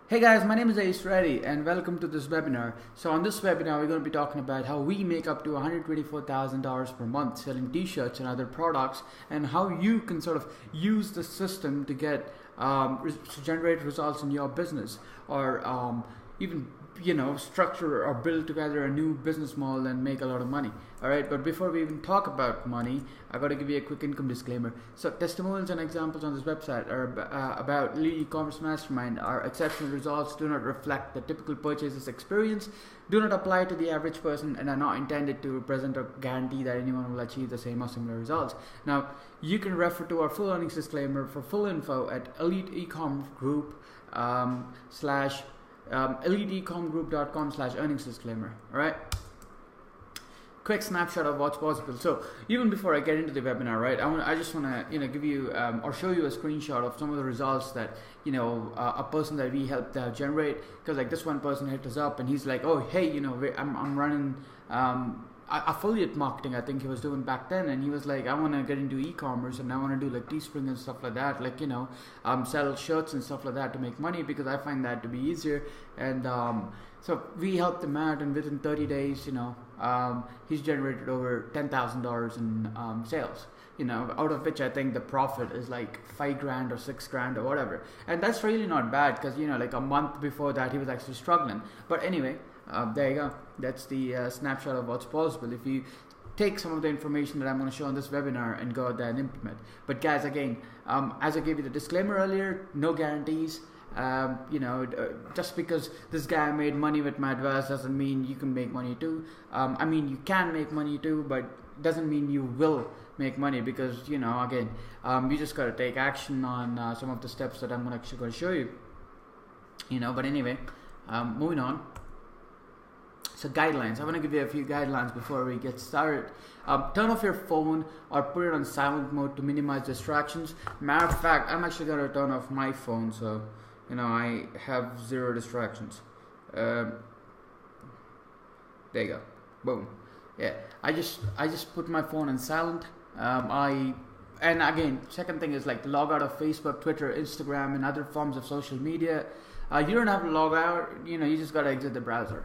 Hey guys, my name is Ace Reddy and welcome to this webinar. So on this webinar, we're going to be talking about how we make up to $124,000 per month selling t-shirts and other products, and how you can sort of use the system to get to generate results in your business, or even structure or build together a new business model and make a lot of money. Alright, but before we even talk about money, I got to give you a quick income disclaimer. So testimonials and examples on this website are about Elite E-commerce Mastermind. Our exceptional results do not reflect the typical purchaser's experience, do not apply to the average person, and are not intended to represent or guarantee that anyone will achieve the same or similar results. Now, you can refer to our full earnings disclaimer for full info at Elite E-com Group slash eliteecomgroup.com/earnings disclaimer. Alright, quick snapshot of what's possible. So even before I get into the webinar, right, I just want to give you or show you a screenshot of some of the results that a person that we helped generate. Because like this one person hit us up and he's like, oh hey, I'm running affiliate marketing, I think he was doing back then, and he was like, I want to get into e-commerce and I want to do like Teespring and stuff like that, like sell shirts and stuff like that to make money, because I find that to be easier. And so we helped him out, and within 30 days he's generated over $10,000 in sales, out of which I think the profit is like $5,000 or $6,000 or whatever. And that's really not bad, because like a month before that he was actually struggling. But anyway, there you go. That's the snapshot of what's possible if you take some of the information that I'm going to show on this webinar and go out there and implement. But guys, again, as I gave you the disclaimer earlier, no guarantees. Just because this guy made money with my advice doesn't mean you can make money too. I mean, you can make money too, but doesn't mean you will make money, because again, you just got to take action on some of the steps that I'm actually going to show you. But anyway, moving on. So guidelines. I want to give you a few guidelines before we get started. Turn off your phone or put it on silent mode to minimize distractions. Matter of fact, I'm actually going to turn off my phone, so I have zero distractions. There you go. Boom. Yeah. I just put my phone on silent. And again, second thing is like log out of Facebook, Twitter, Instagram, and other forms of social media. You don't have to log out. You just got to exit the browser.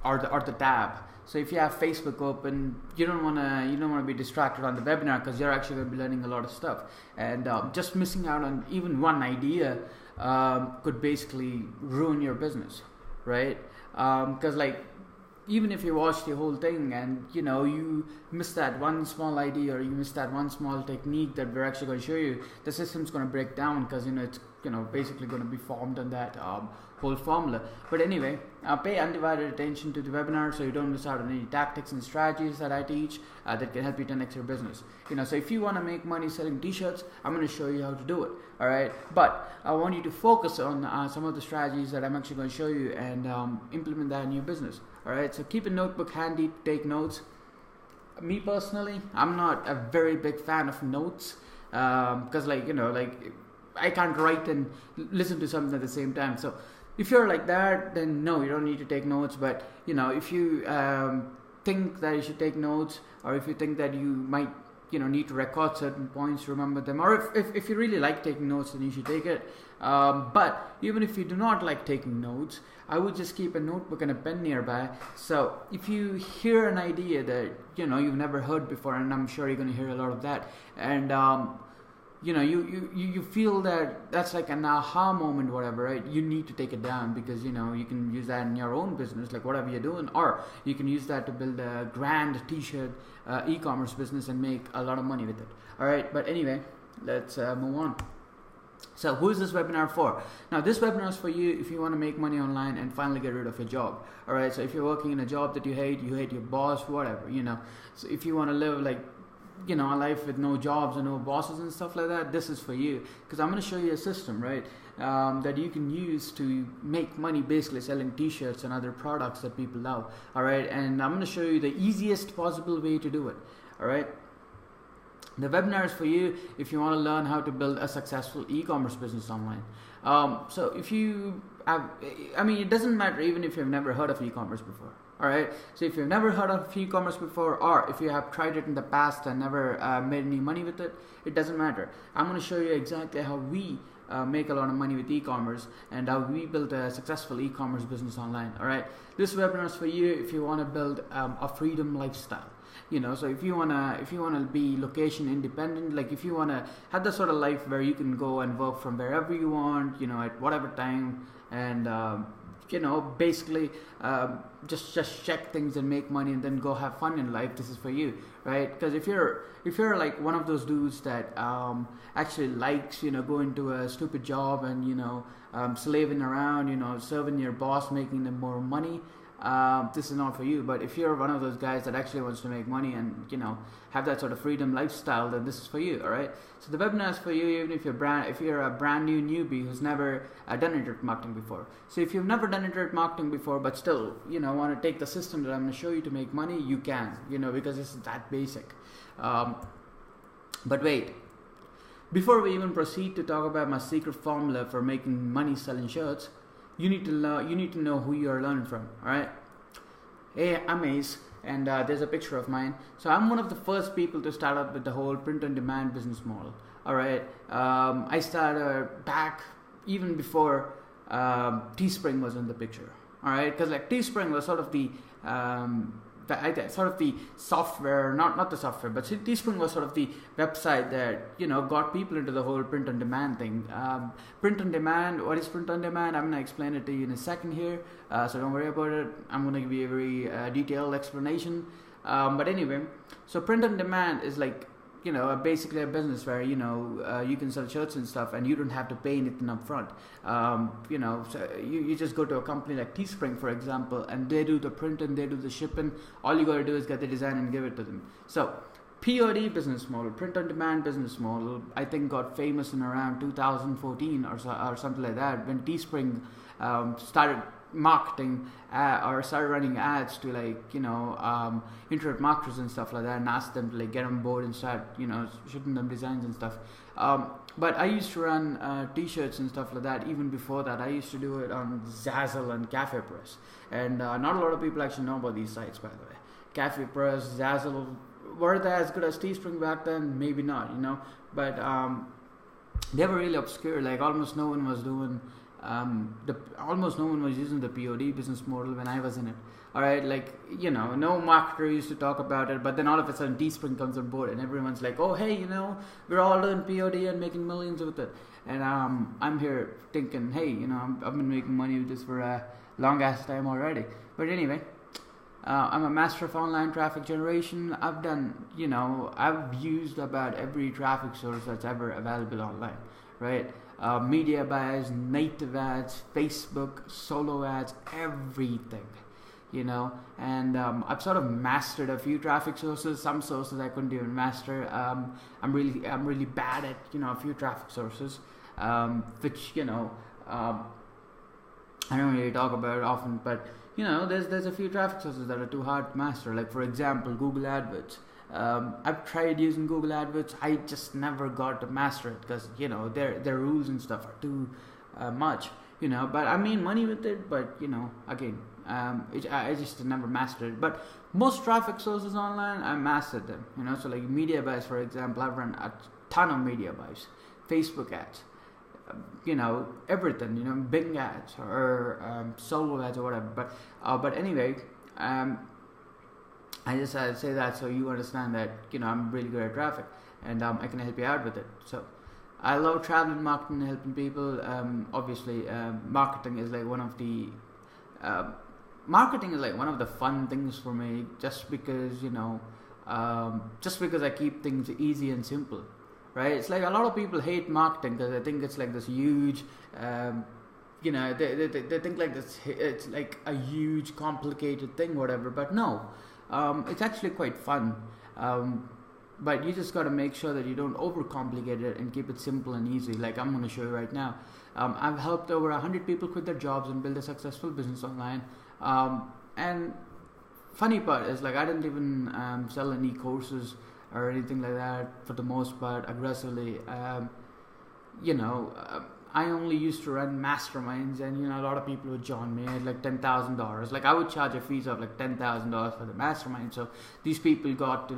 Or the tab. So if you have Facebook open, you don't want to be distracted on the webinar, because you're actually going to be learning a lot of stuff. And just missing out on even one idea could basically ruin your business, right? Because even if you watch the whole thing and you miss that one small idea, or you miss that one small technique that we're actually going to show you, the system's going to break down, because it's basically going to be formed on that whole formula. But anyway, pay undivided attention to the webinar so you don't miss out on any tactics and strategies that I teach that can help you 10x your business. So if you want to make money selling t-shirts, I'm going to show you how to do it. All right, but I want you to focus on some of the strategies that I'm actually going to show you, and implement that in your business. All right, so keep a notebook handy to take notes. Me personally, I'm not a very big fan of notes, because I can't write and listen to something at the same time. So if you're like that, then no, you don't need to take notes. But if you think that you should take notes, or if you think that you might need to record certain points to remember them, or if you really like taking notes, then you should take it. But even if you do not like taking notes, I would just keep a notebook and a pen nearby. So if you hear an idea that you've never heard before, and I'm sure you're going to hear a lot of that, and you feel that that's like an aha moment, whatever, right? You need to take it down, because you can use that in your own business, like whatever you're doing, or you can use that to build a grand t-shirt e-commerce business and make a lot of money with it. All right, but anyway, let's move on. So who is this webinar for? Now this webinar is for you if you want to make money online and finally get rid of your job. All right, so if you're working in a job that you hate your boss, whatever, so if you want to live like a life with no jobs and no bosses and stuff like that, this is for you, because I'm going to show you a system, right, that you can use to make money basically selling t-shirts and other products that people love. All right, and I'm going to show you the easiest possible way to do it. All right, the webinar is for you if you want to learn how to build a successful e-commerce business online. So if you have, it doesn't matter even if you've never heard of e-commerce before. Alright, so if you've never heard of e-commerce before, or if you have tried it in the past and never made any money with it, it doesn't matter. I'm going to show you exactly how we make a lot of money with e-commerce, and we built a successful e-commerce business online. All right, this webinar is for you if you want to build a freedom lifestyle. So if you wanna be location independent, like if you wanna have the sort of life where you can go and work from wherever you want, at whatever time, and basically just check things and make money and then go have fun in life, this is for you, right? Because if you're like one of those dudes that actually likes going to a stupid job and slaving around, serving your boss, making them more money, this is not for you. But if you're one of those guys that actually wants to make money and have that sort of freedom lifestyle, then this is for you. All right, so the webinar is for you even if you're a brand new newbie who's never done internet marketing before. So if you've never done internet marketing before but still want to take the system that I'm going to show you to make money, you can, because it's that basic. But wait, before we even proceed to talk about my secret formula for making money selling shirts, you need to know who you are learning from. All right. Hey, I'm Ace, and there's a picture of mine. So I'm one of the first people to start up with the whole print-on-demand business model. All right. I started back even before Teespring was in the picture. All right, because like Teespring was sort of the software, not the software, but Teespring was sort of the website that got people into the whole print on demand thing. Print on demand, what is print on demand? I'm gonna explain it to you in a second here, so don't worry about it. I'm gonna give you a very detailed explanation. But anyway, so print on demand is like basically a business where you can sell shirts and stuff and you don't have to pay anything up front. So you just go to a company like Teespring, for example, and they do the print and they do the shipping. All you gotta do is get the design and give it to them. So POD business model, print on demand business model, I think got famous in around 2014 or something like that, when Teespring started marketing or started running ads to internet marketers and stuff like that, and asked them to get on board and start shipping them designs and stuff. But I used to run t-shirts and stuff like that even before that. I used to do it on Zazzle and Cafe Press, and not a lot of people actually know about these sites, by the way. Cafe Press, Zazzle, were they as good as Teespring back then? Maybe not, but they were really obscure. Like almost no one was doing almost no one was using the POD business model when I was in it. All right, no marketer used to talk about it, but then all of a sudden Teespring comes on board and everyone's like, oh hey, we're all doing POD and making millions with it. And I'm here thinking, hey, I've been making money with this for a long ass time already. But anyway, I'm a master of online traffic generation. I've done, I've used about every traffic source that's ever available online, right? Media buys, native ads, Facebook, solo ads, everything, and I've sort of mastered a few traffic sources. Some sources I couldn't even master. I'm really bad at a few traffic sources, which I don't really talk about it often, but there's a few traffic sources that are too hard to master. Like for example, Google AdWords. I've tried using Google AdWords. I just never got to master it because their rules and stuff are too much. But I made money with it. But again, I just never mastered it. But most traffic sources online, I mastered them. So like media buys, for example, I've run a ton of media buys, Facebook ads, everything. Bing ads or solo ads or whatever. But anyway. I just say that so you understand that I'm really good at traffic and I can help you out with it. So I love traveling, marketing, helping people. Obviously, marketing is like one of the fun things for me, just because I keep things easy and simple, right? It's like a lot of people hate marketing because they think it's like this huge. They think like this. It's like a huge, complicated thing, whatever. But no. It's actually quite fun, but you just got to make sure that you don't overcomplicate it and keep it simple and easy, like I'm going to show you right now. I've helped over 100 people quit their jobs and build a successful business online, and funny part is I didn't even sell any courses or anything like that for the most part aggressively. I only used to run masterminds, and a lot of people would join me at $10,000. I would charge a fees of $10,000 for the mastermind. So these people got to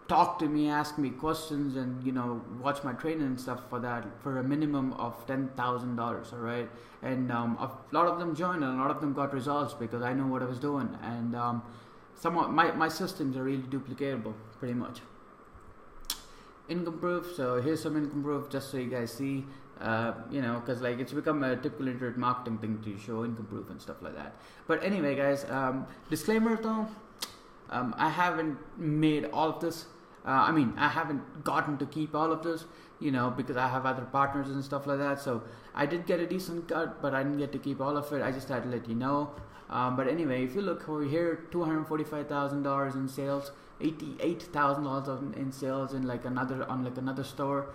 talk to me, ask me questions, and watch my training and stuff for that for a minimum of $10,000. All right, and a lot of them joined, and a lot of them got results because I know what I was doing, and somewhat my systems are really duplicatable, pretty much. Income proof. So here's some income proof, just so you guys see. Because like it's become a typical internet marketing thing to show income proof and stuff like that. But anyway, guys, disclaimer though, I haven't made all of this. I haven't gotten to keep all of this, because I have other partners and stuff like that. So I did get a decent cut, but I didn't get to keep all of it. I just had to let you know. But anyway, if you look over here, $245,000 in sales, $88,000 in sales in another store.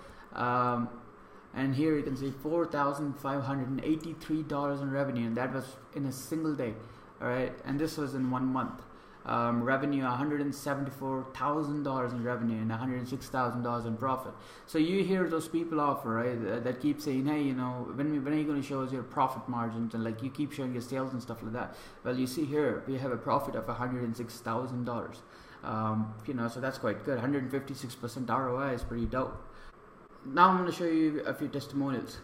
And here you can see $4,583 in revenue, and that was in a single day. All right, and this was in 1 month. Revenue $174,000 in revenue and $106,000 in profit. So you hear those people offer, right, that keep saying, hey, when are you going to show us your profit margins, and like you keep showing your sales and stuff like that. Well, you see here we have a profit of $106,000. So that's quite good. 156% ROI is pretty dope. Now I'm going to show you a few testimonials.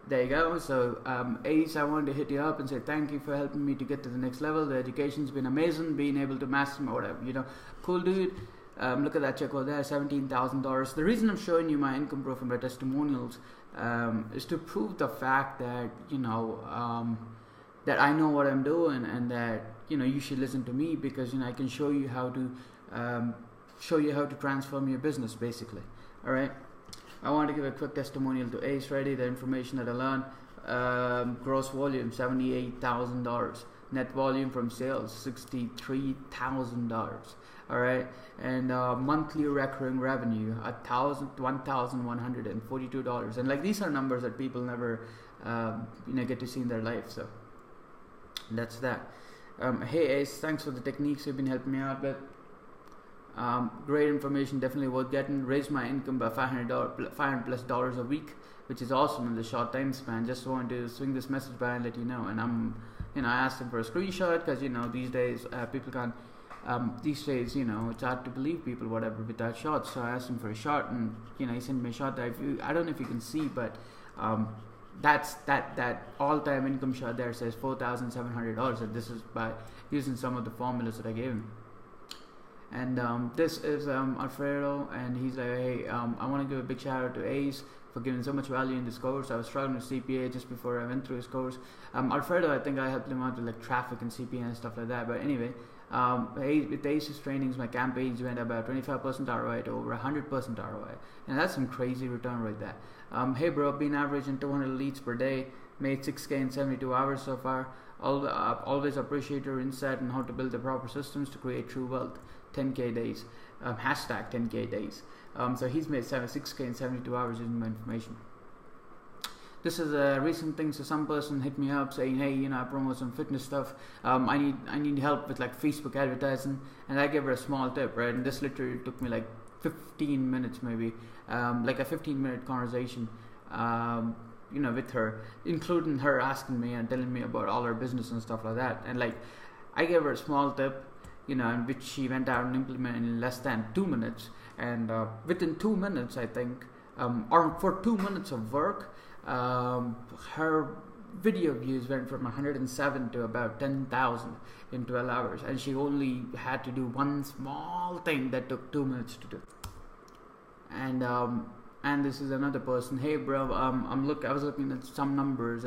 There you go. So Ace, I wanted to hit you up and say thank you for helping me to get to the next level. The education's been amazing, being able to master my whatever, cool dude. Look at that check over there, $17,000. The reason I'm showing you my income proof and my testimonials is to prove the fact that that I know what I'm doing, and that you should listen to me, because I can show you how to transform your business, basically. All right, I want to give a quick testimonial to Ace Ready. The information that I learned: gross volume $78,000, net volume from sales $63,000. All right, and monthly recurring revenue $1,142. And like these are numbers that people never get to see in their life. So that's that. Hey Ace, thanks for the techniques you've been helping me out with. Great information, definitely worth getting. Raised my income by $500+ a week, which is awesome in the short time span. Just wanted to swing this message by and let you know. And I asked him for a screenshot, because these days people can't. These days, it's hard to believe people whatever without shots. So I asked him for a shot, and he sent me a shot that I don't know if you can see, but that's that all-time income shot there says $4,700, and this is by using some of the formulas that I gave him. And this is Alfredo, and he's like, hey, I want to give a big shout out to Ace for giving so much value in this course. I was struggling with CPA just before I went through his course. Alfredo, I think I helped him out with like traffic and CPA and stuff like that. But anyway, with Ace's trainings, my campaigns went about 25% ROI to over 100% ROI, and that's some crazy return right there. Hey bro, been averaging 200 leads per day, made 6K in 72 hours so far. Always appreciate your insight on how to build the proper systems to create true wealth. 10K days, hashtag 10K days. So he's made 6K in 72 hours using my information. This is a recent thing. So some person hit me up saying, hey, I promote some fitness stuff. I need help with like Facebook advertising, and I gave her a small tip, right? And this literally took me like 15 minutes, maybe, like a 15-minute conversation. With her, including her asking me and telling me about all her business and stuff like that. And like, I gave her a small tip, and which she went out and implemented in less than 2 minutes. And within 2 minutes, I think, or for 2 minutes of work, her video views went from 107 to about 10,000 in 12 hours. And she only had to do one small thing that took 2 minutes to do. And this is another person. Hey bro, I was looking at some numbers.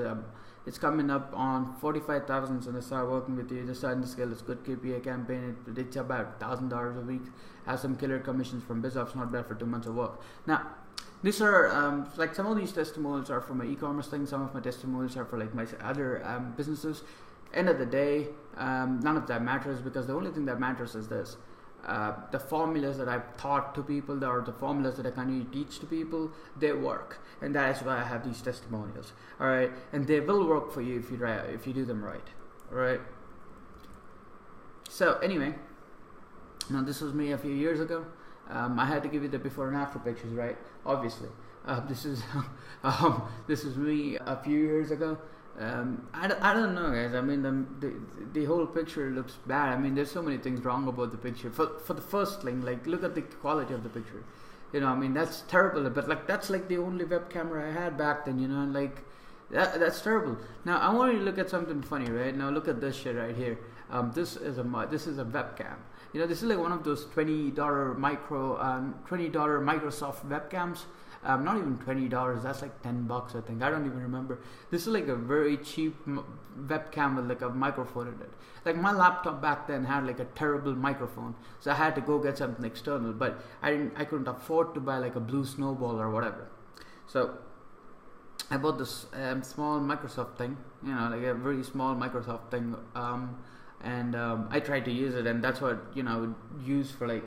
It's coming up on 45,000 since I started working with you. Just starting to scale this good KPI campaign. It's about $1,000 a week. Has some killer commissions from BizOps. Not bad for 2 months of work. Now, these are like some of these testimonials are for my e-commerce thing. Some of my testimonials are for like my other businesses. End of the day, none of that matters, because the only thing that matters is this. The formulas that I've taught to people, or the formulas that I continue to teach to people, they work, and that is why I have these testimonials. All right, and they will work for you if you do them right. All right. So anyway, now this was me a few years ago. I had to give you the before and after pictures, right? Obviously, this is me a few years ago. I don't know, guys. I mean, the whole picture looks bad. I mean, there's so many things wrong about the picture. For the first thing, like, look at the quality of the picture. You know, I mean, that's terrible. But like, that's like the only web camera I had back then. You know, and like, that's terrible. Now I want you to look at something funny, right? Now look at this shit right here. This is a webcam. You know, this is like one of those $20 Microsoft webcams. Not even $20. That's like $10, I think. I don't even remember. This is like a very cheap webcam with like a microphone in it. Like my laptop back then had like a terrible microphone, so I had to go get something external. But I couldn't afford to buy like a Blue Snowball or whatever. So I bought this small Microsoft thing. You know, like a very small Microsoft thing. And I tried to use it, and that's what, you know, I would use for like.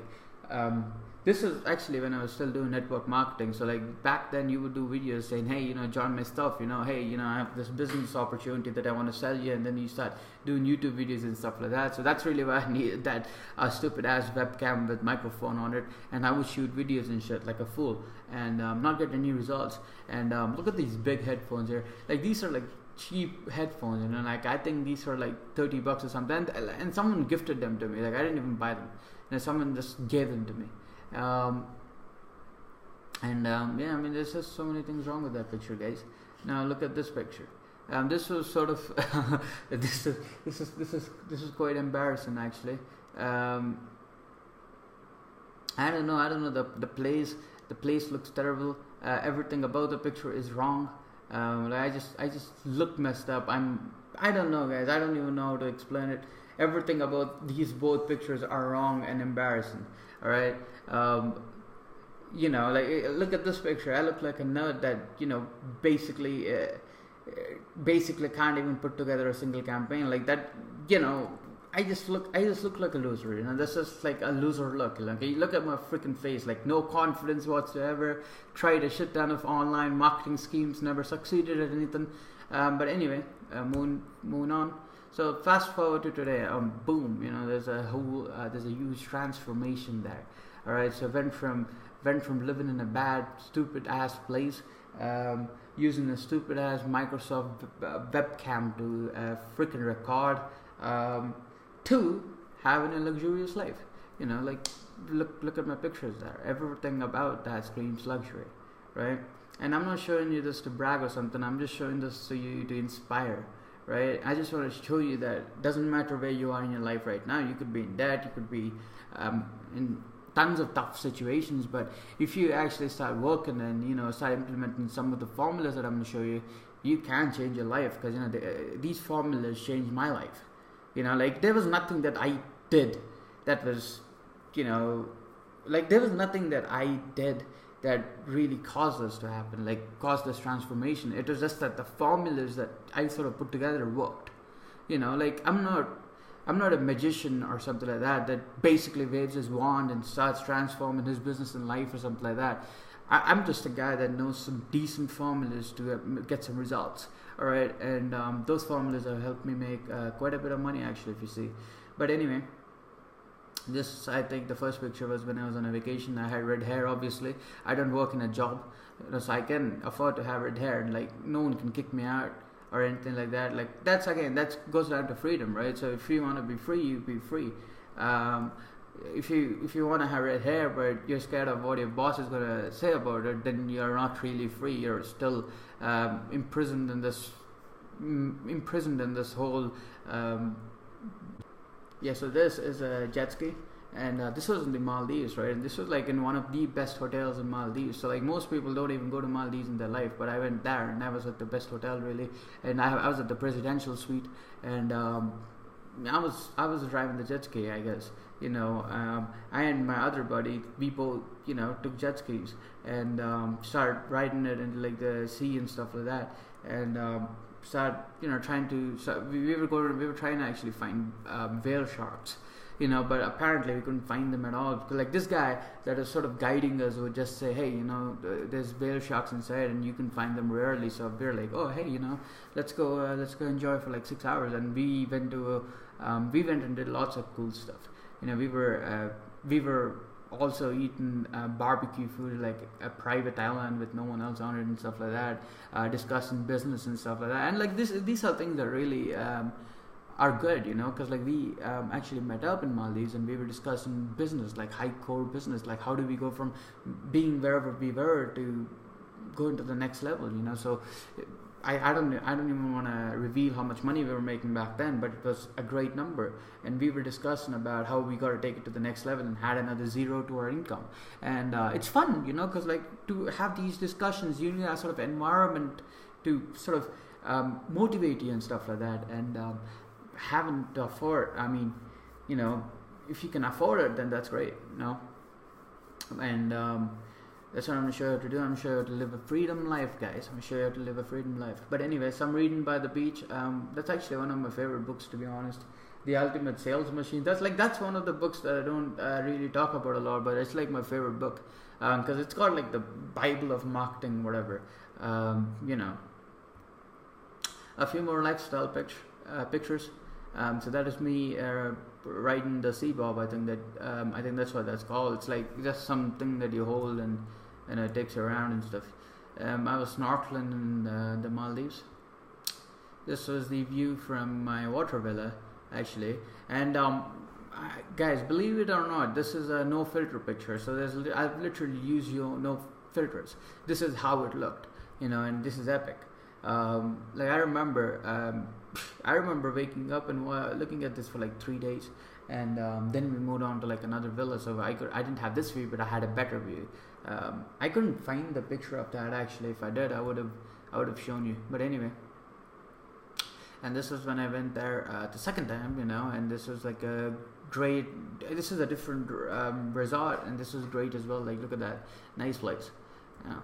This is actually when I was still doing network marketing. So like back then you would do videos saying, hey, you know, join my stuff, you know, hey, you know, I have this business opportunity that I want to sell you, and then you start doing YouTube videos and stuff like that. So that's really why I needed that stupid ass webcam with microphone on it, and I would shoot videos and shit like a fool, and not get any results. And look at these big headphones here. Like these are like cheap headphones, you know, like I think these are like $30 or something, and someone gifted them to me. Like I didn't even buy them, and someone just gave them to me. Yeah, I mean, there's just so many things wrong with that picture, guys. Now look at this picture. This was sort of this is quite embarrassing, actually. I don't know. The place looks terrible. Everything about the picture is wrong. I just look messed up. I don't know, guys. I don't even know how to explain it. Everything about these both pictures are wrong and embarrassing. All right. You know, like, look at this picture. I look like a nerd that, you know, basically can't even put together a single campaign like that. You know, I just look like a loser. You know, this is like a loser look. Like, you look at my freaking face, like no confidence whatsoever. Tried a shit ton of online marketing schemes, never succeeded at anything. But anyway, moving on. So fast forward to today. Boom. You know, there's a huge transformation there. All right. So went from living in a bad, stupid ass place, using a stupid ass Microsoft webcam to freaking record, to having a luxurious life. You know, like look at my pictures there. Everything about that screams luxury, right? And I'm not showing you this to brag or something. I'm just showing this to you to inspire, right? I just want to show you that it doesn't matter where you are in your life right now. You could be in debt. You could be in tons of tough situations. But if you actually start working and, you know, start implementing some of the formulas that I'm going to show you, you can change your life. Because, you know, these formulas changed my life. You know, like, there was nothing that I did that was, you know, like, there was nothing that I did that really caused this to happen, like caused this transformation. It was just that the formulas that I sort of put together worked. You know, like, I'm not a magician or something like that basically waves his wand and starts transforming his business and life or something like that. I'm just a guy that knows some decent formulas to get some results. All right, and those formulas have helped me make quite a bit of money, actually, if you see. But anyway, this, I think the first picture was when I was on a vacation. I had red hair, obviously. I don't work in a job, you know, so I can afford to have red hair, and like no one can kick me out or anything like that. Like, that goes down to freedom, right? So if you want to be free, you be free. If you want to have red hair but you're scared of what your boss is going to say about it, then you're not really free. You're still imprisoned in this whole yeah. So this is a jet ski, and this was in the Maldives, right? And this was like in one of the best hotels in Maldives. So like most people don't even go to Maldives in their life, but I went there and I was at the best hotel, really. And I was at the presidential suite, and I was driving the jet ski, I guess. You know, I and my other buddy, we both, you know, took jet skis and started riding it into like the sea and stuff like that, and started, you know, we were trying to actually find whale sharks, you know, but apparently we couldn't find them at all. Because like this guy that is sort of guiding us would just say, hey, you know, there's whale sharks inside and you can find them rarely. So we're like, oh, hey, you know, let's go enjoy for like 6 hours. And we went and did lots of cool stuff. You know, we were also eaten barbecue food like a private island with no one else on it and stuff like that, discussing business and stuff like that. And like these are things that really are good, you know, because like we actually met up in Maldives and we were discussing business, like high core business, like how do we go from being wherever we were to going to the next level, you know. So I don't even want to reveal how much money we were making back then, but it was a great number, and we were discussing about how we got to take it to the next level and add another zero to our income. And it's fun, you know, because like to have these discussions, you need a sort of environment to sort of motivate you and stuff like that. And having to afford, I mean, you know, if you can afford it, then that's great, you know. And that's what I'm going to show you how to do. I'm going to show you how to live a freedom life, guys. I'm going to show you how to live a freedom life. But anyways, I'm reading by the beach. That's actually one of my favorite books, to be honest. The Ultimate Sales Machine. That's one of the books that I don't really talk about a lot, but it's like my favorite book because it's got like the Bible of marketing, whatever. You know, a few more lifestyle pictures. So that is me riding the sea bob. I think that's what that's called. It's like just something that you hold and it takes you around and stuff. I was snorkeling in the Maldives. This was the view from my water villa, actually. And guys, believe it or not, this is a no filter picture. So I've literally used no filters. This is how it looked, you know, and this is epic. Like I remember waking up and looking at this for like 3 days, and then we moved on to like another villa. So I didn't have this view, but I had a better view. I couldn't find the picture of that actually. If I did, I would have shown you. But anyway, and this was when I went there the second time, you know, and this was like a great. This is a different resort, and this was great as well. Like look at that, nice place. Yeah.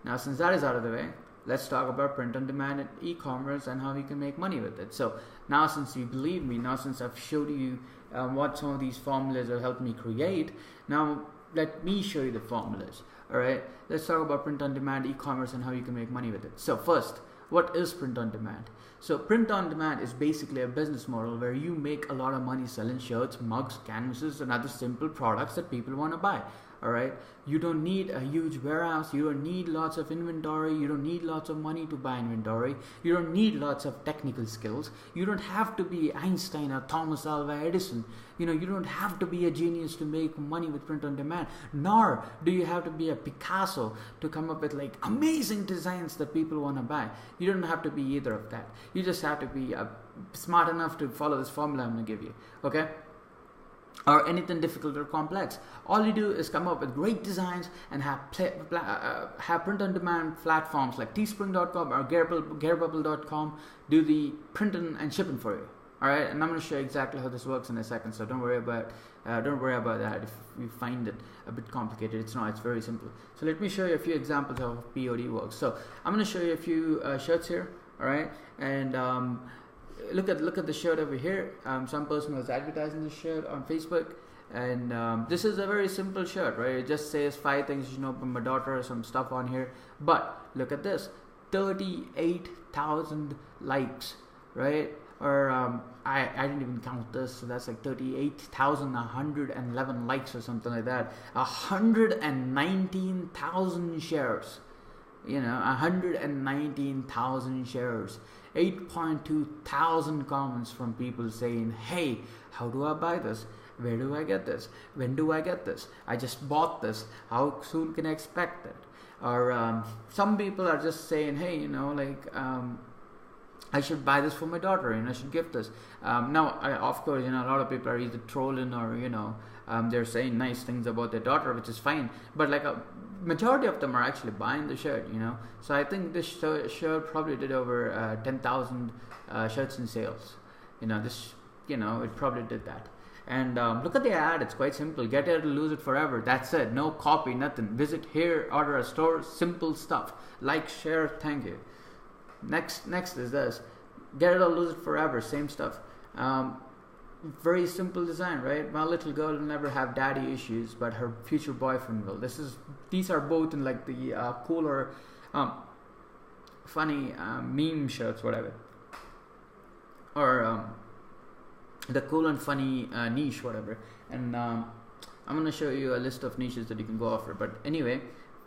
Now since that is out of the way, let's talk about print on demand and e-commerce and how you can make money with it. So now since you believe me, now since I've showed you what some of these formulas have helped me create, now let me show you the formulas. Alright, let's talk about print on demand, e-commerce, and how you can make money with it. So first, what is print on demand? So print on demand is basically a business model where you make a lot of money selling shirts, mugs, canvases, and other simple products that people want to buy. Alright, you don't need a huge warehouse, you don't need lots of inventory, you don't need lots of money to buy inventory, you don't need lots of technical skills, you don't have to be Einstein or Thomas Alva Edison, you know, you don't have to be a genius to make money with print on demand, nor do you have to be a Picasso to come up with like amazing designs that people want to buy. You don't have to be either of that. You just have to be smart enough to follow this formula I'm going to give you, okay? Or anything difficult or complex. All you do is come up with great designs and have print-on-demand platforms like teespring.com or gearbubble.com do the printing and shipping for you. All right, and I'm going to show you exactly how this works in a second. So don't worry about that. If you find it a bit complicated, it's not. It's very simple. So let me show you a few examples of how POD works. So I'm going to show you a few shirts here. All right, and look at the shirt over here. Some person was advertising this shirt on Facebook, and this is a very simple shirt, right? It just says 5 things you know about my daughter or some stuff on here. But look at this, 38,000 likes, right? Or I didn't even count this, so that's like 38,111 likes or something like that. 119,000 shares. You know, 119,000 shares. 8.2 thousand comments from people saying, hey, how do I buy this? Where do I get this? When do I get this? I just bought this. How soon can I expect it? Or some people are just saying, hey, you know, like I should buy this for my daughter and I should gift this. Now, of course, you know, a lot of people are either trolling or, you know, they're saying nice things about their daughter, which is fine. But like a majority of them are actually buying the shirt, you know. So I think this shirt probably did over 10,000 shirts in sales. You know, this, you know, it probably did that. And look at the ad. It's quite simple. Get it or lose it forever. That's it. No copy, nothing. Visit here, order a store. Simple stuff. Like, share, thank you. Next is this. Get it or lose it forever. Same stuff. Very simple design, right? My little girl will never have daddy issues, but her future boyfriend will. These are both in like the cooler, funny meme shirts, whatever, or the cool and funny niche, whatever. And I'm gonna show you a list of niches that you can go after. But anyway,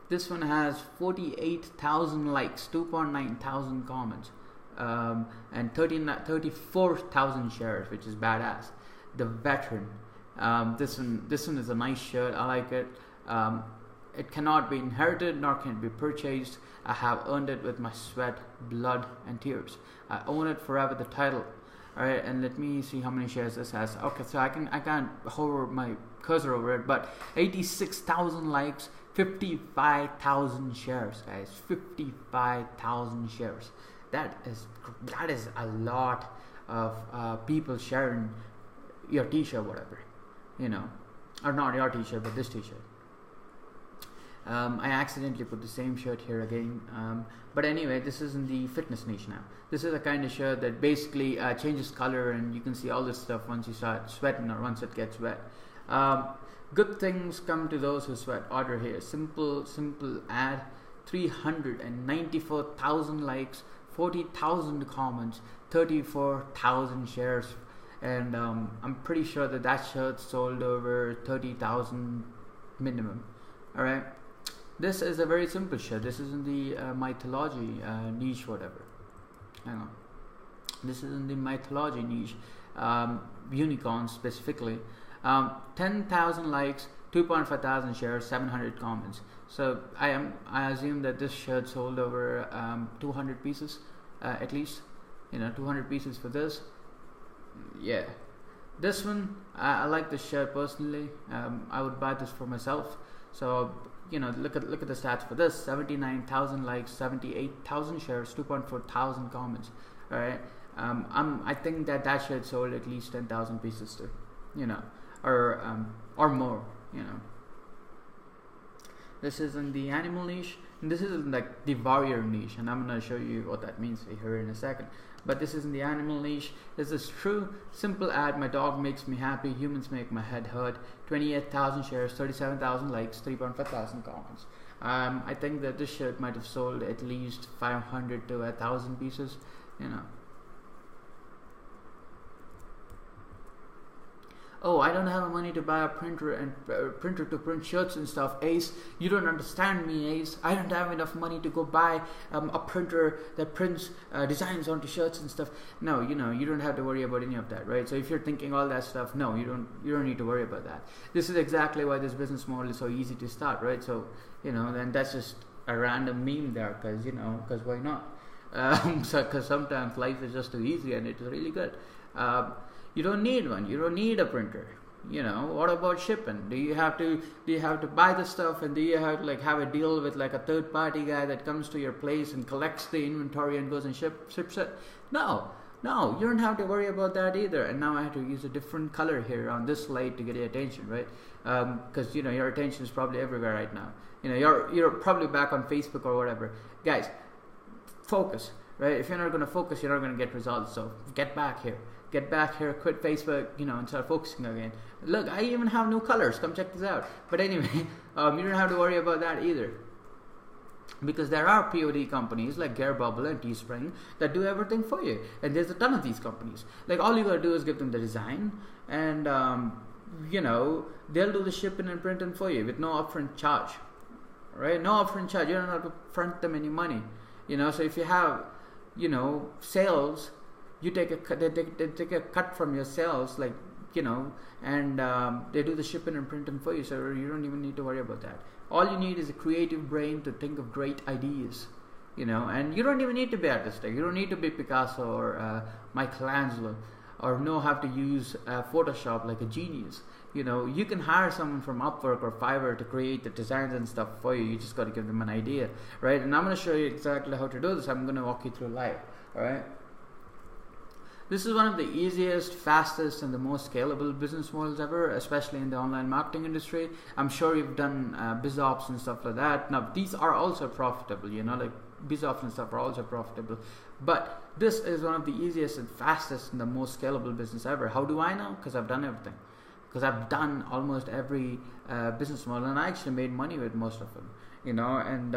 this one has 48,000 likes, 2.9 thousand comments, and 34,000 shares, which is badass. The Veteran. This one is a nice shirt. I like it. It cannot be inherited nor can it be purchased. I have earned it with my sweat, blood, and tears. I own it forever. The title. All right, and let me see how many shares this has. Okay, so I can't hover my cursor over it, but 86,000 likes, 55,000 shares, guys. 55,000 shares. That is a lot of people sharing your t-shirt, whatever, you know, or not your t-shirt, but this t-shirt. I accidentally put the same shirt here again, but anyway, this is in the fitness niche now. This is a kind of shirt that basically changes color, and you can see all this stuff once you start sweating or once it gets wet. Good things come to those who sweat. Order here. Simple ad. 394,000 likes, 40,000 comments, 34,000 shares, and I'm pretty sure that shirt sold over 30,000 minimum. All right. This is a very simple shirt. This is in the mythology niche, whatever. Hang on. This is in the mythology niche, unicorns specifically. 10,000 likes, 2.5 thousand shares, 700 comments. So I assume that this shirt sold over 200 pieces at least. You know, 200 pieces for this. Yeah. This one, I like this shirt personally. I would buy this for myself. So, you know, look at the stats for this: 79,000 likes, 78,000 shares, 2.4 thousand comments. All right. I think that shirt sold at least 10,000 pieces too. You know, or more. You know. This is in the animal niche, and this is in like the warrior niche, and I'm gonna show you what that means here in a second. But this is in the animal niche. This is true, simple ad. My dog makes me happy. Humans make my head hurt. 28,000 shares, 37,000 likes, 3.5 thousand comments. I think that this shirt might have sold at least 500 to 1,000 pieces. You know. Oh, I don't have money to buy a printer and printer to print shirts and stuff. Ace, you don't understand me, Ace. I don't have enough money to go buy a printer that prints designs onto shirts and stuff. No, you know, you don't have to worry about any of that, right? So if you're thinking all that stuff, no, you don't need to worry about that. This is exactly why this business model is so easy to start, right? So, you know, then that's just a random meme there, because why not? Because sometimes life is just too easy and it's really good. You don't need one. You don't need a printer. You know, what about shipping? Do you have to buy the stuff, and do you have to like have a deal with like a third party guy that comes to your place and collects the inventory and goes and ships it? No, you don't have to worry about that either. And now I have to use a different color here on this slide to get your attention, right? Because you know your attention is probably everywhere right now. You know, you're probably back on Facebook or whatever. Guys, focus, right? If you're not going to focus, you're not going to get results. So get back here. Get back here, quit Facebook, you know, and start focusing again. Look, I even have new colors. Come check this out. But anyway, you don't have to worry about that either, because there are POD companies like Gearbubble and Teespring that do everything for you. And there's a ton of these companies. Like, all you gotta do is give them the design, and you know, they'll do the shipping and printing for you with no upfront charge. Right? No upfront charge. You don't have to front them any money. You know, so if you have, you know, sales, you take a cut. They take a cut from your sales, like, you know, and they do the shipping and printing for you, so you don't even need to worry about that. All you need is a creative brain to think of great ideas, you know, and you don't even need to be artistic. You don't need to be Picasso or Michelangelo or know how to use Photoshop like a genius. You know, you can hire someone from Upwork or Fiverr to create the designs and stuff for you. You just got to give them an idea, right? And I'm going to show you exactly how to do this. I'm going to walk you through live, all right? This is one of the easiest, fastest, and the most scalable business models ever, especially in the online marketing industry. I'm sure you've done BizOps and stuff like that. Now, these are also profitable, you know, like BizOps and stuff are also profitable. But this is one of the easiest and fastest and the most scalable business ever. How do I know? Because I've done everything. Because I've done almost every business model, and I actually made money with most of them, you know. And,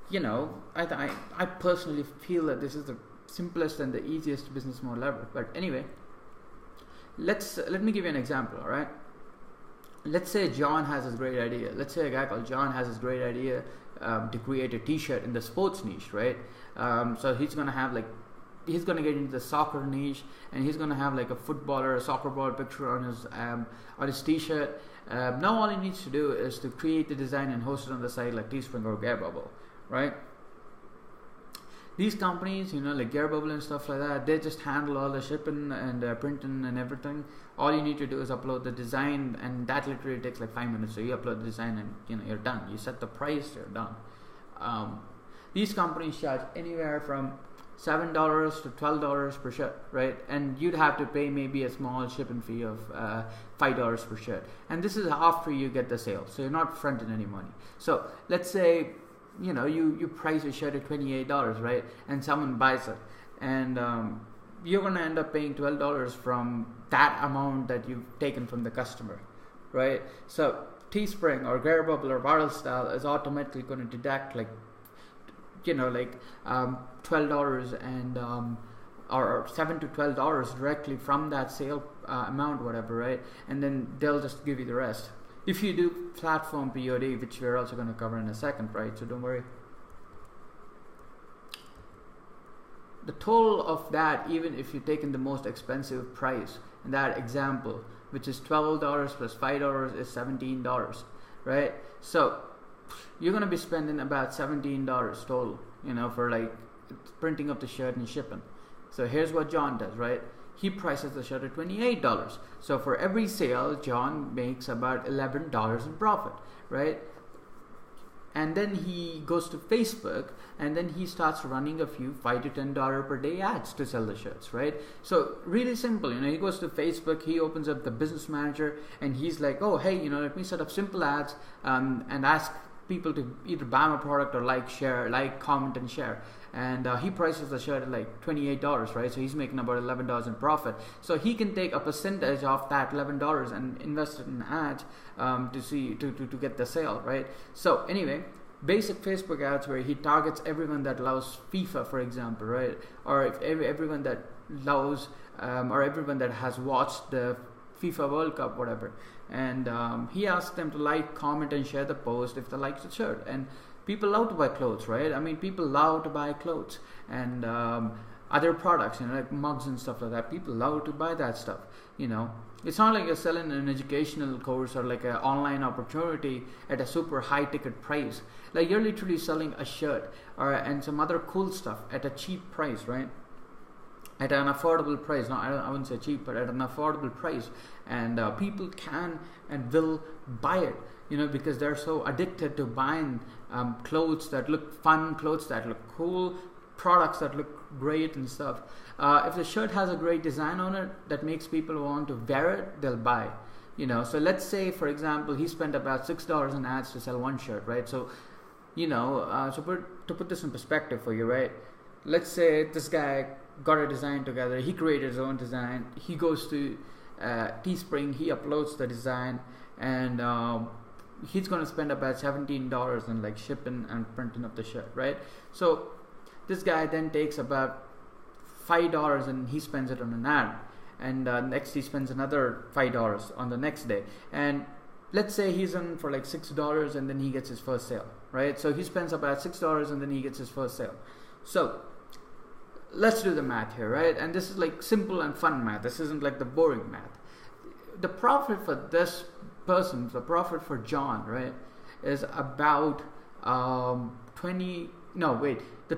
you know, I personally feel that this is the simplest and the easiest business model ever. But anyway, let me give you an example. All right, let's say John has this great idea. Let's say a guy called John has this great idea to create a T-shirt in the sports niche, right? So he's gonna have like, he's gonna get into the soccer niche, and he's gonna have like a footballer, a soccer ball picture on his T-shirt. Now all he needs to do is to create the design and host it on the site like Teespring or Gearbubble, right? These companies, you know, like Gearbubble and stuff like that, they just handle all the shipping and printing and everything. All you need to do is upload the design, and that literally takes like 5 minutes. So you upload the design, and you know, you're done. You set the price, you're done. These companies charge anywhere from $7 to $12 per shirt, right? And you'd have to pay maybe a small shipping fee of $5 per shirt. And this is after you get the sale, so you're not fronting any money. So let's say, you know, you price a shirt at $28, right? And someone buys it, and you're gonna end up paying $12 from that amount that you've taken from the customer, right? So Teespring or Gearbubble or Bottle Style is automatically going to deduct like, you know, like $12 and or $7 to $12 directly from that sale amount, whatever, right? And then they'll just give you the rest. If you do platform POD, which we're also going to cover in a second, right? So don't worry. The total of that, even if you've taken the most expensive price in that example, which is $12 plus $5 is $17, right? So you're going to be spending about $17 total, you know, for like printing of the shirt and shipping. So here's what John does, right? He prices the shirt at $28. So for every sale, John makes about $11 in profit, right? And then he goes to Facebook, and then he starts running a few $5 to $10 per day ads to sell the shirts, right? So really simple, you know, he goes to Facebook, he opens up the business manager, and he's like, oh, hey, you know, let me set up simple ads and ask people to either buy my product or like, share, like, comment, and share. And he prices the shirt at like $28, right? So he's making about $11 in profit. So he can take a percentage of that $11 and invest it in ads to get the sale, right? So anyway, basic Facebook ads where he targets everyone that loves FIFA, for example, right? Or if everyone that loves or everyone that has watched the FIFA World Cup, whatever. And he asks them to like, comment, and share the post if they like the shirt. And people love to buy clothes, right? I mean, people love to buy clothes and other products, you know, like mugs and stuff like that. People love to buy that stuff, you know. It's not like you're selling an educational course or like an online opportunity at a super high ticket price. Like you're literally selling a shirt and some other cool stuff at a cheap price, right? At an affordable price. No, I wouldn't say cheap, but at an affordable price. And people can and will buy it, you know, because they're so addicted to buying clothes that look fun, clothes that look cool, products that look great and stuff. If the shirt has a great design on it that makes people want to wear it, they'll buy, you know. So let's say, for example, he spent about $6 in ads to sell one shirt, right? So, you know, to put this in perspective for you, right? Let's say this guy got a design together, he created his own design, he goes to Teespring, he uploads the design, and he's going to spend about $17 in like shipping and printing of the shirt, right? So this guy then takes about $5 and he spends it on an ad, and next he spends another $5 on the next day, and let's say he's in for like $6 and then he gets his first sale, right? So he spends about $6 and then he gets his first sale. So let's do the math here, right? And this is like simple and fun math. This isn't like the boring math. The profit for this person, the profit for John, right, is about the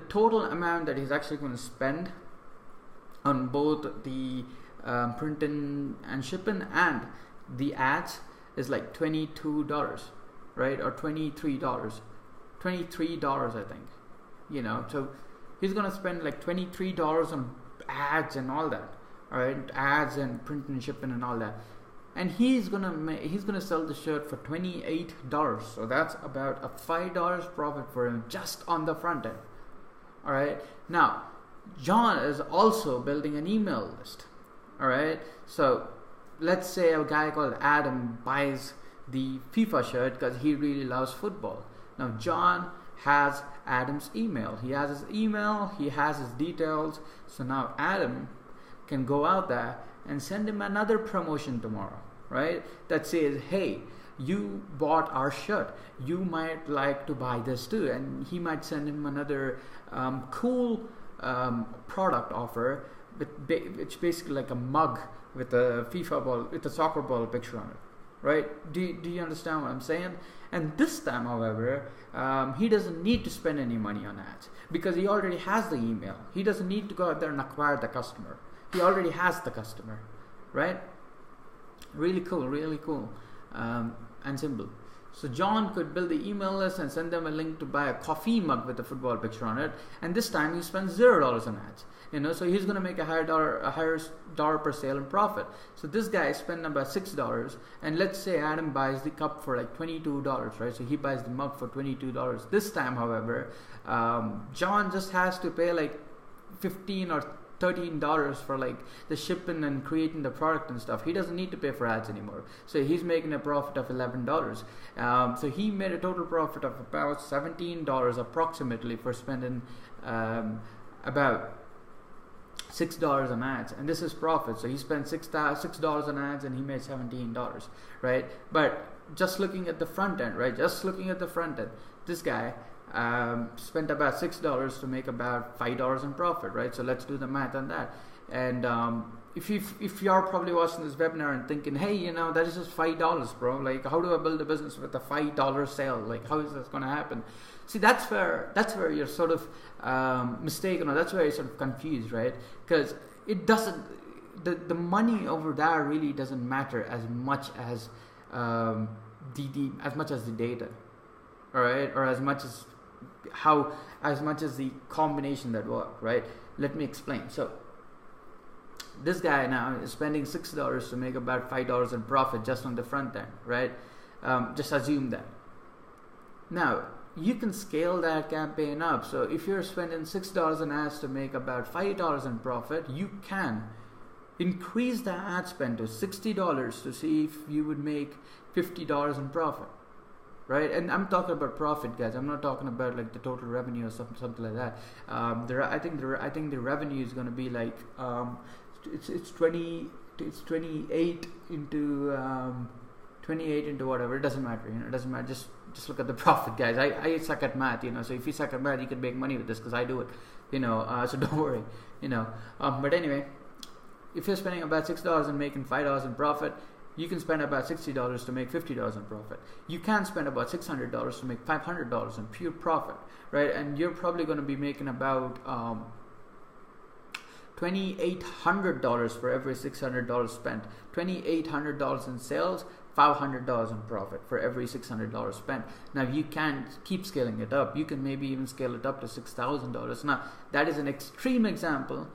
total amount that he's actually going to spend on both the printing and shipping and the ads is like $22, right? Or $23, I think, you know. So he's going to spend like $23 on ads and all that, all right? Ads and printing and shipping and all that. And he's gonna sell the shirt for $28. So that's about a $5 profit for him just on the front end. All right. Now, John is also building an email list. All right. So let's say a guy called Adam buys the FIFA shirt because he really loves football. Now, John has Adam's email. He has his email. He has his details. So now Adam can go out there and send him another promotion tomorrow, right? That says, hey, you bought our shirt, you might like to buy this too. And he might send him another cool product offer, it's basically like a mug with a FIFA ball, with a soccer ball picture on it, right? Do you understand what I'm saying? And this time, however, he doesn't need to spend any money on ads because he already has the email. He doesn't need to go out there and acquire the customer. He already has the customer, right? Really cool, and simple. So John could build the email list and send them a link to buy a coffee mug with a football picture on it, and this time he spends $0 on ads. So he's going to make a higher dollar per sale in profit. So this guy spent about $6, and let's say Adam buys the cup for like $22, right? So he buys the mug for $22. This time, however, John just has to pay like $15 or $13 for like the shipping and creating the product and stuff. He doesn't need to pay for ads anymore. So he's making a profit of $11. So he made a total profit of about $17 approximately for spending about $6 on ads, and this is profit. So he spent $6 on ads and he made $17, right? But just looking at the front end, right? Just looking at the front end, this guy spent about $6 to make about $5 in profit, right? So let's do the math on that. And if you're probably watching this webinar and thinking, hey, that is just $5, bro. Like, how do I build a business with a $5 sale? Like, how is this going to happen? See, that's where you're sort of mistaken, or that's where you're sort of confused, right? Because it doesn't. The money over there really doesn't matter as much as the data, all right, or as much as the combination that work, right? Let me explain. So this guy now is spending $6 to make about $5 in profit just on the front end, right? Just assume that. Now you can scale that campaign up. So if you're spending $6 on ads to make about $5 in profit, you can increase the ad spend to $60 to see if you would make $50 in profit, right? And I'm talking about profit, guys. I'm not talking about like the total revenue or something like that. I think the revenue is going to be like it's 28 into whatever. It doesn't matter. It doesn't matter. Just look at the profit, guys. I suck at math. So if you suck at math, you can make money with this because I do it. So don't worry. But anyway, if you're spending about $6 and making $5 in profit, you can spend about $60 to make $50 in profit. You can spend about $600 to make $500 in pure profit, right? And you're probably going to be making about $2,800 for every $600 spent. $2,800 in sales, $500 in profit for every $600 spent. Now you can keep scaling it up. You can maybe even scale it up to $6,000. Now that is an extreme example,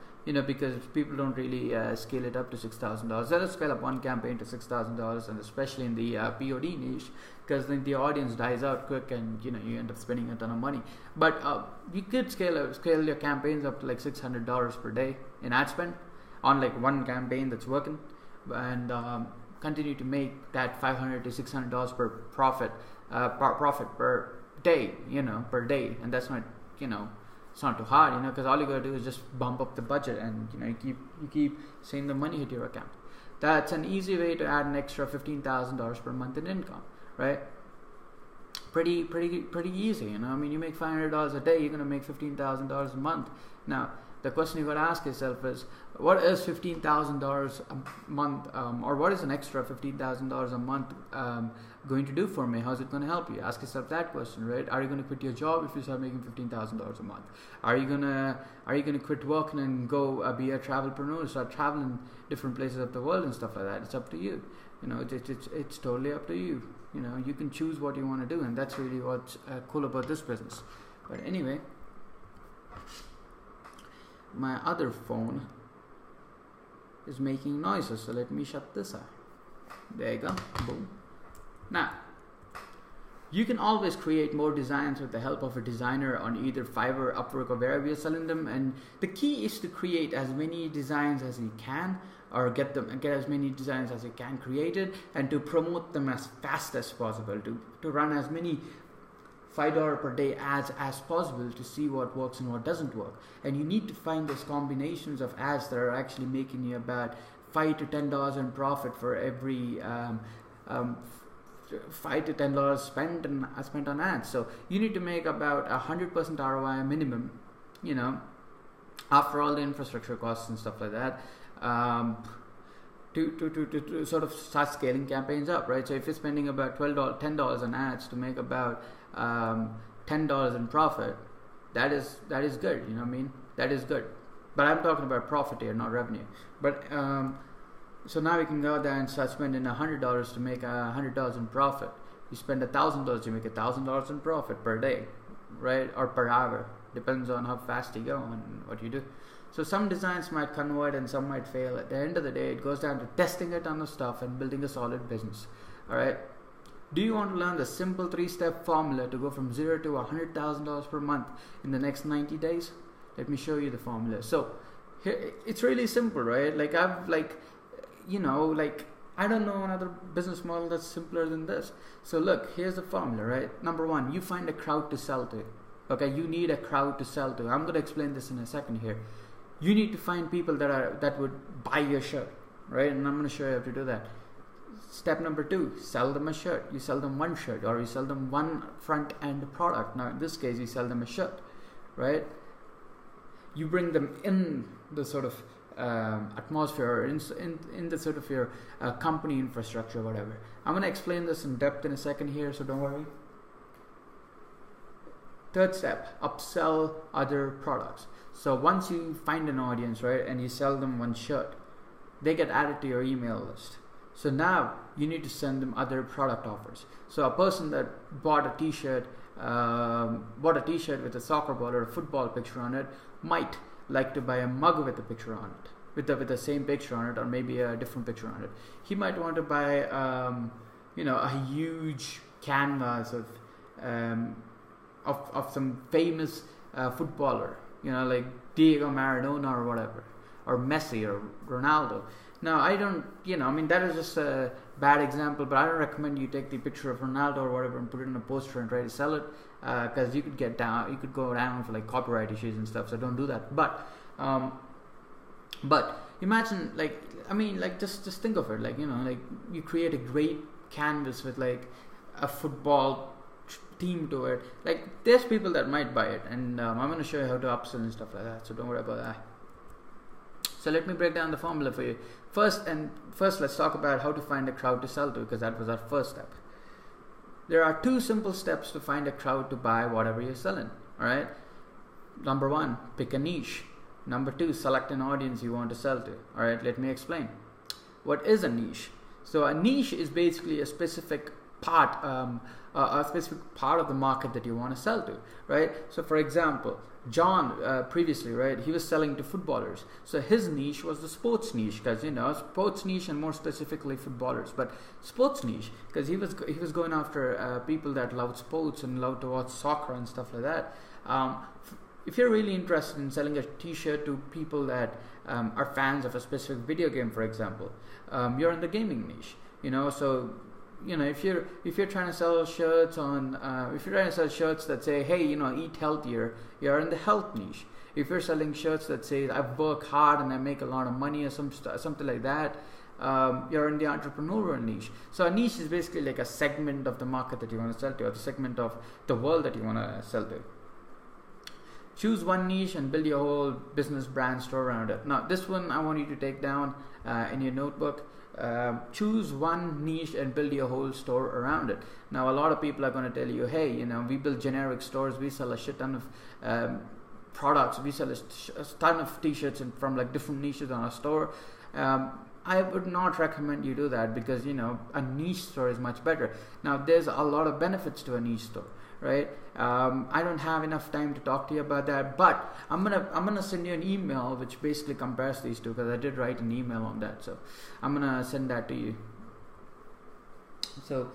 because people don't really scale it up to $6,000. Let us scale up one campaign to $6,000, and especially in the POD niche, because then the audience dies out quick, and you end up spending a ton of money. But you could scale your campaigns up to like $600 per day in ad spend on like one campaign that's working, and continue to make that $500 to $600 per profit per day, per day, and that's not, it's not too hard, because all you gotta do is just bump up the budget, and you keep seeing the money hit your account. That's an easy way to add an extra $15,000 per month in income, right? Pretty easy, you make $500 a day, you're gonna make $15,000 a month. Now the question you got to ask yourself is, what is $15,000 a month, or what is an extra $15,000 a month going to do for me? How's it going to help you? Ask yourself that question, right? Are you going to quit your job if you start making $15,000 a month? Are you gonna quit working and go be a travelpreneur, start traveling different places of the world and stuff like that? It's up to you. It's totally up to you. You can choose what you want to do, and that's really what's cool about this business. But anyway, my other phone is making noises, so let me shut this off. There you go. Boom. Now, you can always create more designs with the help of a designer on either Fiverr, Upwork, or wherever you're selling them. And the key is to create as many designs as you can, or get as many designs as you can created, and to promote them as fast as possible, to run as many $5 per day ads as possible to see what works and what doesn't work. And you need to find those combinations of ads that are actually making you about $5 to $10 in profit for every $5 to $10 spent on ads. So you need to make about 100% ROI minimum, you know, after all the infrastructure costs and stuff like that, to sort of start scaling campaigns up, right? So if you're spending about $10 on ads to make about $10 in profit, that is good. You know what I mean? That is good. But I'm talking about profit here, not revenue. But so now we can go there and start spending $100 to make $100 in profit. You spend $1,000, you make $1,000 in profit per day, right? Or per hour. Depends on how fast you go and what you do. So some designs might convert and some might fail. At the end of the day, it goes down to testing a ton of stuff and building a solid business. All right. Do you want to learn the simple 3-step formula to go from $0 to $100,000 per month in the next 90 days? Let me show you the formula. So here, it's really simple, right? Like I don't know another business model that's simpler than this. So look, here's the formula, right? Number one, you find a crowd to sell to. Okay, you need a crowd to sell to. I'm going to explain this in a second here. You need to find people that would buy your shirt, right? And I'm going to show you how to do that. Step number 2, sell them a shirt. You sell them one shirt, or you sell them one front end product. Now in this case, you sell them a shirt, right? You bring them in the sort of atmosphere, or in the sort of your company infrastructure, whatever. I'm going to explain this in depth in a second here, so don't worry. Third step, upsell other products. So once you find an audience, right, and you sell them one shirt, they get added to your email list. So now you need to send them other product offers. So a person that bought a t-shirt with a soccer ball or a football picture on it might like to buy a mug with a picture on it, with the same picture on it, or maybe a different picture on it. He might want to buy a huge canvas of some famous footballer, you know, like Diego Maradona or whatever, or Messi or Ronaldo. Now that is just a bad example, but I don't recommend you take the picture of Ronaldo or whatever and put it in a poster and try to sell it, because you could go down for like copyright issues and stuff. So don't do that. But imagine, just think of it, like you create a great canvas with like a football theme to it. Like there's people that might buy it, and I'm going to show you how to upsell and stuff like that. So don't worry about that. So let me break down the formula for you. First, let's talk about how to find a crowd to sell to, because that was our first step. There are 2 simple steps to find a crowd to buy whatever you're selling. All right. Number 1, pick a niche. Number 2, select an audience you want to sell to. All right. Let me explain. What is a niche? So a niche is basically a specific part of the market that you want to sell to, right? So for example, John previously, right, he was selling to footballers. So his niche was the sports niche, because sports niche, and more specifically footballers, but sports niche because he was going after people that loved sports and loved to watch soccer and stuff like that. If you're really interested in selling a t-shirt to people that are fans of a specific video game, for example, you're in the gaming niche, so if you're trying to sell shirts that say, hey, eat healthier, you're in the health niche. If you're selling shirts that say, I work hard and I make a lot of money, or something like that, you're in the entrepreneurial niche. So a niche is basically like a segment of the market that you want to sell to, or the segment of the world that you want to sell to. Choose one niche and build your whole business brand store around it. Now this one I want you to take down in your notebook. Choose one niche and build your whole store around it. Now a lot of people are going to tell you, hey, we build generic stores, we sell a shit ton of products, we sell a ton of t-shirts from like different niches on our store. I would not recommend you do that, because a niche store is much better. Now there's a lot of benefits to a niche store, right? I don't have enough time to talk to you about that, but I'm gonna send you an email which basically compares these two, because I did write an email on that, so I'm gonna send that to you. So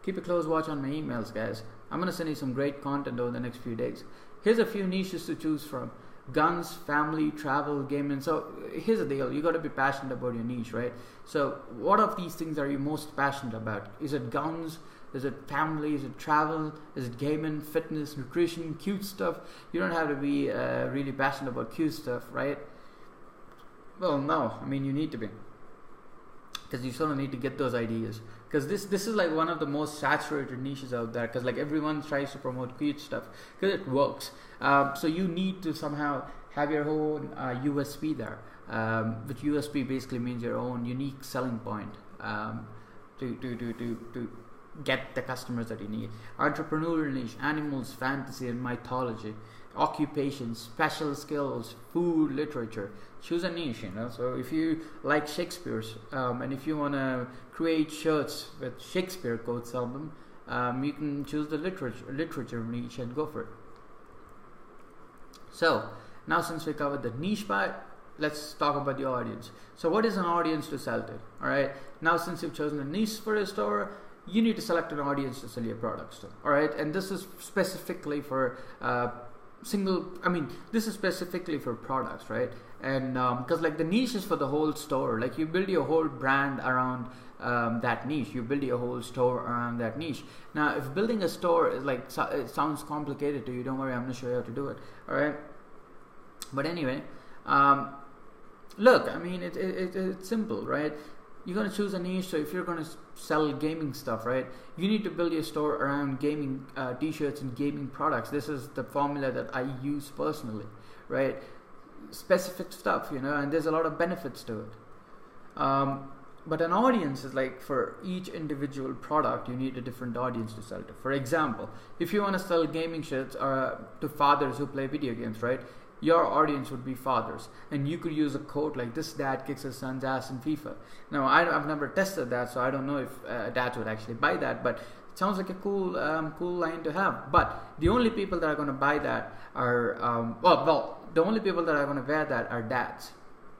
keep a close watch on my emails, guys. I'm gonna send you some great content over the next few days. Here's a few niches to choose from: guns, family, travel, gaming. So here's the deal: you got to be passionate about your niche, right? So what of these things are you most passionate about? Is it guns? Is it family? Is it travel? Is it gaming, fitness, nutrition, cute stuff? You don't have to be really passionate about cute stuff, right? Well, no. I mean, you need to be, because you sort of need to get those ideas, because this is like one of the most saturated niches out there, because like everyone tries to promote cute stuff because it works. So you need to somehow have your own USP there, which USP basically means your own unique selling point, to get the customers that you need. Entrepreneurial niche, animals, fantasy and mythology, occupation, special skills, food, literature. Choose a niche, you know. So if you like Shakespeare's, and if you want to create shirts with Shakespeare quotes on them, you can choose the literature niche and go for it. So now, since we covered the niche part, let's talk about the audience. So what is an audience to sell to? All right. Now, since you've chosen a niche for a store, you need to select an audience to sell your products to. All right. And this is specifically for this is specifically for products, right? And because like the niche is for the whole store, like you build your whole brand around that niche, you build your whole store around that niche. Now, if building a store is like it sounds complicated to you, don't worry, I'm going to show you how to do it. All right. But anyway, look, I mean, it's simple, right? You're going to choose a niche. So if you're going to sell gaming stuff, right, you need to build your store around gaming t-shirts and gaming products. This is the formula that I use personally, right? Specific stuff, you know, and there's a lot of benefits to it. But an audience is like, for each individual product, you need a different audience to sell to. For example, if you want to sell gaming shirts to fathers who play video games, right, your audience would be fathers, and you could use a quote like, "This dad kicks his son's ass in FIFA." Now, I've never tested that, so I don't know if dads would actually buy that, but it sounds like a cool line to have. But the only people that are going to buy that are the only people that are going to wear that are dads,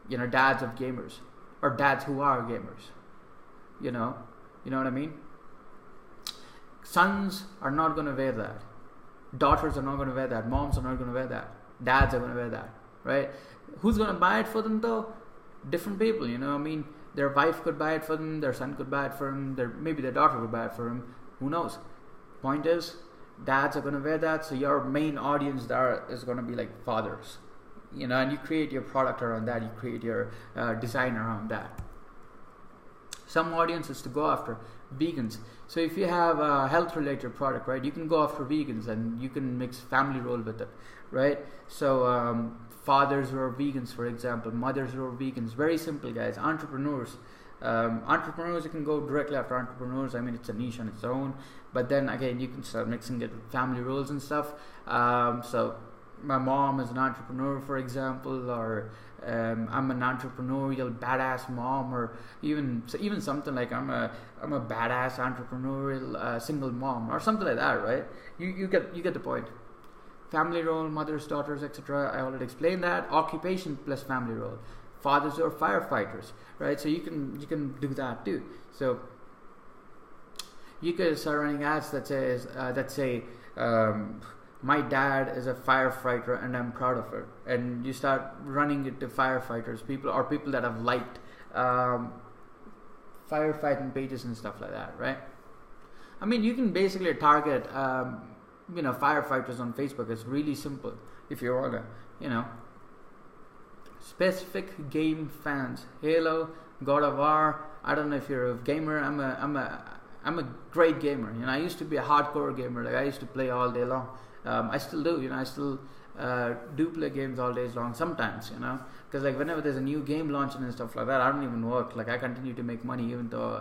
you know, dads of gamers, or dads who are gamers, you know what I mean. Sons are not going to wear that, daughters are not going to wear that, moms are not going to wear that, dads are going to wear that, right? Who's going to buy it for them though? Different people, you know. I mean, their wife could buy it for them, their son could buy it for them, maybe their daughter would buy it for them. Who knows? Point is, dads are going to wear that, so your main audience there is going to be like fathers, you know. And you create your product around that, you create your design around that. Some audiences to go after vegans. So if you have a health related product, right, you can go after vegans and you can mix family role with it, right? So fathers who are vegans, for example, mothers who are vegans. Very simple, guys. Entrepreneurs, you can go directly after entrepreneurs. I mean, it's a niche on its own, but then again, you can start mixing it with family roles and stuff. So my mom is an entrepreneur, for example, or I'm an entrepreneurial badass mom, or even something like I'm a badass entrepreneurial single mom, or something like that, right? You get the point. Family role, mothers, daughters, etc. I already explained that. Occupation plus family role. Fathers or firefighters, right? So you can do that too. So you could start running ads that say my dad is a firefighter and I'm proud of it, and you start running it to firefighters, people that have liked firefighting pages and stuff like that, right? I mean, you can basically target firefighters on Facebook. It's really simple if you want to, specific game fans. Halo, God of War. I don't know if you're a gamer. I'm a great gamer. You know, I used to be a hardcore gamer. Like, I used to play all day long. I still do. You know, I still do play games all days long sometimes. You know, because like whenever there's a new game launching and stuff like that, I don't even work. Like, I continue to make money even though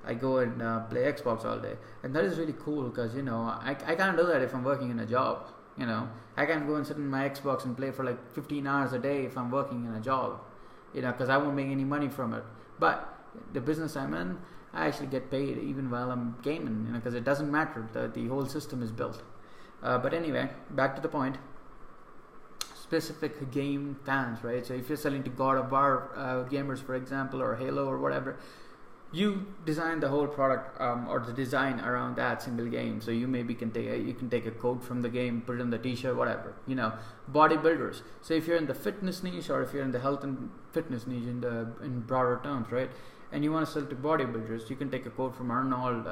I go and play Xbox all day, and that is really cool because I can't do that if I'm working in a job. You know, I can't go and sit in my Xbox and play for like 15 hours a day if I'm working in a job. You know, because I won't make any money from it. But the business I'm in, I actually get paid even while I'm gaming. You know, because it doesn't matter. The whole system is built. But anyway, back to the point. Specific game fans, right? So if you're selling to God of War gamers, for example, or Halo or whatever, you design the whole product or the design around that single game. So you maybe can take a quote from the game, put it on the t-shirt, whatever. Bodybuilders. So if you're in the fitness niche, or if you're in the health and fitness niche in broader terms, right? And you want to sell to bodybuilders, you can take a quote from Arnold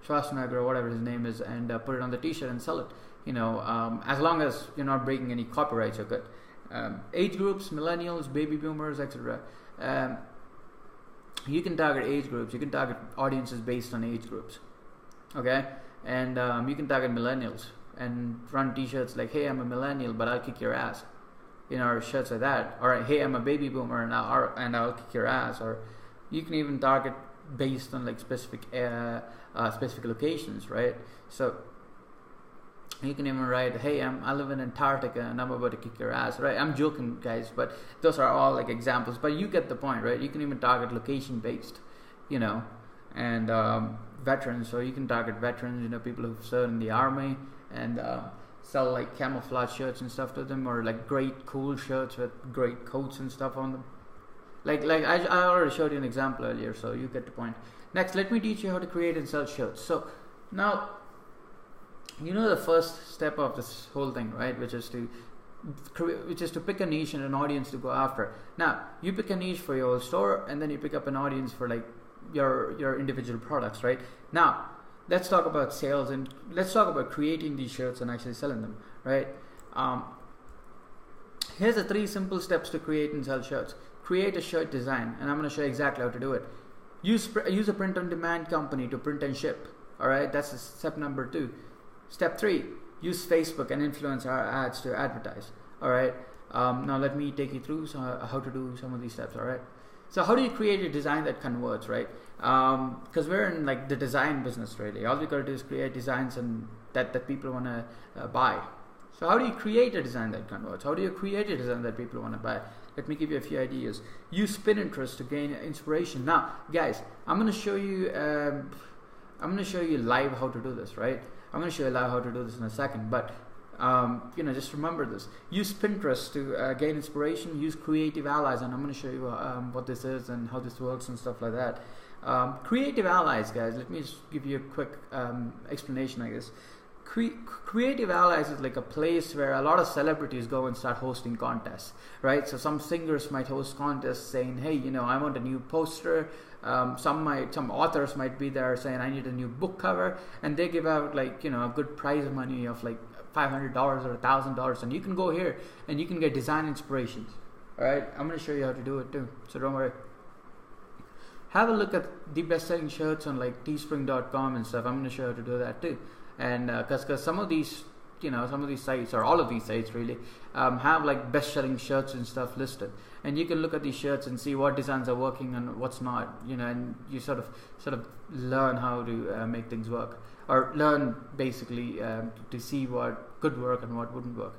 Schwarzenegger or whatever his name is, and put it on the t-shirt and sell it. As long as you're not breaking any copyrights, you're good. Age groups: millennials, baby boomers, etc. you can target age groups. You can target audiences based on age groups. Okay, and you can target millennials and run T-shirts like, "Hey, I'm a millennial, but I'll kick your ass," or shirts like that. Or, "Hey, I'm a baby boomer, and I'll kick your ass." Or you can even target based on like specific locations, right? So you can even write, "Hey, I live in Antarctica and I'm about to kick your ass," right? I'm joking, guys, but those are all like examples. But you get the point, right? You can even target location based, and veterans. So you can target veterans, people who've served in the army, and sell like camouflage shirts and stuff to them, or like great cool shirts with great coats and stuff on them. Like I already showed you an example earlier, so you get the point. Next, let me teach you how to create and sell shirts. So now, the first step of this whole thing, right? Which is to pick a niche and an audience to go after. Now, you pick a niche for your store, and then you pick up an audience for like your individual products, right? Now, let's talk about sales, and let's talk about creating these shirts and actually selling them, right? Here's the 3 simple steps to create and sell shirts. Create a shirt design, and I'm going to show you exactly how to do it. Use a print-on-demand company to print and ship. All right, that's step number 2. Step 3: use Facebook and influencer ads to advertise. All right. Now let me take you through how to do some of these steps. All right. So how do you create a design that converts, right? Because we're in like the design business, really. All we got to do is create designs and that people want to buy. So how do you create a design that converts? How do you create a design that people want to buy? Let me give you a few ideas. Use Pinterest to gain inspiration. Now, guys, I'm going to show you live how to do this, right? I'm going to show you live how to do this in a second, but just remember this. Use Pinterest to gain inspiration. Use Creative Allies, and I'm going to show you what this is and how this works and stuff like that. Creative Allies, guys, let me just give you a quick explanation, I guess. Creative Allies is like a place where a lot of celebrities go and start hosting contests, right? So some singers might host contests saying, "Hey, I want a new poster." Some authors might be there saying, "I need a new book cover," and they give out like a good prize money of like $500 or $1,000, and you can go here and you can get design inspirations. All right, I'm going to show you how to do it too, so don't worry. Have a look at the best-selling shirts on like Teespring.com and stuff. I'm going to show you how to do that too. And because some of these sites, or all of these sites really, have like best-selling shirts and stuff listed, and you can look at these shirts and see what designs are working and what's not, and you sort of learn how to make things work, or learn basically to see what could work and what wouldn't work.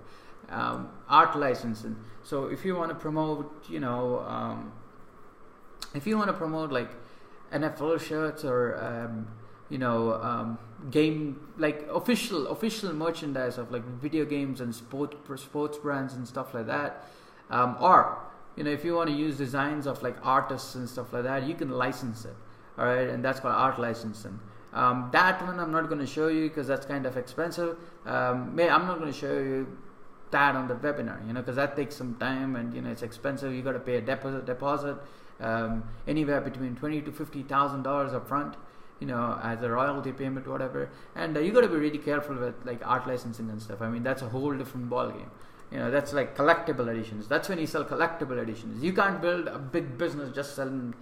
Art licensing. So if you want to promote, like NFL shirts or game, like official merchandise of like video games and sports brands and stuff like that, or if you want to use designs of like artists and stuff like that, you can license it. All right, and that's called art licensing. That one I'm not going to show you because that's kind of expensive. I'm not going to show you that on the webinar, because that takes some time and it's expensive. You got to pay a deposit, anywhere between $20,000 to $50,000 up front, as a royalty payment, whatever. And you got to be really careful with like art licensing and stuff. I mean, that's a whole different ballgame. That's like collectible editions. That's when you sell collectible editions. You can't build a big business just selling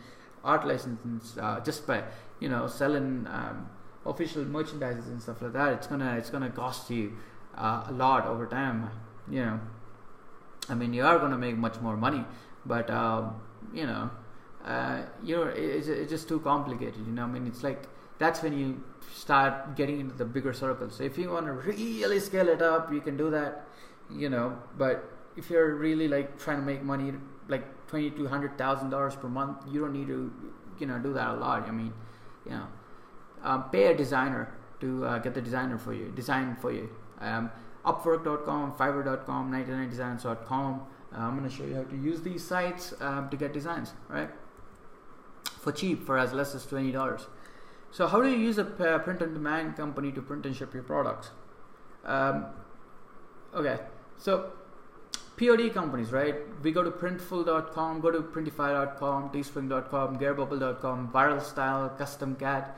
art licenses, just by selling official merchandises and stuff like that. It's gonna cost you a lot over time. I mean, you are gonna make much more money, but it's just too complicated. I mean, it's like that's when you start getting into the bigger circles. So if you want to really scale it up, you can do that. But if you're really like trying to make money, like $20,000 to $100,000 per month, you don't need to do that a lot. I mean, pay a designer to get the design for you. Upwork.com, Fiverr.com, 99designs.com. I'm going to show you how to use these sites to get designs, right? For cheap, for as less as $20. So how do you use a print-on-demand company to print and ship your products? Okay, so POD companies, right? We go to Printful.com, go to Printify.com, Teespring.com, Gearbubble.com, Viral Style, Custom Cat.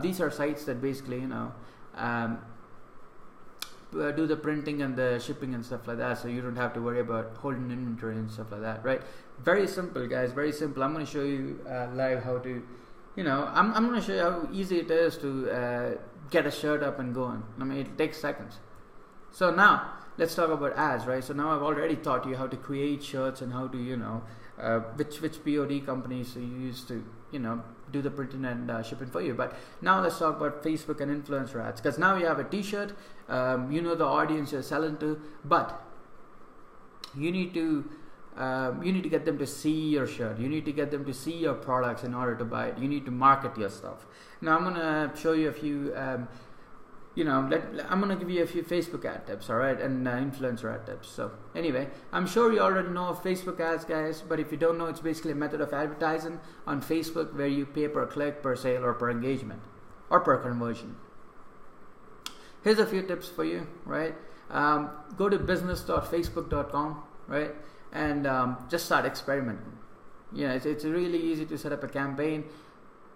These are sites that basically, do the printing and the shipping and stuff like that, so you don't have to worry about holding inventory and stuff like that, right? Very simple, guys, very simple. I'm going to show you live how to, I'm going to show you how easy it is to get a shirt up and going. I mean, it takes seconds. So now let's talk about ads, right? So now I've already taught you how to create shirts and how to which POD companies you use to do the printing and shipping for you. But now let's talk about Facebook and influencer ads, because now you have a t-shirt, the audience you're selling to, but you need to get them to see your shirt. You need to get them to see your products in order to buy it. You need to market your stuff. Now I'm gonna show you a few I'm gonna give you a few Facebook ad tips, alright, and influencer ad tips. So anyway, I'm sure you already know of Facebook ads, guys, but if you don't know, it's basically a method of advertising on Facebook where you pay per click, per sale, or per engagement, or per conversion. Here's a few tips for you, right? Go to business.facebook.com, right, and just start experimenting. It's really easy to set up a campaign.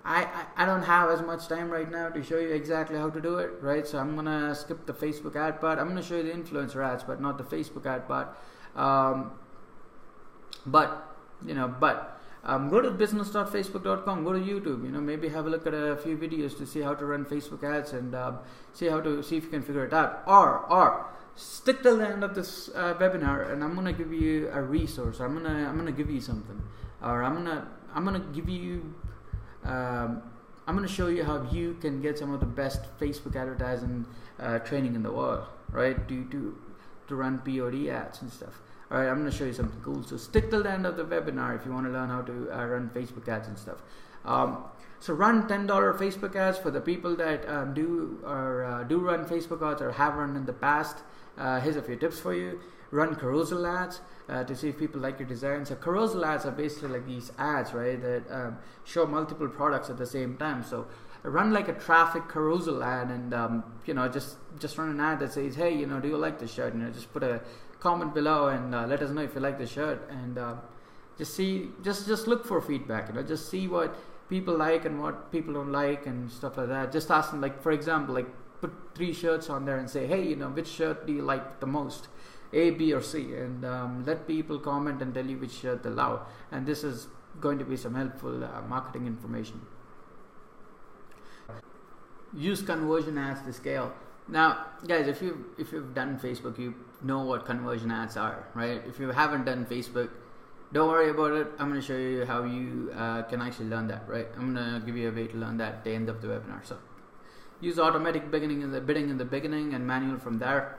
I don't have as much time right now to show you exactly how to do it, right? So I'm gonna skip the Facebook ad part. I'm gonna show you the influencer ads, but not the Facebook ad part. Go to business.facebook.com, go to YouTube, maybe have a look at a few videos to see how to run Facebook ads and see if you can figure it out. Or stick till the end of this webinar, and I'm gonna give you a resource. I'm gonna give you something, or I'm gonna give you. I'm going to show you how you can get some of the best Facebook advertising training in the world, right? To run POD ads and stuff. All right, I'm going to show you something cool. So stick till the end of the webinar if you want to learn how to run Facebook ads and stuff. So run $10 Facebook ads for the people that do run Facebook ads or have run in the past. Here's a few tips for you. Run carousel ads to see if people like your design. So carousel ads are basically like these ads, right, that show multiple products at the same time. So run like a traffic carousel ad, and just run an ad that says, hey, do you like this shirt? Just put a comment below and let us know if you like the shirt, and just look for feedback. Just see what people like and what people don't like and stuff like that. Just ask them, like, for example, like put 3 shirts on there and say, hey, which shirt do you like the most? A, B, or C, and let people comment and tell you which shirt they love. And this is going to be some helpful marketing information. Use conversion ads to scale. Now, guys, if you've done Facebook, you know what conversion ads are, right? If you haven't done Facebook, don't worry about it. I'm going to show you how you can actually learn that, right? I'm going to give you a way to learn that at the end of the webinar. So, use automatic bidding in the beginning and manual from there.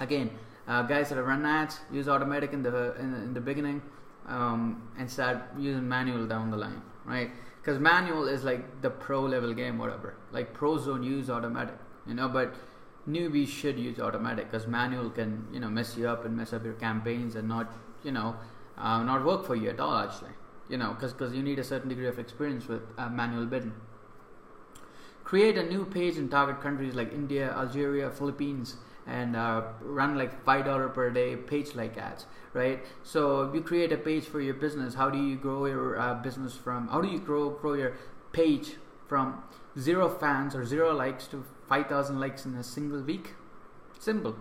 Again, guys that have run ads, use automatic in the beginning and start using manual down the line, right? Because manual is like the pro level game, whatever. Like pros don't use automatic, but newbies should use automatic, because manual can mess you up and mess up your campaigns and not not work for you at all, actually, because you need a certain degree of experience with manual bidding. Create a new page in target countries like India, Algeria, Philippines, and run like $5 per day page like ads, right? So you create a page for your business. How do you grow your business from? How do you grow your page from 0 fans or 0 likes to 5,000 likes in a single week? Simple.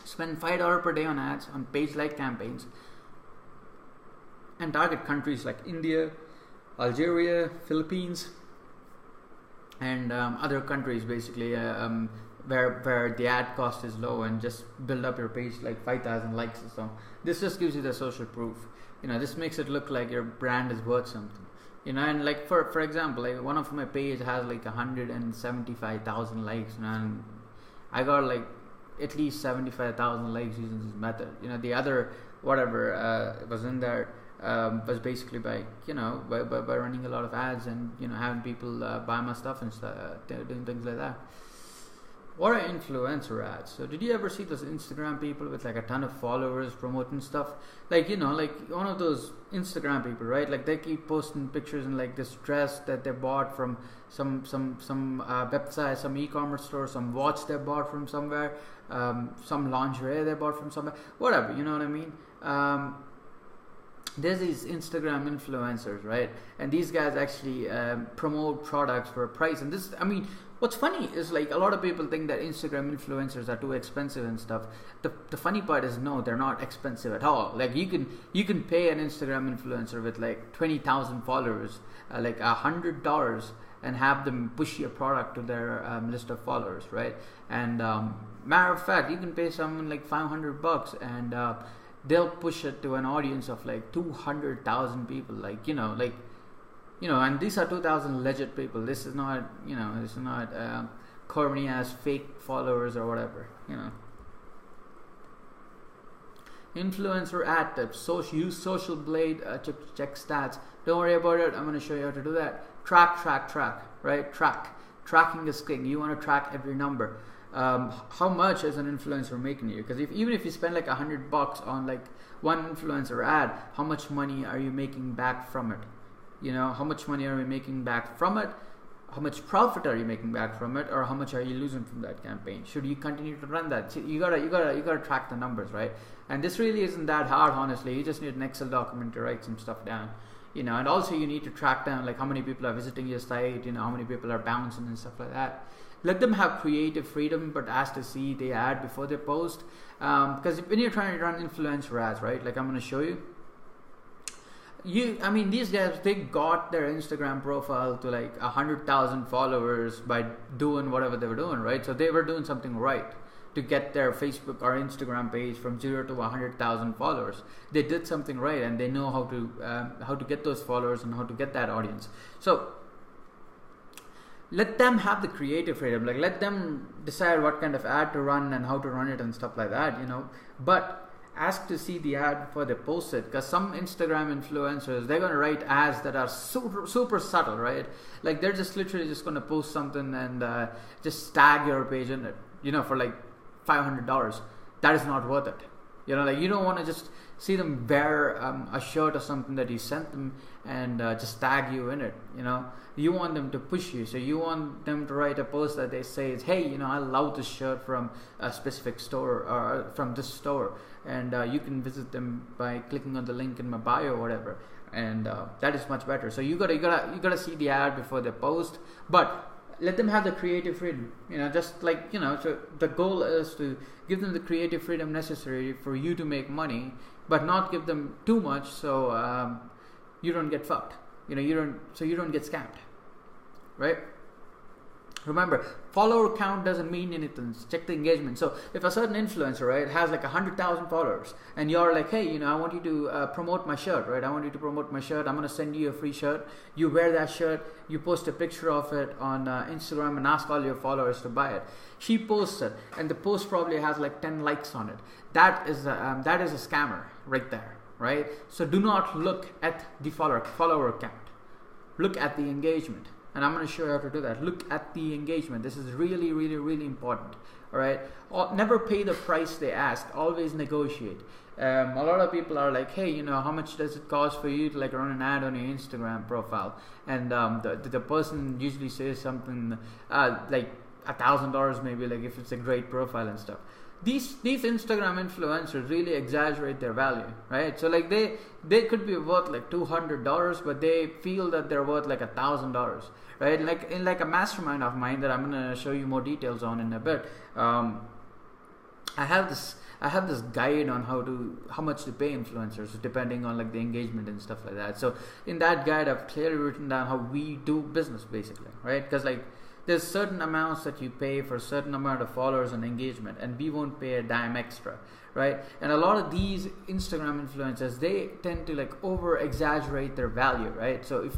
Spend $5 per day on ads on page like campaigns and target countries like India, Algeria, Philippines, and other countries, basically where the ad cost is low, and just build up your page like 5,000 likes or so. This just gives you the social proof. This makes it look like your brand is worth something. And like for example, like one of my page has like 175,000 likes, and I got like at least 75,000 likes using this method. The other whatever was in there was basically by running a lot of ads and having people buy my stuff and doing things like that. What are influencer ads? So did you ever see those Instagram people with like a ton of followers promoting stuff? Like like one of those Instagram people, right? Like they keep posting pictures in like this dress that they bought from some website, some e-commerce store, some watch they bought from somewhere, some lingerie they bought from somewhere, whatever. You know what I mean? There's these Instagram influencers, right? And these guys actually promote products for a price. And this, What's funny is like a lot of people think that Instagram influencers are too expensive and stuff. The funny part is no, they're not expensive at all. Like you can pay an Instagram influencer with like 20,000 followers, like $100, and have them push your product to their list of followers, right? And matter of fact, you can pay someone like $500 and they'll push it to an audience of like 200,000 people. Like and these are 2,000 legit people. This is not, corny ass fake followers or whatever, Influencer ad tips. Use Social Blade to check stats. Don't worry about it. I'm going to show you how to do that. Track, right? Tracking is king. You want to track every number. How much is an influencer making you? Because even if you spend like $100 on like one influencer ad, how much money are you making back from it? How much money are we making back from it? How much profit are you making back from it, or how much are you losing from that campaign? Should you continue to run that? You gotta track the numbers, right? And this really isn't that hard, honestly. You just need an Excel document to write some stuff down, and also you need to track down like how many people are visiting your site, how many people are bouncing and stuff like that. Let them have creative freedom, but ask to see the ad before they post. Because when you're trying to run influencer ads, right? Like I'm going to show you. These guys, they got their Instagram profile to like 100,000 followers by doing whatever they were doing, right? So they were doing something right to get their Facebook or Instagram page from 0 to 100,000 followers. They did something right, and they know how to get those followers and how to get that audience. So let them have the creative freedom. Like let them decide what kind of ad to run and how to run it and stuff like that, But ask to see the ad before they post it, because some Instagram influencers, they're going to write ads that are super subtle, right? Like they're just literally just going to post something and just tag your page in it, for like $500. That is not worth it. Like you don't want to just see them wear a shirt or something that you sent them and just tag you in it. You want them to push you. So you want them to write a post that they say, hey, I love this shirt from a specific store or from this store, and you can visit them by clicking on the link in my bio or whatever. And that is much better. So you gotta see the ad before they post, but let them have the creative freedom. Just like so the goal is to give them the creative freedom necessary for you to make money, but not give them too much so you don't get fucked. You don't get scammed, right? Remember, follower count doesn't mean anything. Check the engagement. So if a certain influencer, right, has like 100,000 followers, and you're like, hey, I want you to promote my shirt, right? I want you to promote my shirt. I'm going to send you a free shirt. You wear that shirt. You post a picture of it on Instagram and ask all your followers to buy it. She posts it, and the post probably has like 10 likes on it. That is a scammer right there, right? So do not look at the follower count. Look at the engagement. And I'm going to show you how to do that. Look at the engagement. This is really, really, really important. All right. Never pay the price they ask. Always negotiate. A lot of people are like, hey, how much does it cost for you to like run an ad on your Instagram profile? And the person usually says something like $1,000 maybe, like if it's a great profile and stuff. These Instagram influencers really exaggerate their value, right? So like they could be worth like $200, but they feel that they're worth like $1,000, right? Like in like a mastermind of mine that I'm gonna show you more details on in a bit. I have this guide on how much to pay influencers depending on like the engagement and stuff like that. So in that guide, I've clearly written down how we do business basically, right? Because like there's certain amounts that you pay for a certain amount of followers and engagement, and we won't pay a dime extra, right? And a lot of these Instagram influencers, they tend to like over exaggerate their value, right? So if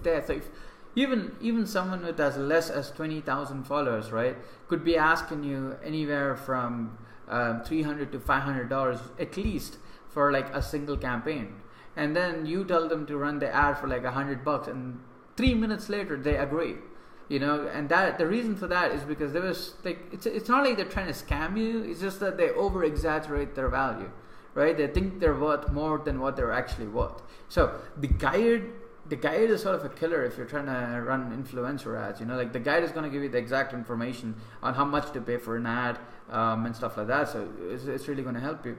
even someone with as less as 20,000 followers, right, could be asking you anywhere from $300 to $500 at least for like a single campaign, and then you tell them to run the ad for like $100, and 3 minutes later they agree. And that the reason for that is because there was like it's not like they're trying to scam you. It's just that they over exaggerate their value, right? They think they're worth more than what they're actually worth. So the guide is sort of a killer if you're trying to run influencer ads. Like the guide is going to give you the exact information on how much to pay for an ad and stuff like that. So it's really going to help you.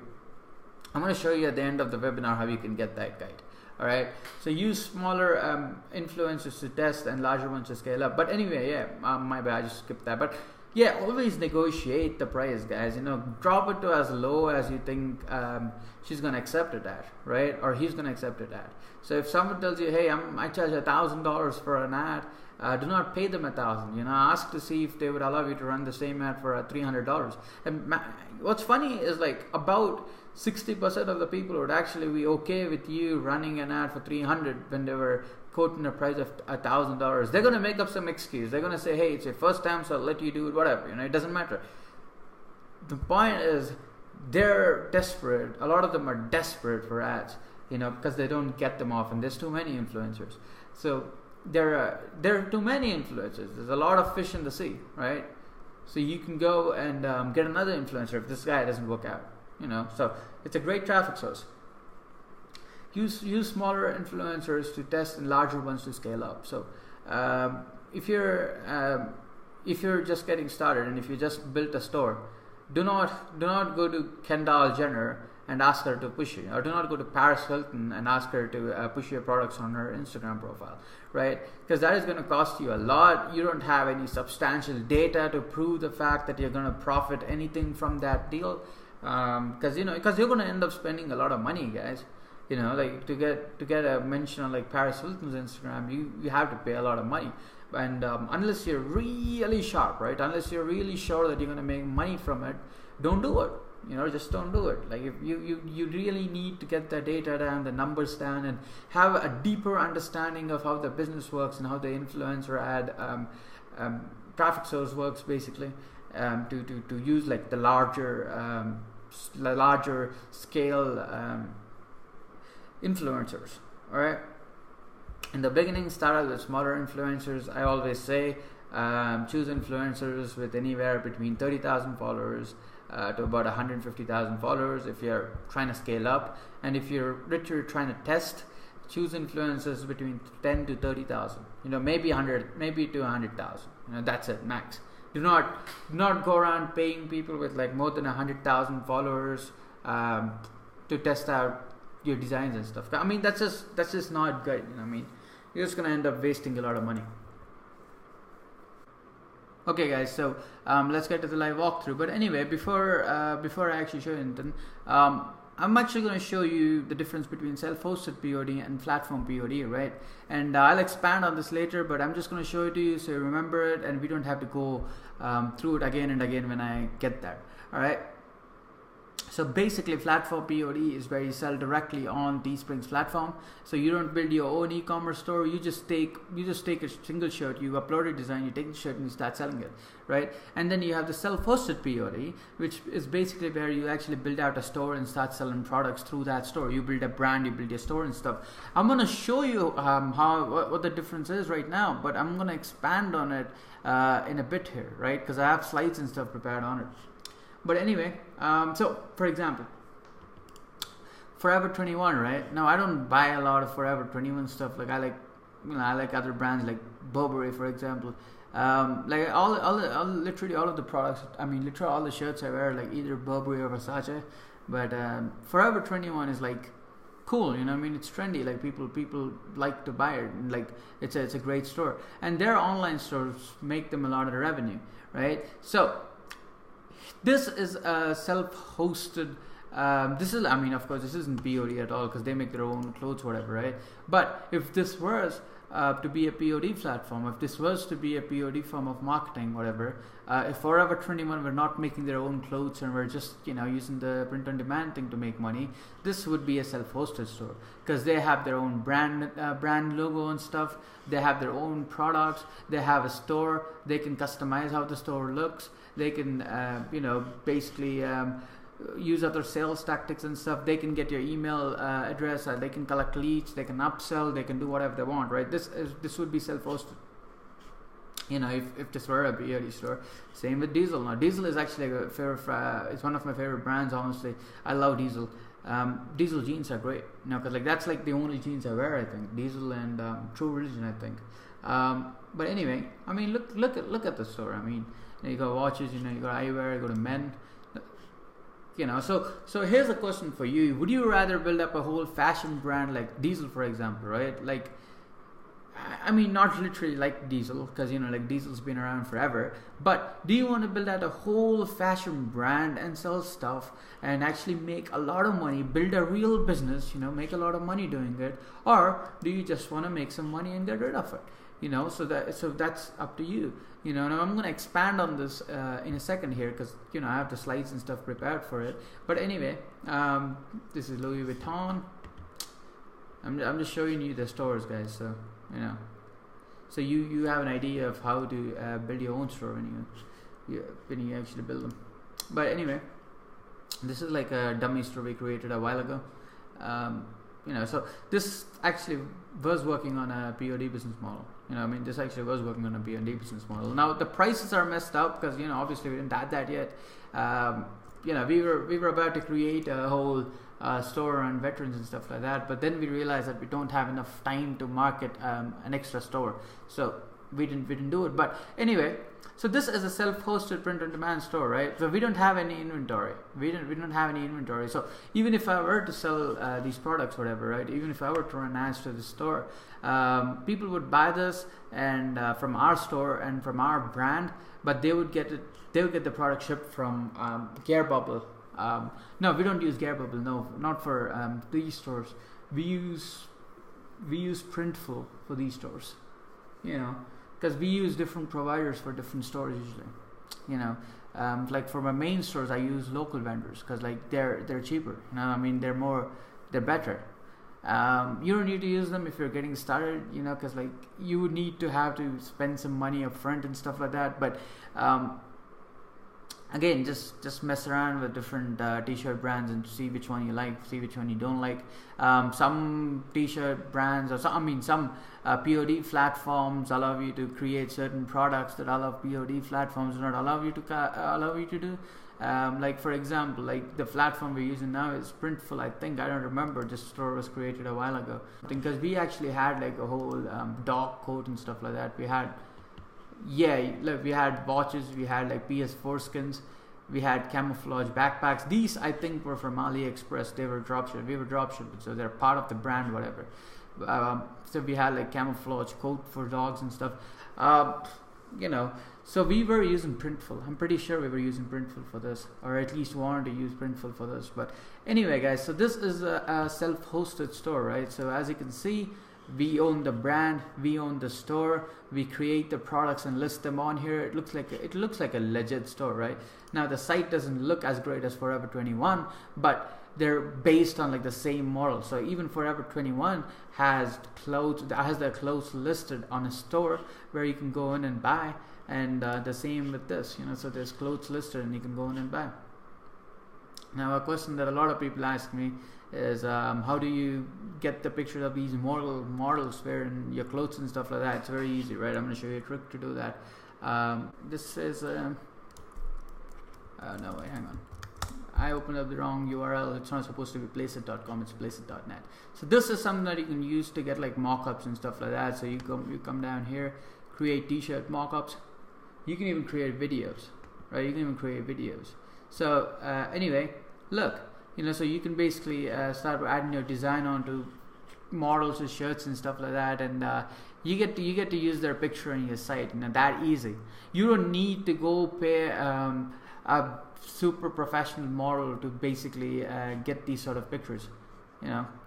I'm going to show you at the end of the webinar how you can get that guide. All right. So use smaller influencers to test and larger ones to scale up. But anyway, yeah, my bad, I just skipped that. But yeah, always negotiate the price, guys. Drop it to as low as you think she's gonna accept it at, right? Or he's gonna accept it at. So if someone tells you, hey, I charge $1,000 for an ad, do not pay them $1,000. Ask to see if they would allow you to run the same ad for $300. And what's funny is like about 60% of the people would actually be okay with you running an ad for $300 when they were quoting a price of $1,000. They're gonna make up some excuse. They're gonna say, hey, it's your first time, so I'll let you do it, whatever. It doesn't matter. The point is, they're desperate. A lot of them are desperate for ads, because they don't get them often. There's too many influencers. So there are too many influencers. There's a lot of fish in the sea, right? So you can go and get another influencer if this guy doesn't work out. So it's a great traffic source. Use smaller influencers to test and larger ones to scale up. So if you're just getting started and if you just built a store, do not go to Kendall Jenner and ask her to push you, or do not go to Paris Hilton and ask her to push your products on her Instagram profile, right? Because that is going to cost you a lot. You don't have any substantial data to prove the fact that you're going to profit anything from that deal, because you're going to end up spending a lot of money, guys. Like to get a mention on like Paris Hilton's Instagram, you have to pay a lot of money. And unless you're really sharp, right? Unless you're really sure that you're going to make money from it, don't do it. Just don't do it. Like if you really need to get the data down, the numbers down, and have a deeper understanding of how the business works and how the influencer ad traffic source works, basically, to use like the larger scale influencers. All right. In the beginning, start out with smaller influencers. I always say choose influencers with anywhere between 30,000 followers to about 150,000 followers if you're trying to scale up. And if you're literally trying to test, choose influencers between 10 to 30,000. Maybe 100, maybe to 100,000. That's it, max. Do not go around paying people with like more than 100,000 followers to test out your designs and stuff. I mean, that's just not good. You're just gonna end up wasting a lot of money. Okay, guys. So let's get to the live walkthrough. But anyway, before I actually show you anything, I'm actually going to show you the difference between self-hosted POD and platform POD, right? And I'll expand on this later, but I'm just going to show it to you so you remember it, and we don't have to go through it again and again when I get there. All right. So basically, platform POD is where you sell directly on Teespring's platform. So you don't build your own e-commerce store. You just take a single shirt, you upload a design, you take the shirt and you start selling it, right? And then you have the self-hosted POD, which is basically where you actually build out a store and start selling products through that store. You build a brand, you build your store and stuff. I'm gonna show you what the difference is right now, but I'm gonna expand on it in a bit here, right? Because I have slides and stuff prepared on it. But anyway, so for example, Forever 21, right? Now I don't buy a lot of Forever 21 stuff. Like I like other brands like Burberry, for example. Like literally all of the products. I mean, literally all the shirts I wear, like either Burberry or Versace. But Forever 21 is like cool, I mean, it's trendy. Like people like to buy it. And like it's a great store, and their online stores make them a lot of revenue, right? So this is a self-hosted. This is, I mean, of course, this isn't POD at all because they make their own clothes, whatever, right? But if this was to be a POD platform, if this was to be a POD form of marketing, whatever, if Forever 21 were not making their own clothes and were just using the print-on-demand thing to make money, this would be a self-hosted store because they have their own brand logo and stuff. They have their own products. They have a store. They can customize how the store looks. They can, basically use other sales tactics and stuff. They can get your email address. They can collect leads. They can upsell. They can do whatever they want, right? This would be self-hosted. If this were a POD store. Same with Diesel. Now, Diesel is actually a favorite. It's one of my favorite brands. Honestly, I love Diesel. Diesel jeans are great. Because like that's like the only jeans I wear. I think Diesel and True Religion. I think. But anyway, I mean, look at the store. I mean. You got watches, you got eyewear, you got men. So here's a question for you: would you rather build up a whole fashion brand like Diesel, for example, right? Like, I mean, not literally like Diesel, because like Diesel's been around forever. But do you want to build out a whole fashion brand and sell stuff and actually make a lot of money, build a real business, make a lot of money doing it, or do you just want to make some money and get rid of it? So that's up to you. Now I'm going to expand on this in a second here, because I have the slides and stuff prepared for it. But anyway, this is Louis Vuitton. I'm just showing you the stores, guys. So you have an idea of how to build your own store when you actually build them. But anyway, this is like a dummy store we created a while ago. So this actually was working on a POD business model. This actually was working on a POD business model. Now the prices are messed up because obviously we didn't add that yet. We were about to create a whole store on veterans and stuff like that, but then we realized that we don't have enough time to market an extra store, so we didn't do it. But anyway, so this is a self-hosted print-on-demand store, right? So we don't have any inventory. We don't have any inventory. So even if I were to sell these products, whatever, right? Even if I were to run ads to the store, people would buy this and from our store and from our brand, but they would get it. They would get the product shipped from Gearbubble. No, we don't use Gearbubble. No, not for these stores. We use Printful for these stores. Because we use different providers for different stores usually. Like for my main stores, I use local vendors because like they're cheaper. They're better. You don't need to use them if you're getting started. Because like you would need to have to spend some money up front and stuff like that. But again, just mess around with different t-shirt brands and see which one you like, see which one you don't like. Some t-shirt brands, or some POD platforms allow you to create certain products that other POD platforms do not allow you to do. Like for example, like the platform we're using now is Printful. I don't remember. This store was created a while ago. Because we actually had like a whole dog coat and stuff like that. We had watches, we had like PS4 skins, we had camouflage backpacks. These I think were from AliExpress. They were dropshipped. We were dropshipped, so they're part of the brand, whatever. So we had like camouflage coat for dogs and stuff. So we were using Printful. I'm pretty sure we were using Printful for this, or at least wanted to use Printful for this. But anyway, guys, so this is a self-hosted store, right? So as you can see, we own the brand, we own the store, we create the products and list them on here. It looks like a legit store, right? Now the site doesn't look as great as Forever 21, but they're based on like the same model. So even Forever 21 has their clothes listed on a store where you can go in and buy, and the same with this, so there's clothes listed and you can go in and buy. Now a question that a lot of people ask me is how do you get the picture of these models wearing your clothes and stuff like that? It's very easy, right? I'm going to show you a trick to do that. This is no wait, hang on, I opened up the wrong URL. It's not supposed to be placeit.com, it's placeit.net. So this is something that you can use to get like mock-ups and stuff like that. So you come down here, create t-shirt mock-ups. You can even create videos, right? You can even create videos. So anyway, look, so you can basically start adding your design onto models with shirts and stuff like that, and you get to use their picture on your site. That easy. You don't need to go pay a super professional model to basically get these sort of pictures.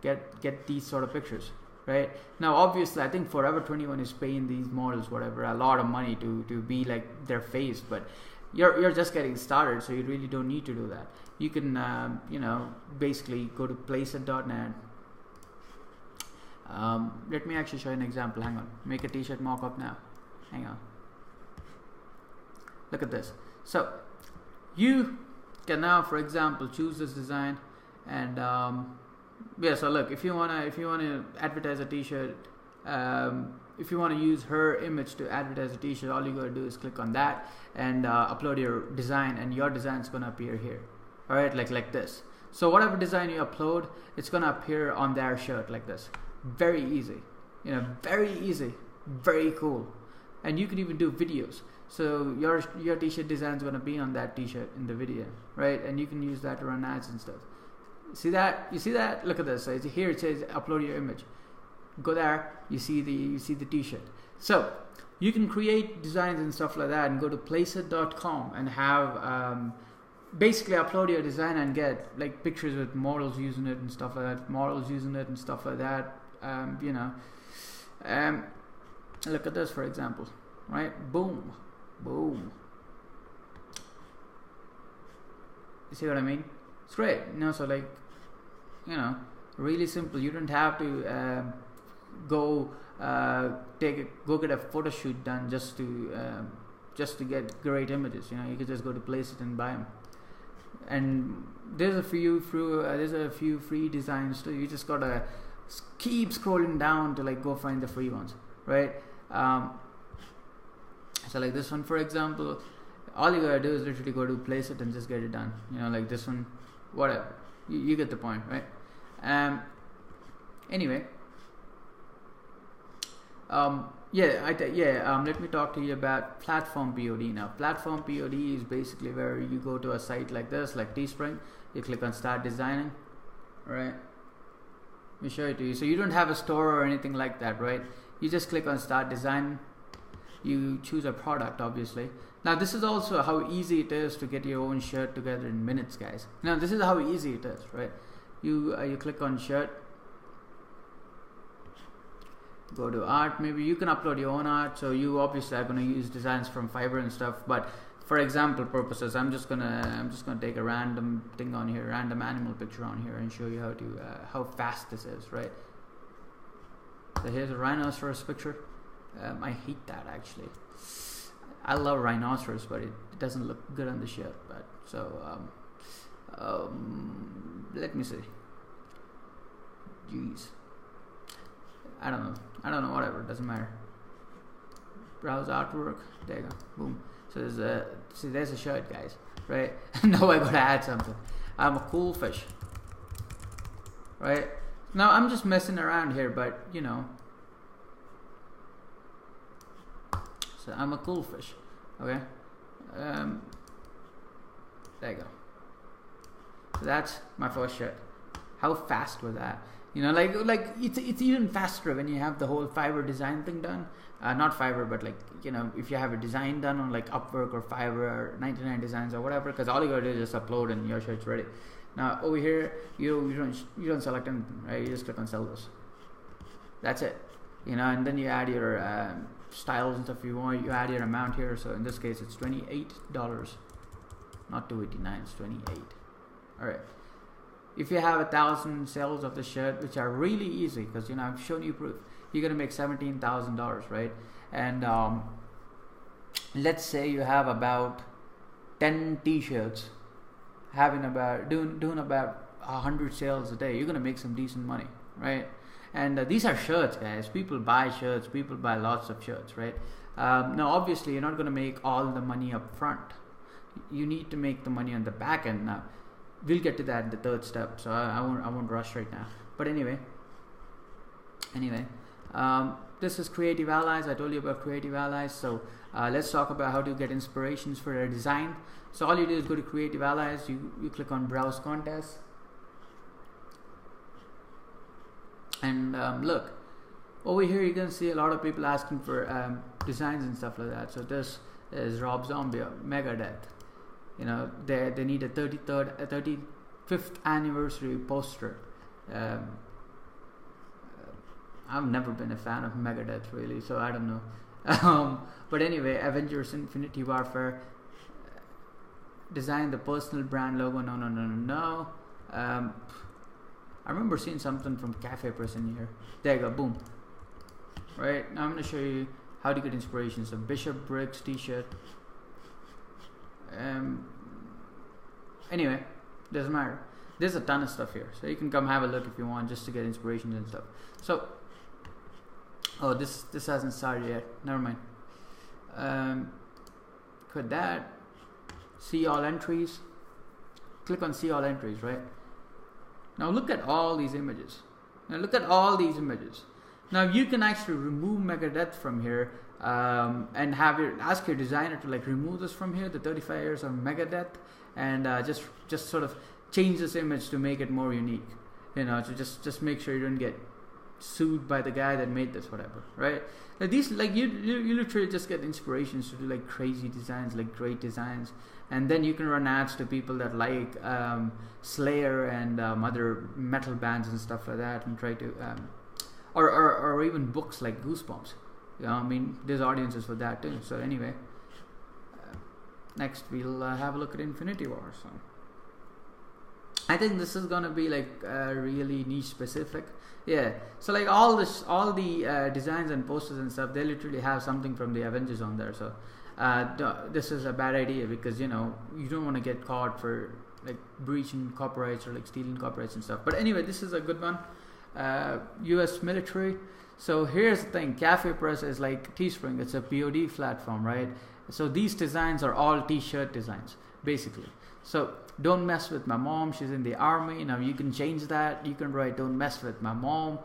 Get these sort of pictures. Right now, obviously, I think Forever 21 is paying these models whatever a lot of money to be like their face, but you're just getting started, so you really don't need to do that. You can basically go to placeit.net. Let me actually show you an example. Hang on, make a t-shirt mock-up now. Hang on, look at this. So you can now, for example, choose this design, and so look, if you wanna advertise a t-shirt, if you want to use her image to advertise a t-shirt, all you gotta do is click on that and upload your design, and your design is gonna appear here. All right, like this. So whatever design you upload, it's gonna appear on their shirt like this. Very easy, very easy, very cool. And you can even do videos. So your t-shirt design is going to be on that t-shirt in the video, right? And you can use that to run ads and stuff. See that? You see that? Look at this. So here it says upload your image. Go there. You see the t-shirt. So you can create designs and stuff like that, and go to placeit.com and have basically upload your design and get like pictures with models using it and stuff like that. Look at this, for example, right? Boom. You see what I mean? It's great. So like, really simple. You don't have to go get a photo shoot done just to get great images. You could just go to Placeit and buy them. And there's a few free designs too. You just gotta keep scrolling down to like go find the free ones, right? So like this one, for example, all you gotta do is literally go to Placeit and just get it done. Like this one, whatever. You get the point, right? Anyway, let me talk to you about Platform POD now. Platform POD is basically where you go to a site like this, like Teespring. You click on Start Designing, right? Let me show it to you. So you don't have a store or anything like that, right? You just click on Start Design. You choose a product, obviously. Now this is also how easy it is to get your own shirt together in minutes, guys. Now this is how easy it is, right? You click on shirt, go to art. Maybe you can upload your own art. So you obviously are going to use designs from Fiverr and stuff. But for example purposes, I'm just gonna take a random thing on here, random animal picture on here, and show you how fast this is, right? So here's a rhinoceros picture. I hate that actually. I love rhinoceros, but it doesn't look good on the shirt. But so let me see. Jeez, I don't know. Whatever, it doesn't matter. Browse artwork. There you go. Boom. So there's a shirt, guys. Right? Now I gotta add something. I'm a cool fish. Right? Now I'm just messing around here, but so I'm a cool fish. Okay. There you go. So that's my first shirt. How fast was that? Like it's even faster when you have the whole Fiverr design thing done. Not Fiverr, but like if you have a design done on like Upwork or Fiverr or 99 Designs or whatever, because all you gotta do is just upload and your shirt's ready. Now over here, you don't select anything, right? You just click on sell this. That's it. And then you add your styles and stuff you want. You add your amount here. So in this case, it's $28, not $289. It's $28. All right. If you have 1,000 sales of the shirt, which are really easy, because I've shown you proof, you're gonna make $17,000, right? And let's say you have about 10 t-shirts, doing about 100 sales a day, you're gonna make some decent money, right? And these are shirts, guys. People buy shirts. People buy lots of shirts, right? Now, obviously, you're not gonna make all the money up front. You need to make the money on the back end. Now, we'll get to that in the third step, so I won't rush right now. But anyway, this is Creative Allies. I told you about Creative Allies, so let's talk about how to get inspirations for a design. So all you do is go to Creative Allies. You click on Browse Contests, and look over here. You're gonna see a lot of people asking for designs and stuff like that. So this is Rob Zombie, Megadeth. They need a 35th anniversary poster. I've never been a fan of Megadeth really, so I don't know. But anyway, Avengers Infinity Warfare. Design the personal brand logo. No. I remember seeing something from Cafe Press in here. There you go. Boom. Right, now I'm going to show you how to get inspiration. So Bishop Briggs t-shirt. Anyway, doesn't matter. There's a ton of stuff here, so you can come have a look if you want, just to get inspirations and stuff. So, oh, this hasn't started yet. Never mind. Quit that. See all entries. Click on see all entries. Right. Now look at all these images. Now you can actually remove Megadeth from here, and ask your designer to like remove this from here, the 35 years of Megadeth, and just sort of change this image to make it more unique. You know, to just make sure you don't get sued by the guy that made this, whatever, right? Like these, like you literally just get inspirations to do like crazy designs, like great designs, and then you can run ads to people that like Slayer and other metal bands and stuff like that, and try to or even books like Goosebumps. You know, I mean, there's audiences for that too. So anyway, next we'll have a look at Infinity War. So I think this is gonna be like really niche specific. Yeah, so like all the designs and posters and stuff, they literally have something from the Avengers on there. So this is a bad idea, because you know you don't want to get caught for like breaching copyrights or like stealing copyrights and stuff. But anyway, this is a good one. U.S. military. So here's the thing: Cafe Press is like Teespring. It's a POD platform, right? So these designs are all T-shirt designs, basically. So don't mess with my mom, she's in the army. Now you can change that. You can write don't mess with my mom,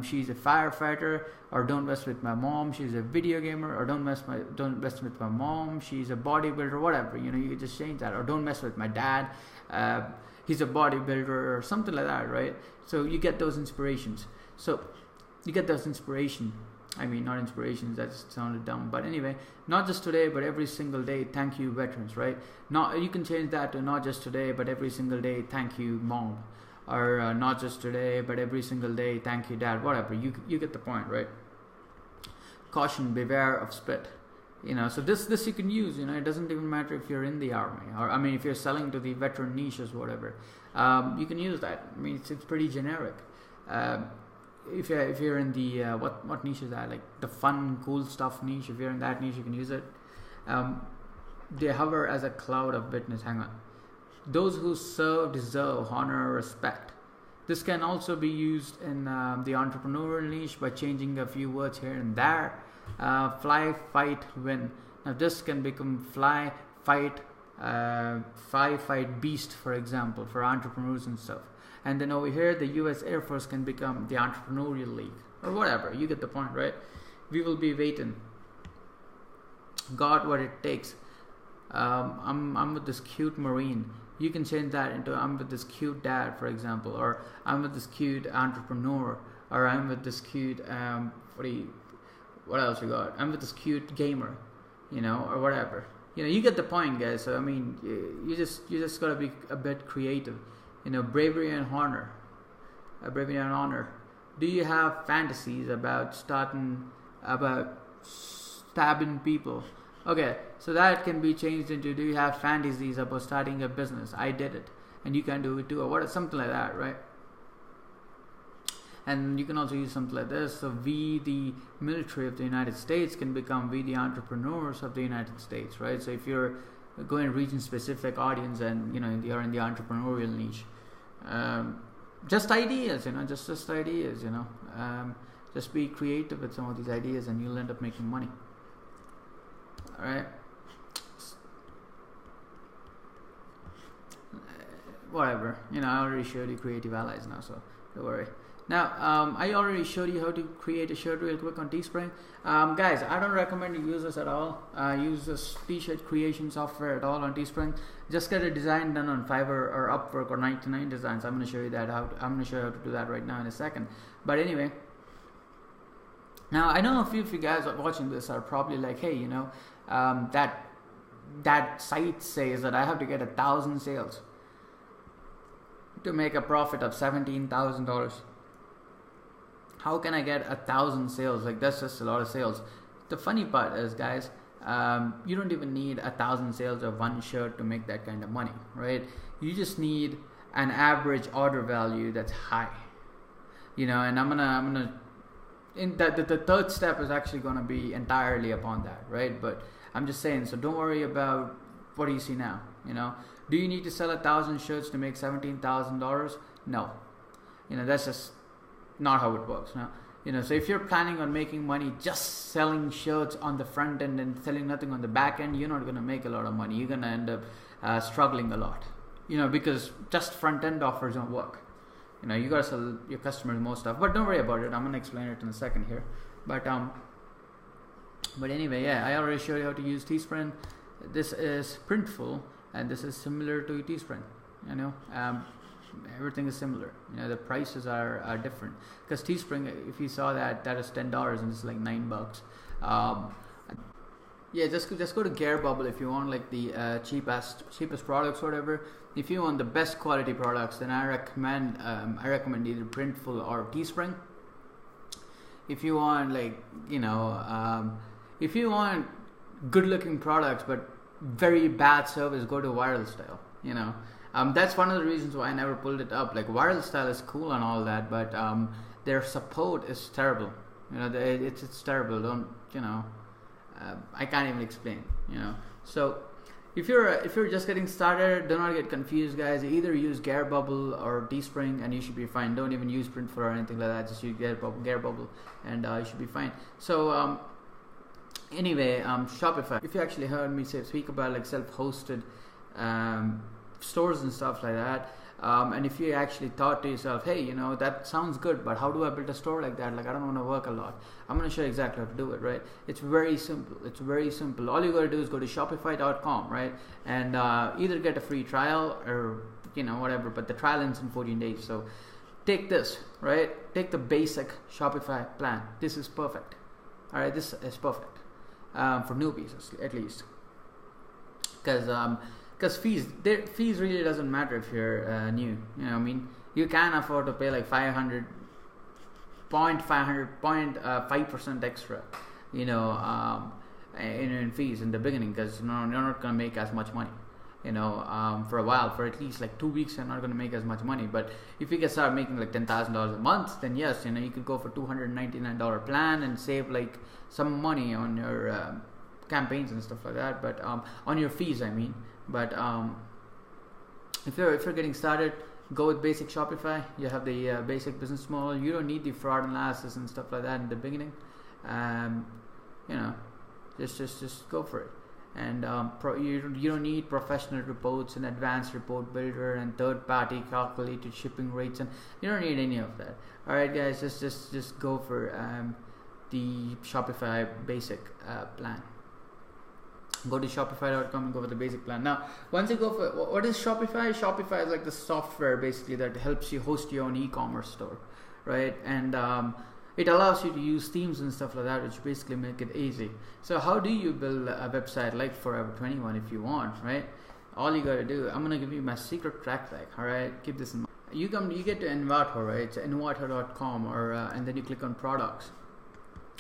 she's a firefighter, or don't mess with my mom, she's a video gamer, or don't mess with my mom, she's a bodybuilder, whatever. You know, you can just change that. Or don't mess with my dad, he's a bodybuilder, or something like that, right? So you get those inspirations. I mean, not inspirations, that sounded dumb, but anyway, not just today but every single day, thank you veterans, right? Not, you can change that to not just today but every single day, thank you mom, or not just today but every single day, thank you dad, whatever. You get the point, right? Caution, beware of spit. You know, so this you can use. You know, it doesn't even matter if you're in the army, or I mean, if you're selling to the veteran niches, whatever. You can use that. I mean, it's pretty generic. If you're in the what niche is that, like the fun cool stuff niche, if you're in that niche, you can use it. They hover as a cloud of witness. Hang on. Those who serve deserve honor or respect. This can also be used in the entrepreneurial niche by changing a few words here and there. Fly, fight, win. Now this can become fly, fight, fight, beast, for example, for entrepreneurs and stuff. And then over here, the U.S. Air Force can become the Entrepreneurial League, or whatever. You get the point, right? We will be waiting. Got what it takes. I'm with this cute Marine. You can change that into I'm with this cute dad, for example, or I'm with this cute entrepreneur, or I'm with this cute what else you got? I'm with this cute gamer, you know, or whatever. You know, you get the point, guys. So I mean, you just gotta be a bit creative. You know, bravery and honor. Do you have fantasies about stabbing people? Okay, so that can be changed into do you have fantasies about starting a business? I did it, and you can do it too, or what? Something like that, right? And you can also use something like this. So we, the military of the United States, can become we, the entrepreneurs of the United States, right? So if you're going region specific audience, and you know you're in the entrepreneurial niche, just ideas, you know, just ideas, you know, just be creative with some of these ideas, and you'll end up making money. All right. Whatever, you know, I already showed you Creative Allies now, so don't worry. Now, I already showed you how to create a shirt real quick on Teespring. Guys, I don't recommend you use this at all. Use this t-shirt creation software at all on Teespring. Just get a design done on Fiverr or Upwork or 99 Designs. I'm going to show you that I'm going to show you how to do that right now in a second. But anyway, now I know a few of you guys watching this are probably like, hey, you know, that site says that I have to get 1,000 sales to make a profit of $17,000. How can I get 1,000 sales? Like, that's just a lot of sales. The funny part is, guys, you don't even need 1,000 sales of one shirt to make that kind of money, right? You just need an average order value that's high, you know. And I'm gonna in that the third step is actually gonna be entirely upon that, right? But I'm just saying, so don't worry about what do you see now, you know. Do you need to sell 1,000 shirts to make $17,000? No, you know, that's just not how it works now. You know, so if you're planning on making money just selling shirts on the front end and selling nothing on the back end, you're not going to make a lot of money. You're going to end up struggling a lot, you know, because just front end offers don't work. You gotta sell your customers more stuff, but don't worry about it. I'm gonna explain it in a second here. But anyway, yeah, I already showed you how to use Teespring. This is Printful, and this is similar to Teespring. Everything is similar. The prices are different, because Teespring, if you saw that is $10 and it's like $9. Yeah, just go to Gearbubble if you want like the cheapest products, whatever. If you want the best quality products, then I recommend either Printful or Teespring. If you want if you want good looking products but very bad service, go to Viral Style. That's one of the reasons why I never pulled it up. Like, Viral Style is cool and all that, but their support is terrible. It's terrible. I can't even explain. So if you're just getting started, do not get confused, guys. Either use Gearbubble or Teespring and you should be fine. Don't even use Printful or anything like that. Just use Gearbubble and you should be fine. So anyway, Shopify. If you actually heard me speak about like self-hosted stores and stuff like that, and if you actually thought to yourself, hey, that sounds good, but how do I build a store like that? Like, I don't want to work a lot. I'm going to show you exactly how to do it, right? It's very simple. All you got to do is go to shopify.com, right? And either get a free trial or whatever, but the trial ends in 14 days. So take this, right? Take the basic Shopify plan. This is perfect. All right, this is perfect for newbies at least, because fees really doesn't matter if you're new. You can afford to pay like 0.5% extra, in fees in the beginning, because you're not gonna make as much money. For a while, for at least like 2 weeks, you're not gonna make as much money. But if you can start making like $10,000 a month, then yes, you could go for $299 plan and save like some money on your campaigns and stuff like that. But on your fees, I mean. But if you're getting started, go with basic Shopify. You have the basic business model. You don't need the fraud analysis and stuff like that in the beginning. Just go for it. And you don't need professional reports and advanced report builder and third-party calculated shipping rates, and you don't need any of that. All right, guys, just go for the Shopify basic plan. Go to shopify.com and go for the basic plan. Now, once you go for what is Shopify? Shopify is like the software basically that helps you host your own e-commerce store, right? And it allows you to use themes and stuff like that, which basically make it easy. So how do you build a website like Forever 21 if you want, right? All you gotta do, I'm gonna give you my secret crack back. All right, keep this in mind. You get to Envato, right? It's envato.com, or and then you click on products,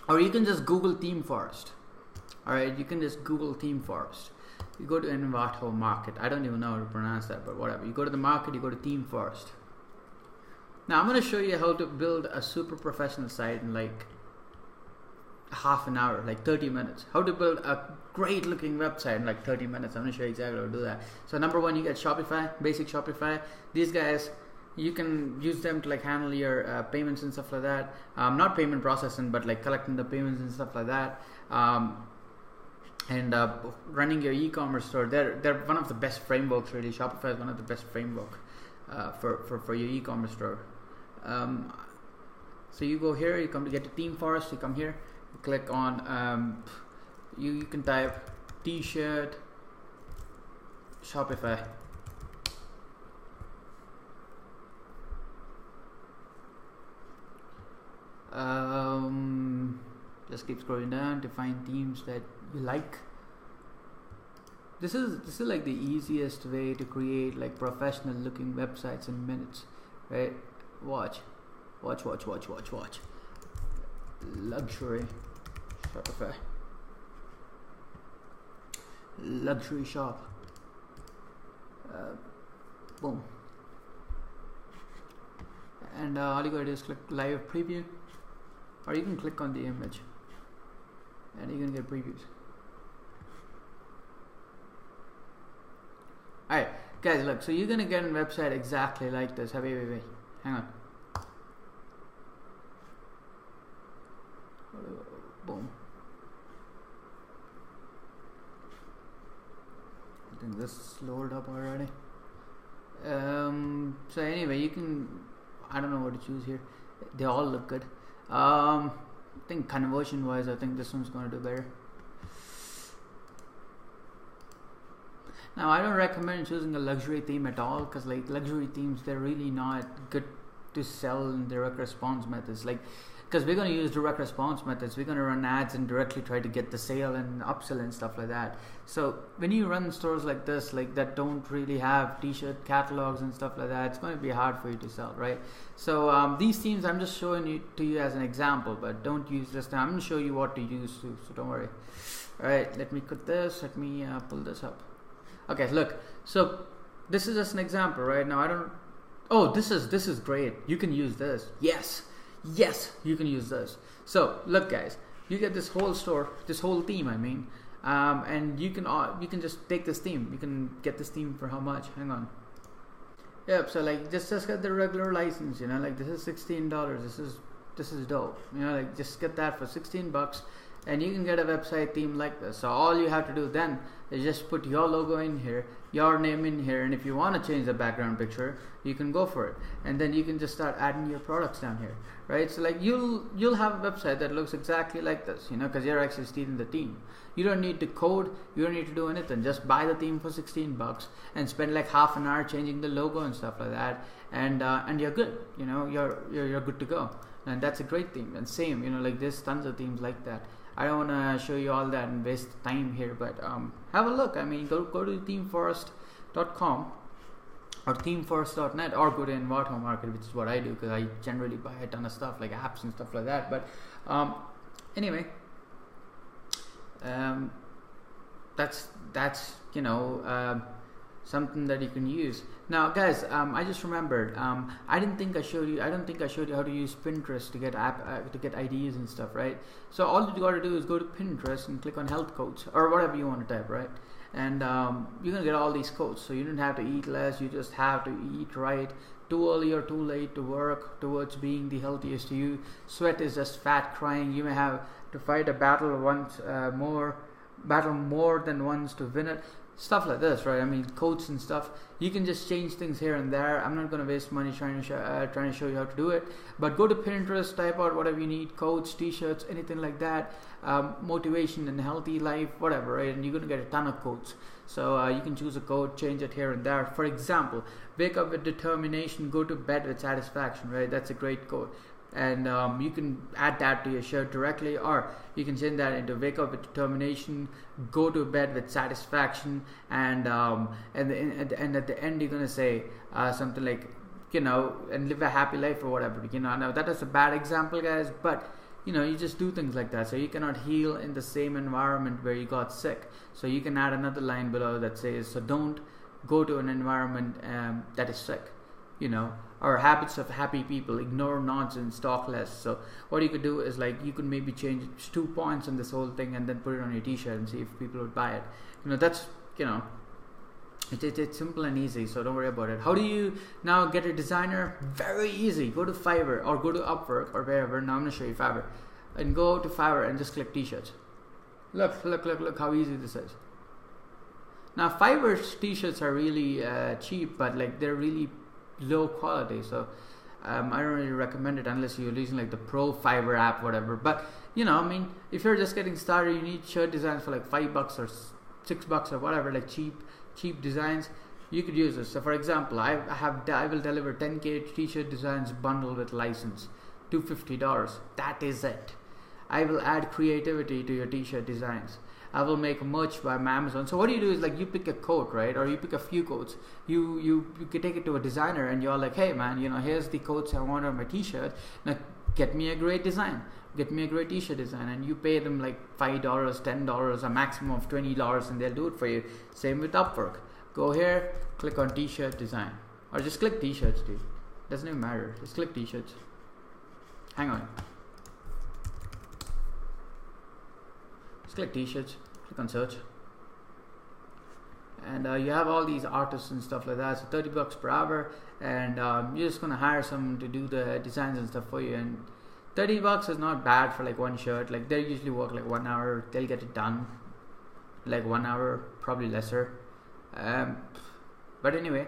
or you can just Google Theme Forest. All right, you can just Google Theme Forest. You go to Envato Market. I don't even know how to pronounce that, but whatever. You go to the market, you go to Theme Forest. Now I'm going to show you how to build a super professional site in like half an hour, like 30 minutes. How to build a great looking website in like 30 minutes. I'm going to show you exactly how to do that. So number one, you get Shopify, basic Shopify. These guys, you can use them to like handle your payments and stuff like that. Not payment processing, but like collecting the payments and stuff like that. And running your e-commerce store. They're one of the best frameworks, really. Shopify is one of the best framework for your e-commerce store. So you go here, you come to get to Theme Forest, you come here, you click on you can type t-shirt Shopify. Just keep scrolling down to find themes that you like. This is like the easiest way to create like professional looking websites in minutes, right? Watch. Luxury Shopify. Luxury shop. Boom. And all you gotta do is click live preview, or you can click on the image and you're gonna get previews. Alright, guys, look, so you're gonna get a website exactly like this. Wait, hang on. Boom. I think this slowed up already. So anyway, you can I don't know what to choose here. They all look good. I think conversion wise, I think this one's going to do better. Now I don't recommend choosing a luxury theme at all, because like luxury themes, they're really not good to sell in direct response methods. Like, because we're going to use direct response methods, we're going to run ads and directly try to get the sale and upsell and stuff like that. So when you run stores like this, like that don't really have t-shirt catalogs and stuff like that, it's going to be hard for you to sell, right? So these themes I'm just showing you to you as an example, but don't use this now. I'm going to show you what to use too, so don't worry. All right, let me cut this. Let me pull this up. Okay, look. So this is just an example, right? Now I don't. Oh, this is great. You can use this. Yes, you can use this. So look, guys, you get this whole store, this whole theme, I mean, and you can just take this theme. You can get this theme for how much? Hang on. Yep. So like just get the regular license. You know, like this is $16. This is dope. You know, like just get that for $16, and you can get a website theme like this. So all you have to do then is just put your logo in here, your name in here, and if you want to change the background picture, you can go for it, and then you can just start adding your products down here, right? So like you'll have a website that looks exactly like this, you know, because you're actually stealing the theme. You don't need to code, you don't need to do anything. Just buy the theme for $16 and spend like half an hour changing the logo and stuff like that, and you're good. You know, you're good to go, and that's a great theme. And same, you know, like there's tons of themes like that. I don't want to show you all that and waste time here, but have a look. I mean, go to themeforest.com or themeforest.net, or go to Envato Market, which is what I do, because I generally buy a ton of stuff like apps and stuff like that. But anyway, that's you know, something that you can use. Now guys, I just remembered, I don't think I showed you how to use Pinterest to get ideas and stuff, right? So all you got to do is go to Pinterest and click on health codes or whatever you want to type, right? And you're gonna get all these codes. So you don't have to eat less, you just have to eat right. Too early or too late to work towards being the healthiest to you. Sweat is just fat crying. You may have to fight a battle more than once to win it. Stuff like this, right? I mean, codes and stuff. You can just change things here and there. I'm not going to waste money trying to show you how to do it. But go to Pinterest, type out whatever you need, codes, t-shirts, anything like that, motivation and healthy life, whatever, right? And you're going to get a ton of codes. So you can choose a code, change it here and there. For example, wake up with determination, go to bed with satisfaction, right? That's a great code. And you can add that to your shirt directly, or you can send that into wake up with determination, go to bed with satisfaction, and at the end you're gonna say something like, you know, and live a happy life or whatever, you know. Now that is a bad example, guys, but you know, you just do things like that. So you cannot heal in the same environment where you got sick, so you can add another line below that says, so don't go to an environment that is sick, you know. Or habits of happy people, ignore nonsense, talk less. So what you could do is, like, you could maybe change 2 points on this whole thing and then put it on your t-shirt and see if people would buy it. You know, that's, you know, it's simple and easy, so don't worry about it. How do you now get a designer? Very easy. Go to Fiverr or go to Upwork or wherever. Now I'm going to show you Fiverr. And go to Fiverr and just click t-shirts. Look how easy this is. Now Fiverr's t-shirts are really cheap, but like they're really low quality, so I don't really recommend it unless you're using like the Pro Fiverr app, whatever. But you know, I mean, if you're just getting started, you need shirt designs for like $5 or $6 or whatever, like cheap designs. You could use this. So for example, I will deliver 10k t-shirt designs bundle with license, $250. That is it. I will add creativity to your t-shirt designs. I will make merch by Amazon. So what do you do is, like, you pick a coat, right? Or you pick a few coats. You can take it to a designer and you're like, hey man, you know, here's the coats I want on my t-shirt. Now get me a great design. Get me a great t-shirt design, and you pay them like $5, $10, a maximum of $20, and they'll do it for you. Same with Upwork. Go here, click on t-shirt design, or just click t-shirts, dude. Doesn't even matter. Just click t-shirts. Hang on. Just click t-shirts, click on search, and you have all these artists and stuff like that. So $30 per hour, and you're just gonna hire someone to do the designs and stuff for you. And $30 is not bad for like one shirt. Like they usually work like 1 hour, they'll get it done like 1 hour, probably lesser. But anyway,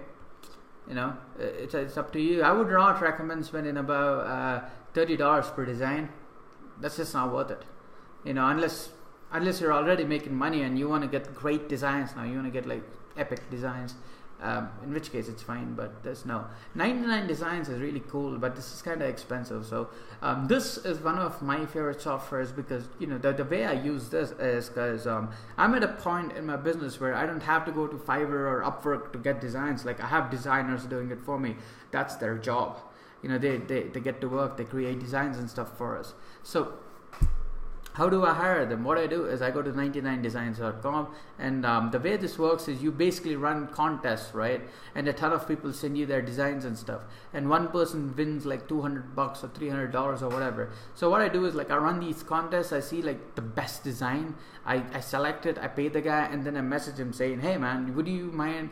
It's up to you. I would not recommend spending about $30 per design. That's just not worth it. Unless you're already making money and you want to get great designs now, you want to get like epic designs. In which case it's fine, but there's no 99 Designs is really cool, but this is kind of expensive. So this is one of my favorite softwares because the way I use this is because I'm at a point in my business where I don't have to go to Fiverr or Upwork to get designs. Like I have designers doing it for me. That's their job. They get to work, they create designs and stuff for us. So how do I hire them? What I do is I go to 99designs.com, and the way this works is you basically run contests, right? And a ton of people send you their designs and stuff, and one person wins like $200 or $300 or whatever. So what I do is like I run these contests, I see like the best design, I select it, I pay the guy, and then I message him saying, hey man, would you mind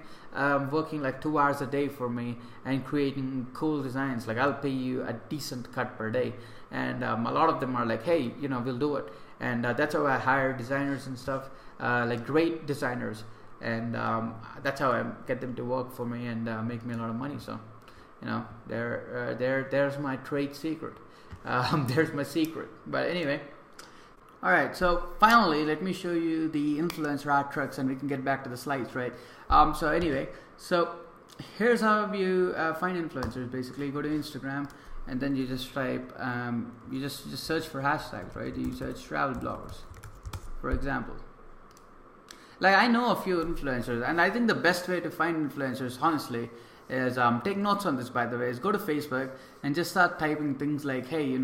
working like 2 hours a day for me and creating cool designs? Like I'll pay you a decent cut per day. And a lot of them are like, hey, we'll do it. And that's how I hire designers and stuff, like great designers. And that's how I get them to work for me and make me a lot of money. So, there's my trade secret. There's my secret. But anyway, all right. So finally, let me show you the influencer art tricks, and we can get back to the slides, right? So here's how you find influencers. Basically, you go to Instagram. And then you just type, you just search for hashtags, right? You search travel bloggers, for example. Like I know a few influencers, and I think the best way to find influencers, honestly, is take notes on this. By the way, is go to Facebook and just start typing things like, hey,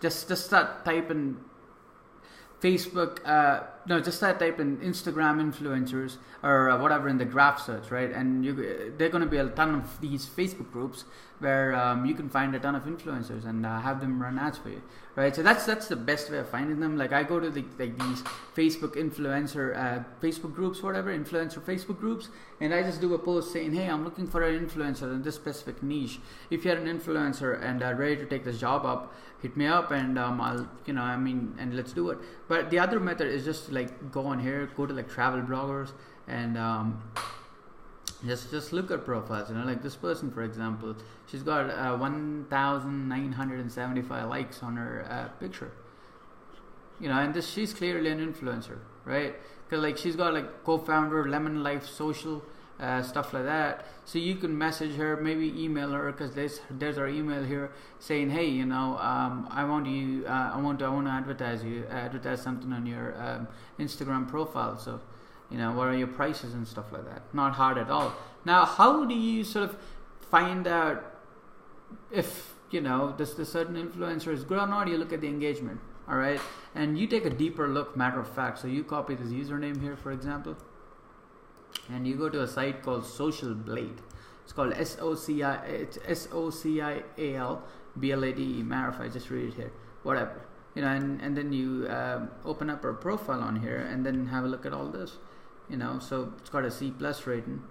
just start typing Facebook. Just start typing Instagram influencers or whatever in the graph search, right? And there are going to be a ton of these Facebook groups where you can find a ton of influencers and have them run ads for you, right? So that's the best way of finding them. Like I go to these Facebook influencer Facebook groups, influencer Facebook groups, and I just do a post saying, hey, I'm looking for an influencer in this specific niche. If you're an influencer and are ready to take this job up, hit me up, and and let's do it. But the other method is just like go on here, go to like travel bloggers, and just look at profiles. Like this person, for example, she's got 1,975 likes on her picture. And she's clearly an influencer, right? Because like she's got like co-founder Lemon Life Social, stuff like that. So you can message her, maybe email her, because there's our email here saying, hey, I want to advertise something on your Instagram profile. So what are your prices and stuff like that? Not hard at all. Now, how do you sort of find out if this certain influencer is good or not? You look at the engagement, all right, and you take a deeper look. Matter of fact, so you copy this username here, for example, and you go to a site called Social Blade. It's called SOCIALBLADE. Matter of fact, just read it here, whatever, and then you open up her profile on here and then have a look at all this. So it's got a C+ rating,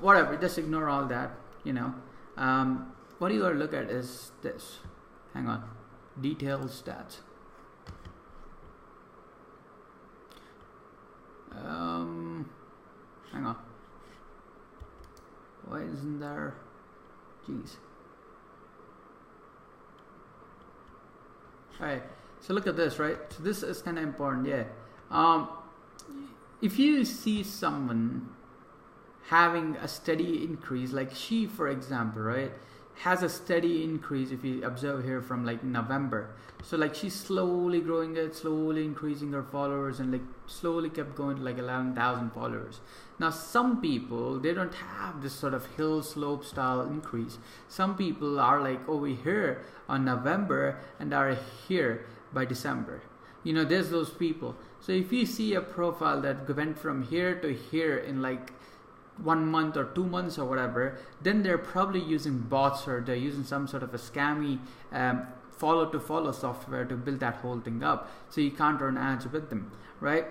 whatever. Just ignore all that. What you gotta look at is this. Hang on, detailed stats. Hang on. Why isn't there? Jeez. Alright, so look at this, right? So this is kind of important, yeah. If you see someone having a steady increase, like she, for example, right, has a steady increase, if you observe here from like November. So like she's slowly growing it, slowly increasing her followers, and like slowly kept going to like 11,000 followers. Now some people, they don't have this sort of hill slope style increase. Some people are like over here on November and are here by December. There's those people. So if you see a profile that went from here to here in like 1 month or 2 months or whatever, then they're probably using bots, or they're using some sort of a scammy follow to follow software to build that whole thing up. So you can't run ads with them, right?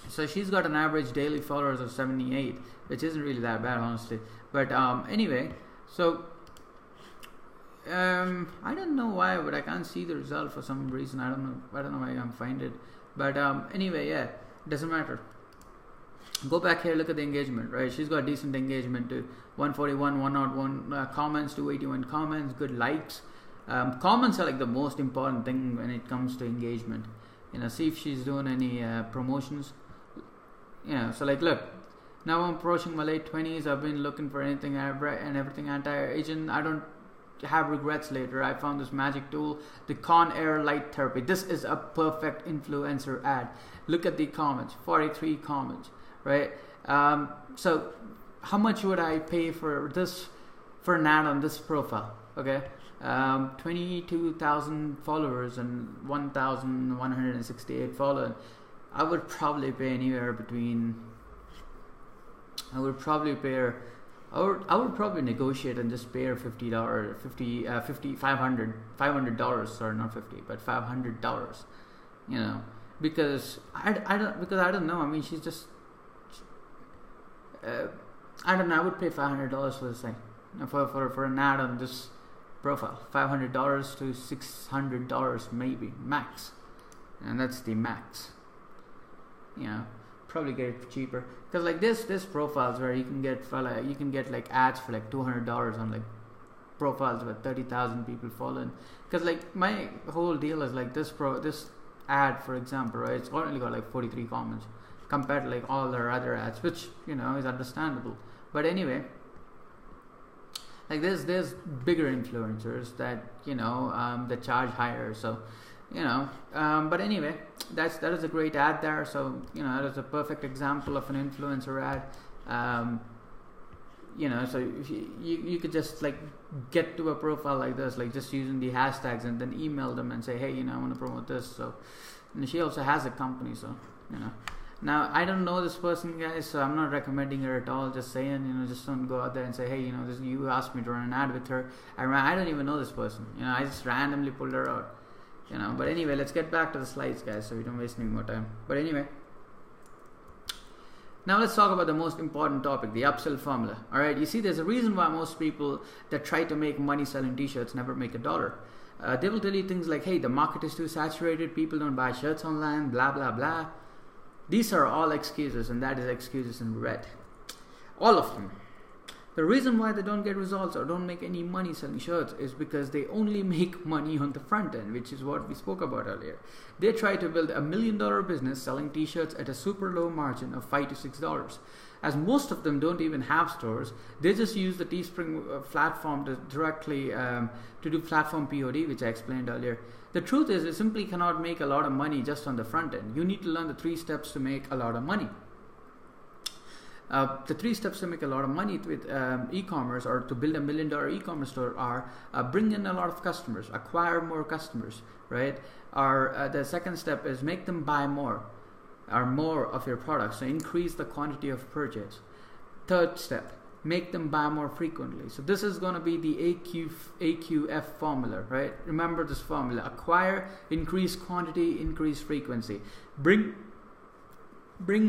So she's got an average daily followers of 78, which isn't really that bad, honestly. But anyway, so I don't know why, but I can't see the result for some reason. I don't know why I can't find it. But anyway, yeah, doesn't matter. Go back here, look at the engagement, right? She's got decent engagement to 141, 101 comments, 281 comments, good likes. Comments are like the most important thing when it comes to engagement. See if she's doing any promotions. So like, look, now I'm approaching my late 20s. I've been looking for anything and everything anti-aging. I don't have regrets later. I found this magic tool, the Conair Light Therapy. This is a perfect influencer ad. Look at the comments, 43 comments, right? So how much would I pay for an ad on this profile? Okay, 22,000 followers and 1,168 followers. I would probably pay anywhere between. I would probably negotiate and just pay her $500, sorry, not 50, but $500. Because I don't know. I mean, she's just. I don't know. I would pay $500 for this thing, for an ad on this profile. $500 to $600 maybe max, and that's the max. Probably get it cheaper, because like this profiles where you can get like ads for like $200 on like profiles with 30,000 people following. Because like my whole deal is like this ad, for example, right? It's only got like 43 comments compared to like all their other ads, which is understandable. But anyway, like there's bigger influencers that that charge higher. So but anyway, that is a great ad there. So that is a perfect example of an influencer ad. So if you could just like get to a profile like this, like just using the hashtags, and then email them and say, hey, I want to promote this. So, and she also has a company, so Now I don't know this person, guys, so I'm not recommending her at all. Just saying, just don't go out there and say, hey, you asked me to run an ad with her. I don't even know this person. I just randomly pulled her out. But anyway, let's get back to the slides, guys, so we don't waste any more time. But anyway, now let's talk about the most important topic, the upsell formula. All right, you see, there's a reason why most people that try to make money selling t-shirts never make $1. They will tell you things like, hey, the market is too saturated, people don't buy shirts online, blah blah blah. These are all excuses, and that is excuses in red, all of them. The reason why they don't get results or don't make any money selling shirts is because they only make money on the front end, which is what we spoke about earlier. They try to build $1 million business selling t-shirts at a super low margin of $5 to $6. As most of them don't even have stores, they just use the Teespring platform to directly to do platform POD, which I explained earlier. The truth is, you simply cannot make a lot of money just on the front end. You need to learn the 3 steps to make a lot of money. The 3 steps to make a lot of money with e-commerce, or to build $1 million e-commerce store, are bring in a lot of customers, acquire more customers, right? Or the second step is make them buy more of your products, so increase the quantity of purchase. Third step, make them buy more frequently. So this is going to be the AQF formula, right? Remember this formula: acquire, increase quantity, increase frequency. Bring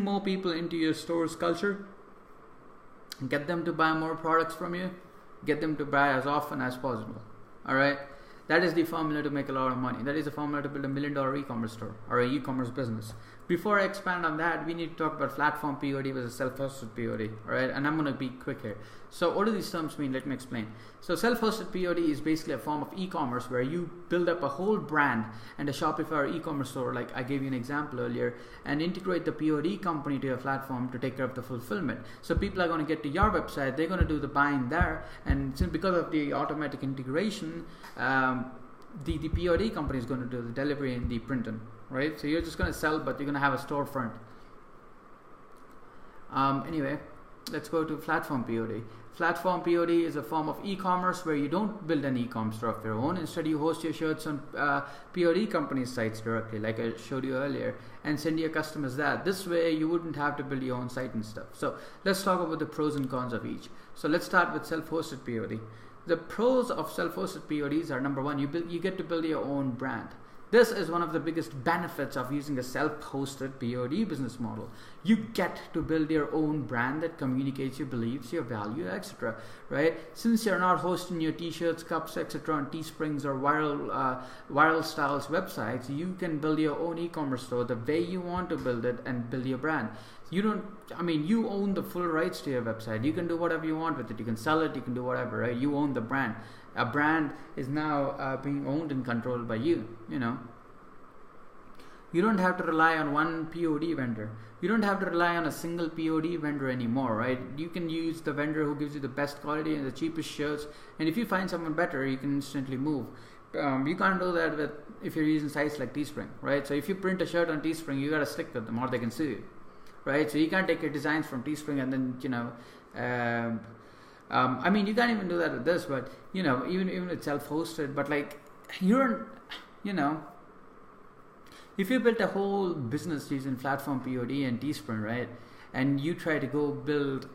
more people into your store's culture, get them to buy more products from you, get them to buy as often as possible. All right, that is the formula to make a lot of money. That is the formula to build $1 million e-commerce store or an e-commerce business. Before I expand on that, we need to talk about platform POD versus self-hosted POD. All right, and I'm going to be quick here. So what do these terms mean? Let me explain. So self-hosted POD is basically a form of e-commerce where you build up a whole brand and a Shopify or e-commerce store, like I gave you an example earlier, and integrate the POD company to your platform to take care of the fulfillment. So people are going to get to your website, they're going to do the buying there, and since because of the automatic integration, the POD company is going to do the delivery and the printing, right? So you're just going to sell, but you're going to have a storefront. Anyway, let's go to platform POD. Platform POD is a form of e-commerce where you don't build an e-com store of your own. Instead, you host your shirts on POD company sites directly, like I showed you earlier, and send your customers that. This way, you wouldn't have to build your own site and stuff. So let's talk about the pros and cons of each. So let's start with self-hosted POD. The pros of self-hosted PODs are, number one, you get to build your own brand. This is one of the biggest benefits of using a self-hosted POD business model. You get to build your own brand that communicates your beliefs, your value, etc. Right? Since you're not hosting your t-shirts, cups, etc. on Teesprings or Viral Styles websites, you can build your own e-commerce store the way you want to build it and build your brand. You don't, I mean, you own the full rights to your website. You can do whatever you want with it. You can sell it, you can do whatever, right? You own the brand. A brand is now being owned and controlled by you, you know. You don't have to rely on one POD vendor. You don't have to rely on a single POD vendor anymore, right? You can use the vendor who gives you the best quality and the cheapest shirts. And if you find someone better, you can instantly move. You can't do that with if you're using sites like Teespring, right? So if you print a shirt on Teespring, you got to stick with them or they can sue you, right? So you can't take your designs from Teespring and then, you know, I mean, you can't even do that with this, but, you know, even it's self-hosted, but like, you're, you know, if you built a whole business using Platform POD and Teespring, right, and you try to go build,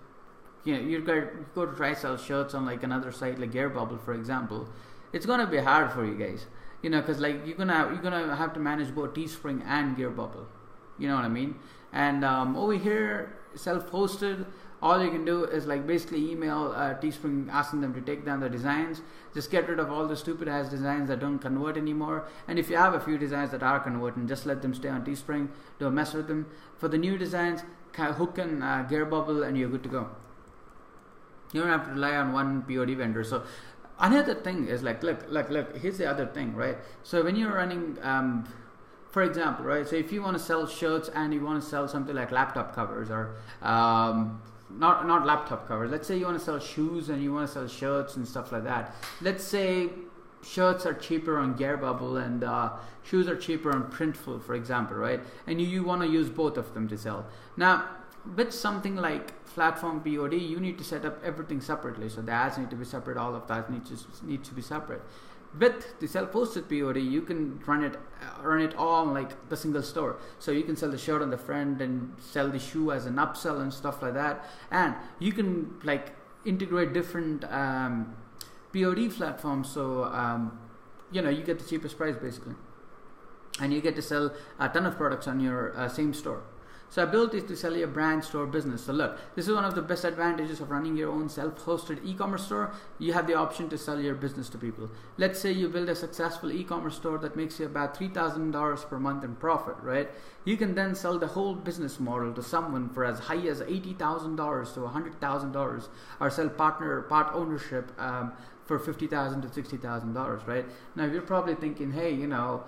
you know, you go to try sell shirts on like another site like Gearbubble, for example, it's gonna be hard for you guys, you know, because like you're gonna have to manage both Teespring and Gearbubble, you know what I mean? And over here, self-hosted, all you can do is like basically email Teespring asking them to take down the designs. Just get rid of all the stupid ass designs that don't convert anymore. And if you have a few designs that are converting, just let them stay on Teespring. Don't mess with them. For the new designs, hook in Gearbubble and you're good to go. You don't have to rely on one POD vendor. So another thing is like, look, here's the other thing, right? So when you're running, for example, right? So if you want to sell shirts and you want to sell something like laptop covers or not laptop covers. Let's say you want to sell shoes and you want to sell shirts and stuff like that. Let's say shirts are cheaper on Gearbubble and shoes are cheaper on Printful, for example, right? And you want to use both of them to sell. Now, with something like Platform POD, you need to set up everything separately. So the ads need to be separate. All of that needs to be separate. With the self-hosted POD, you can run it all like the single store. So you can sell the shirt on the front and sell the shoe as an upsell and stuff like that. And you can like integrate different POD platforms. So you know, you get the cheapest price basically, and you get to sell a ton of products on your same store. So ability to sell your brand store business. So look, this is one of the best advantages of running your own self-hosted e-commerce store. You have the option to sell your business to people. Let's say you build a successful e-commerce store that makes you about $3,000 per month in profit, right? You can then sell the whole business model to someone for as high as $80,000 to $100,000, or sell part ownership for $50,000 to $60,000, right? Now you're probably thinking, hey, you know,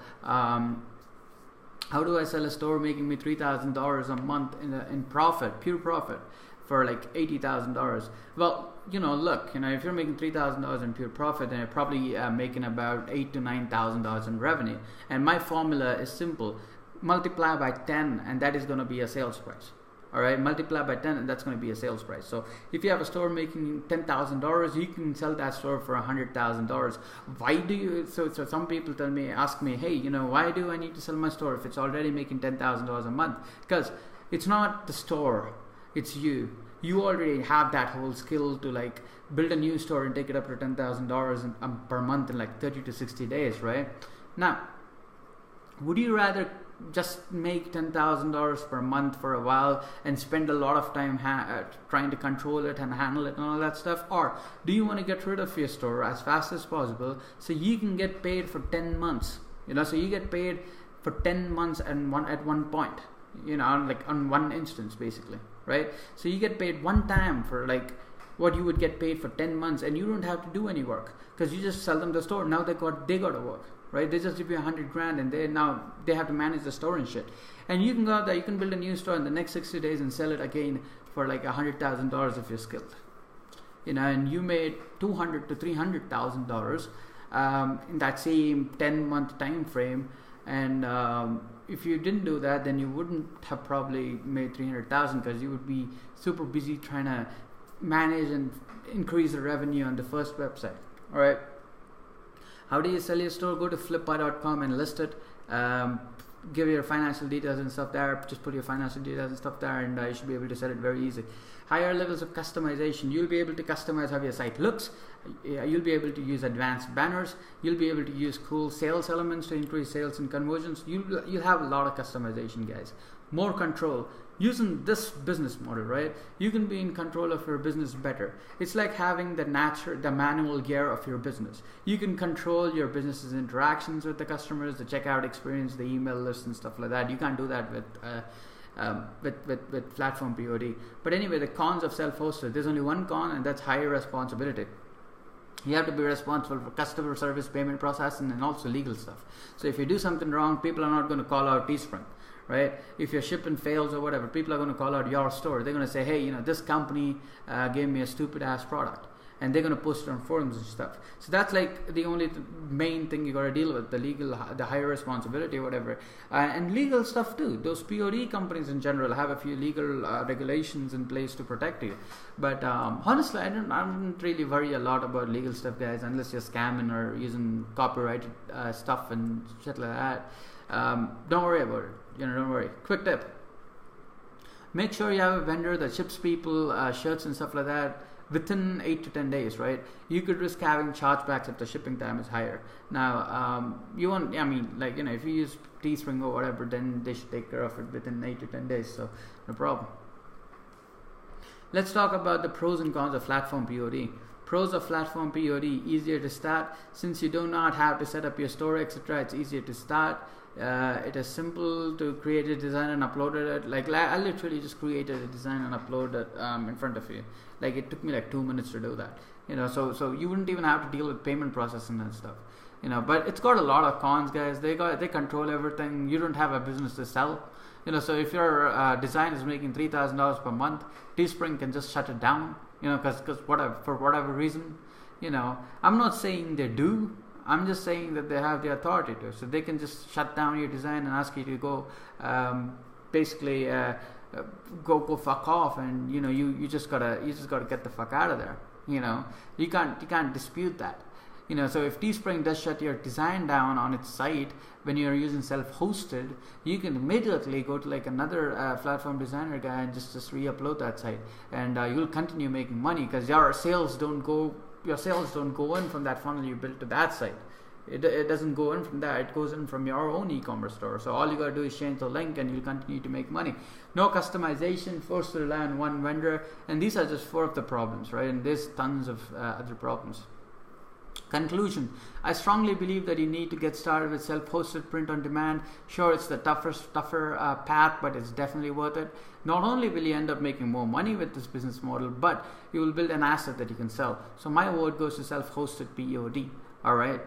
how do I sell a store making me $3,000 a month in profit, pure profit, for like $80,000? Well, you know, look, you know, if you're making $3,000 in pure profit, then you're probably making about $8,000 to $9,000 in revenue. And my formula is simple: multiply by 10, and that is going to be a sales price. All right, multiply by 10, and that's going to be a sales price. So if you have a store making $10,000, you can sell that store for $100,000. Why do you? So some people ask me, hey, you know, why do I need to sell my store if it's already making $10,000 a month? Because it's not the store, it's you. You already have that whole skill to like build a new store and take it up to $10,000 per month in like 30 to 60 days, right? Now, would you rather just make $10,000 per month for a while and spend a lot of time trying to control it and handle it and all that stuff? Or do you want to get rid of your store as fast as possible so you can get paid for 10 months? You know, so you get paid for 10 months and at one point, you know, like on one instance basically, right? So you get paid one time for like what you would get paid for 10 months, and you don't have to do any work because you just sell them the store. Now they got to work. Right? They just give you $100,000 and they have to manage the store and shit. And you can go out there, you can build a new store in the next 60 days and sell it again for like $100,000 if you're skilled. You know, and you made $200,000 to $300,000 in that same 10-month time frame. And if you didn't do that, then you wouldn't have probably made $300,000 because you would be super busy trying to manage and increase the revenue on the first website. All right. How do you sell your store? Go to flippa.com and list it. Give your financial details and stuff there. Just put your financial details and stuff there, and you should be able to sell it very easy. Higher levels of customization. You'll be able to customize how your site looks. You'll be able to use advanced banners. You'll be able to use cool sales elements to increase sales and conversions. You'll have a lot of customization, guys. More control. Using this business model, right? You can be in control of your business better. It's like having the manual gear of your business. You can control your business's interactions with the customers, the checkout experience, the email list and stuff like that. You can't do that with with platform POD. But anyway, the cons of self-hosted, there's only one con, and that's higher responsibility. You have to be responsible for customer service, payment processing, and also legal stuff. So if you do something wrong, people are not going to call out Teespring, right? If your shipping fails or whatever, people are going to call out your store. They're going to say, hey, you know, this company gave me a stupid ass product, and they're going to post it on forums and stuff. So that's like the only main thing you got to deal with, the higher responsibility or whatever. And legal stuff too. Those POD companies in general have a few legal regulations in place to protect you. But honestly, I don't really worry a lot about legal stuff, guys, unless you're scamming or using copyrighted stuff and shit like that. Don't worry about it. You know, don't worry. Quick tip. Make sure you have a vendor that ships people shirts and stuff like that within 8 to 10 days, right? You could risk having chargebacks if the shipping time is higher. Now, you want, I mean, like, you know, if you use Teespring or whatever, then they should take care of it within 8 to 10 days, so no problem. Let's talk about the pros and cons of platform POD. Pros of platform POD: easier to start. Since you do not have to set up your store, etc., it's easier to start. It is simple to create a design and upload it. Like I literally just created a design and uploaded it in front of you. Like it took me like 2 minutes to do that. You know, so you wouldn't even have to deal with payment processing and stuff. You know, but it's got a lot of cons, guys. They control everything. You don't have a business to sell. You know, so if your design is making $3,000 per month, Teespring can just shut it down. You know, because for whatever reason, you know, I'm not saying they do. I'm just saying that they have the authority to, so they can just shut down your design and ask you to go, basically go fuck off, and you know you just gotta get the fuck out of there. You know, you can't dispute that. You know, so if Teespring does shut your design down on its site when you're using self-hosted, you can immediately go to like another platform designer guy and just re-upload that site, and you'll continue making money because your sales don't go in from that funnel you built to that site. It doesn't go in from that. It goes in from your own e-commerce store. So all you gotta do is change the link and you'll continue to make money. No customization, forced to rely on one vendor. And these are just 4 of the problems, right? And there's tons of other problems. Conclusion: I strongly believe that you need to get started with self-hosted print on demand. Sure, it's the tougher path, but it's definitely worth it. Not only will you end up making more money with this business model, but you will build an asset that you can sell. So my word goes to self-hosted POD. All right.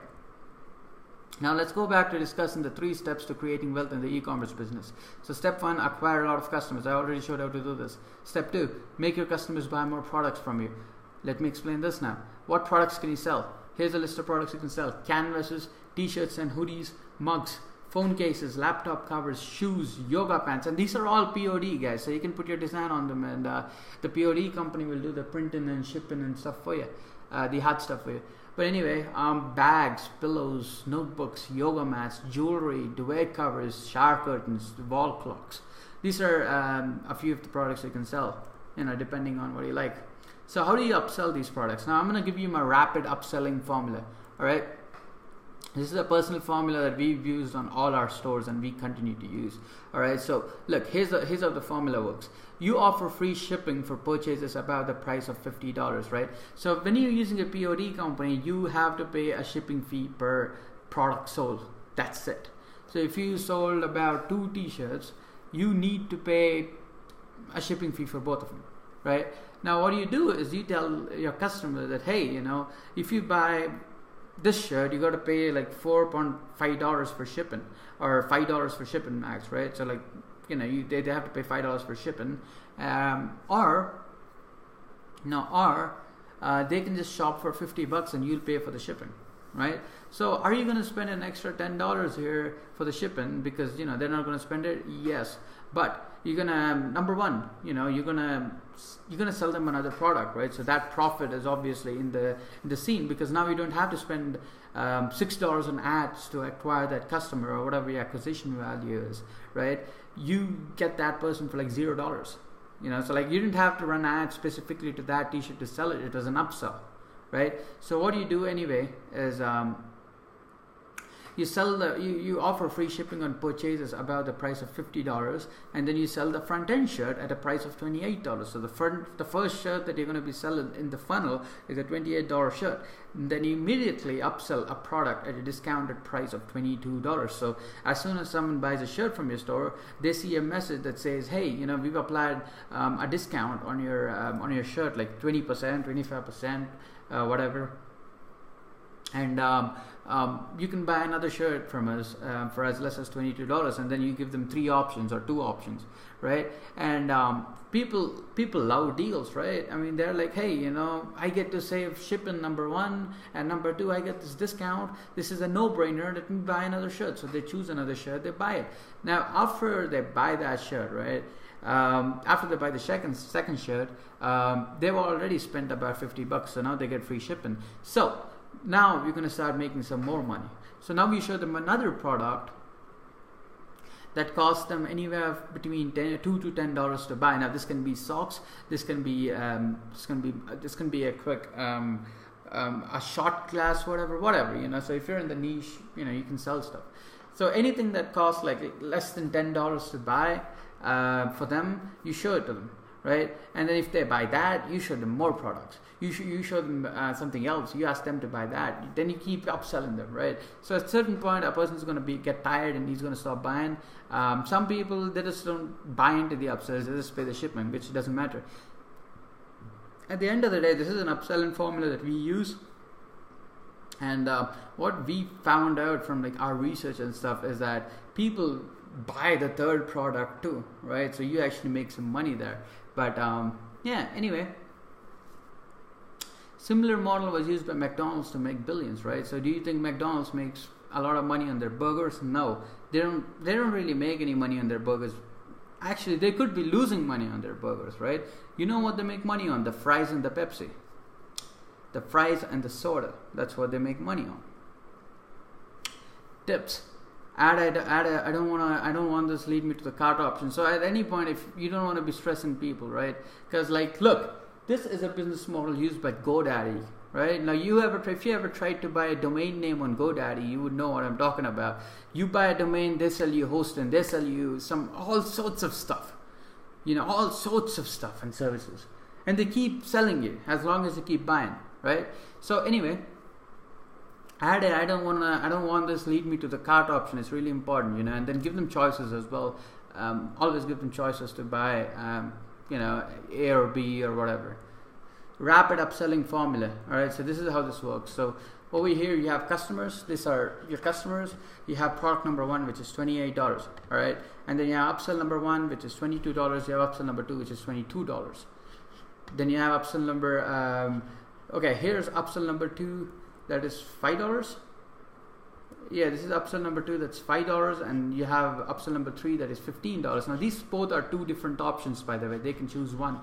Now let's go back to discussing the 3 steps to creating wealth in the e-commerce business. So step 1, acquire a lot of customers. I already showed how to do this. Step 2, make your customers buy more products from you. Let me explain this now. What products can you sell? Here's a list of products you can sell: canvases, t-shirts and hoodies, mugs, phone cases, laptop covers, shoes, yoga pants, and these are all POD, guys. So you can put your design on them, and the POD company will do the printing and shipping and stuff for you, the hard stuff for you. But anyway, bags, pillows, notebooks, yoga mats, jewelry, duvet covers, shower curtains, wall clocks. These are a few of the products you can sell, you know, depending on what you like. So how do you upsell these products? Now I'm going to give you my rapid upselling formula. All right. This is a personal formula that we've used on all our stores and we continue to use. All right. So look, here's how the formula works. You offer free shipping for purchases above the price of $50, right? So when you're using a POD company, you have to pay a shipping fee per product sold. That's it. So if you sold about 2 t-shirts, you need to pay a shipping fee for both of them, right? Now what you do is you tell your customer that, hey, you know, if you buy this shirt, you got to pay like $4.5 for shipping, or $5 for shipping max, right? So like, you know, they have to pay $5 for shipping, or they can just shop for $50 and you'll pay for the shipping, right? So are you going to spend an extra $10 here for the shipping because, you know, they're not going to spend it? Yes, but you're gonna, number one, you know, you're gonna sell them another product, right? So that profit is obviously in the scene, because now you don't have to spend $6 on ads to acquire that customer or whatever your acquisition value is, right? You get that person for like $0, you know. So like you didn't have to run ads specifically to that t-shirt to sell it. It was an upsell, right? So what you do anyway is You sell you offer free shipping on purchases above the price of $50, and then you sell the front end shirt at a price of $28. So the first shirt that you're going to be selling in the funnel is a $28 shirt. And then you immediately upsell a product at a discounted price of $22. So as soon as someone buys a shirt from your store, they see a message that says, hey, we've applied a discount on your shirt, like 20%, 25%, whatever. And you can buy another shirt from us for as less as $22, and then you give them 3 options or 2 options, right? And people love deals, right? I mean, they're like, hey, I get to save shipping, number 1, and number 2, I get this discount. This is a no-brainer. Let me buy another shirt. So they choose another shirt, they buy it. Now, after they buy that shirt, right? After they buy the second shirt, they've already spent about $50, so now they get free shipping. So now you're going to start making some more money. So now we show them another product that costs them anywhere between $2 to $10 to buy. Now this can be socks. This can be a quick a shot glass, whatever. So if you're in the niche, you can sell stuff. So anything that costs like less than $10 to buy, for them, you show it to them, right? And then if they buy that, you show them more products. You show them something else. You ask them to buy that. Then you keep upselling them, right? So at a certain point, a person's going to get tired and he's going to stop buying. Some people, they just don't buy into the upsells. They just pay the shipment, which doesn't matter. At the end of the day, this is an upselling formula that we use. And what we found out from our research and stuff is that people buy the third product too, right? So you actually make some money there. But anyway, similar model was used by McDonald's to make billions, right? So do you think McDonald's makes a lot of money on their burgers? No, they don't really make any money on their burgers. Actually, they could be losing money on their burgers, right? You know what they make money on? The fries and the Pepsi. The fries and the soda. That's what they make money on. Tips. I don't want this lead me to the cart option. So at any point, if you don't want to be stressing people, right? Because look, this is a business model used by GoDaddy, right? Now if you ever tried to buy a domain name on GoDaddy, you would know what I'm talking about. You buy a domain, they sell you hosting, they sell you all sorts of stuff, all sorts of stuff and services, and they keep selling you as long as you keep buying, right? So anyway, I don't want this lead me to the cart option. It's really important, and then give them choices as well. Always give them choices to buy, A or B or whatever. Rapid upselling formula. All right, so this is how this works. So over here you have customers. These are your customers. You have product number 1, which is $28. All right, and then you have upsell number 1, which is $22. You have upsell number 2, which is $22. Then you have upsell number. Okay, here's upsell number 2. That is $5. Yeah, this is upsell number 2, that's $5, and you have upsell number 3, that is $15. Now these both are 2 different options, by the way. They can choose one.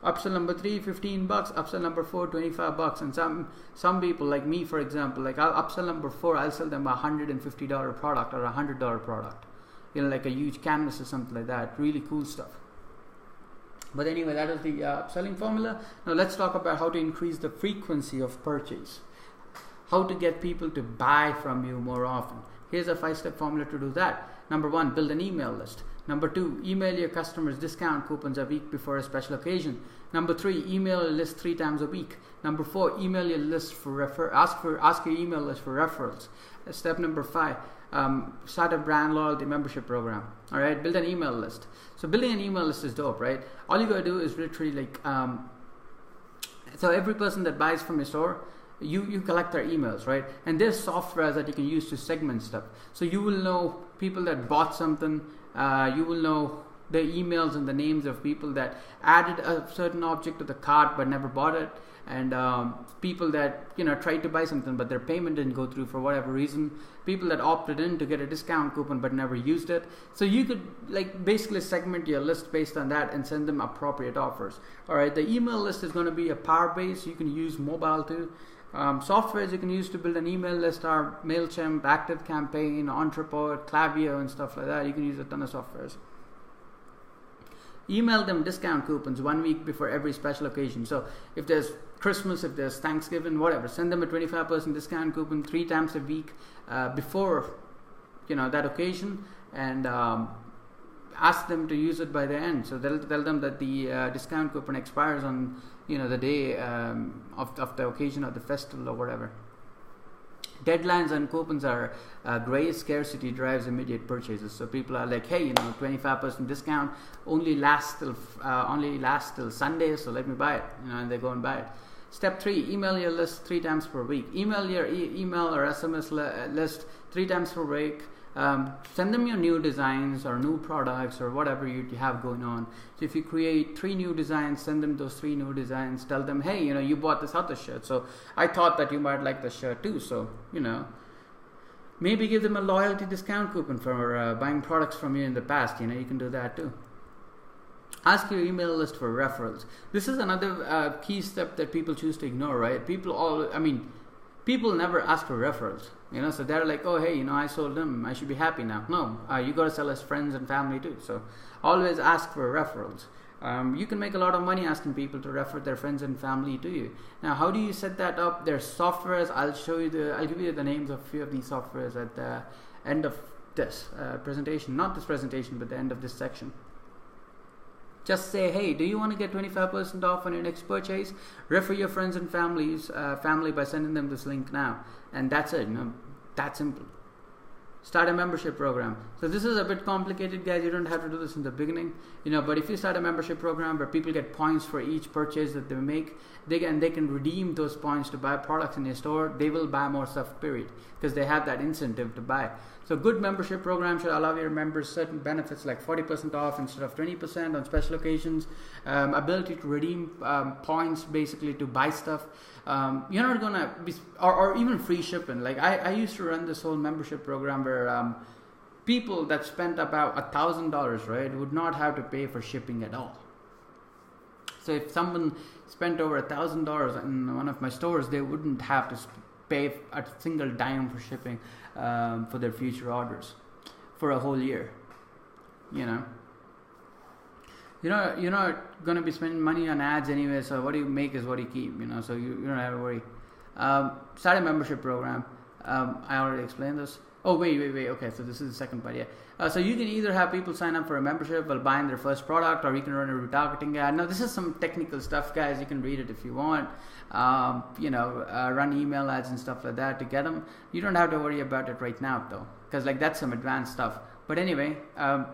Upsell number 3, $15. Upsell number 4, $25. And some people like me, for example, I'll upsell number 4. I'll sell them a $150 product or a $100 product. Like a huge canvas or something like that. Really cool stuff. But anyway, that is the upselling formula. Now let's talk about how to increase the frequency of purchase. How to get people to buy from you more often. Here's a 5-step formula to do that. Number 1, build an email list. Number 2, email your customers discount coupons a week before a special occasion. Number 3, email a list 3 times a week. Number 4, email your list for ask your email list for referrals. Step number 5, start a brand loyalty membership program. All right, build an email list. So building an email list is dope, right? All you gotta do is literally so every person that buys from your store, you collect their emails, right? And there's software that you can use to segment stuff. So you will know people that bought something. You will know the emails and the names of people that added a certain object to the cart but never bought it, and people that tried to buy something but their payment didn't go through for whatever reason. People that opted in to get a discount coupon but never used it. So you could basically segment your list based on that and send them appropriate offers. All right, the email list is going to be a power base. You can use mobile too. Softwares you can use to build an email list are MailChimp, ActiveCampaign, Entreport, Klaviyo, and stuff like that. You can use a ton of softwares. Email them discount coupons 1 week before every special occasion. So if there's Christmas, if there's Thanksgiving, whatever. Send them a 25% discount coupon 3 times a week before that occasion, and ask them to use it by the end. So they'll tell them that the discount coupon expires on the day of the occasion of the festival or whatever. Deadlines and coupons are great. Scarcity drives immediate purchases. So people are like, hey, 25% discount only lasts till Sunday, so let me buy it. And they go and buy it. Step 3: email your list 3 times per week. Email your email or SMS list 3 times per week. Send them your new designs or new products or whatever you have going on. So if you create 3 new designs, send them those 3 new designs. Tell them, hey, you bought this other shirt, so I thought that you might like the shirt too. So maybe give them a loyalty discount coupon for buying products from you in the past. You can do that too. Ask your email list for referrals. This is another key step that people choose to ignore, right? People never ask for referrals, so they're like, oh, hey, I sold them, I should be happy now. No, you got to sell as friends and family too. So always ask for referrals. You can make a lot of money asking people to refer their friends and family to you. Now, how do you set that up? There's softwares. I'll give you the names of a few of these softwares at the end of this presentation. Not this presentation, but the end of this section. Just say, hey, do you want to get 25% off on your next purchase? Refer your friends and family by sending them this link now. And that's it, that simple. Start a membership program. So this is a bit complicated, guys. You don't have to do this in the beginning, but if you start a membership program where people get points for each purchase that they make, they can redeem those points to buy products in your store. They will buy more stuff, period, because they have that incentive to buy. So good membership program should allow your members certain benefits like 40% off instead of 20% on special occasions, ability to redeem points basically to buy stuff. You're not gonna be, or even free shipping. Like I used to run this whole membership program where people that spent about $1,000, right, would not have to pay for shipping at all. So if someone spent over $1,000 in one of my stores, they wouldn't have to pay a single dime for shipping for their future orders for a whole year. You're not going to be spending money on ads anyway, so what you make is what you keep, so you don't have to worry. Start a membership program. I already explained this. Oh, wait. Okay, so this is the second part, yeah. So you can either have people sign up for a membership while buying their first product, or you can run a retargeting ad. Now, this is some technical stuff, guys. You can read it if you want. Run email ads and stuff like that to get them. You don't have to worry about it right now, though, because that's some advanced stuff. But anyway,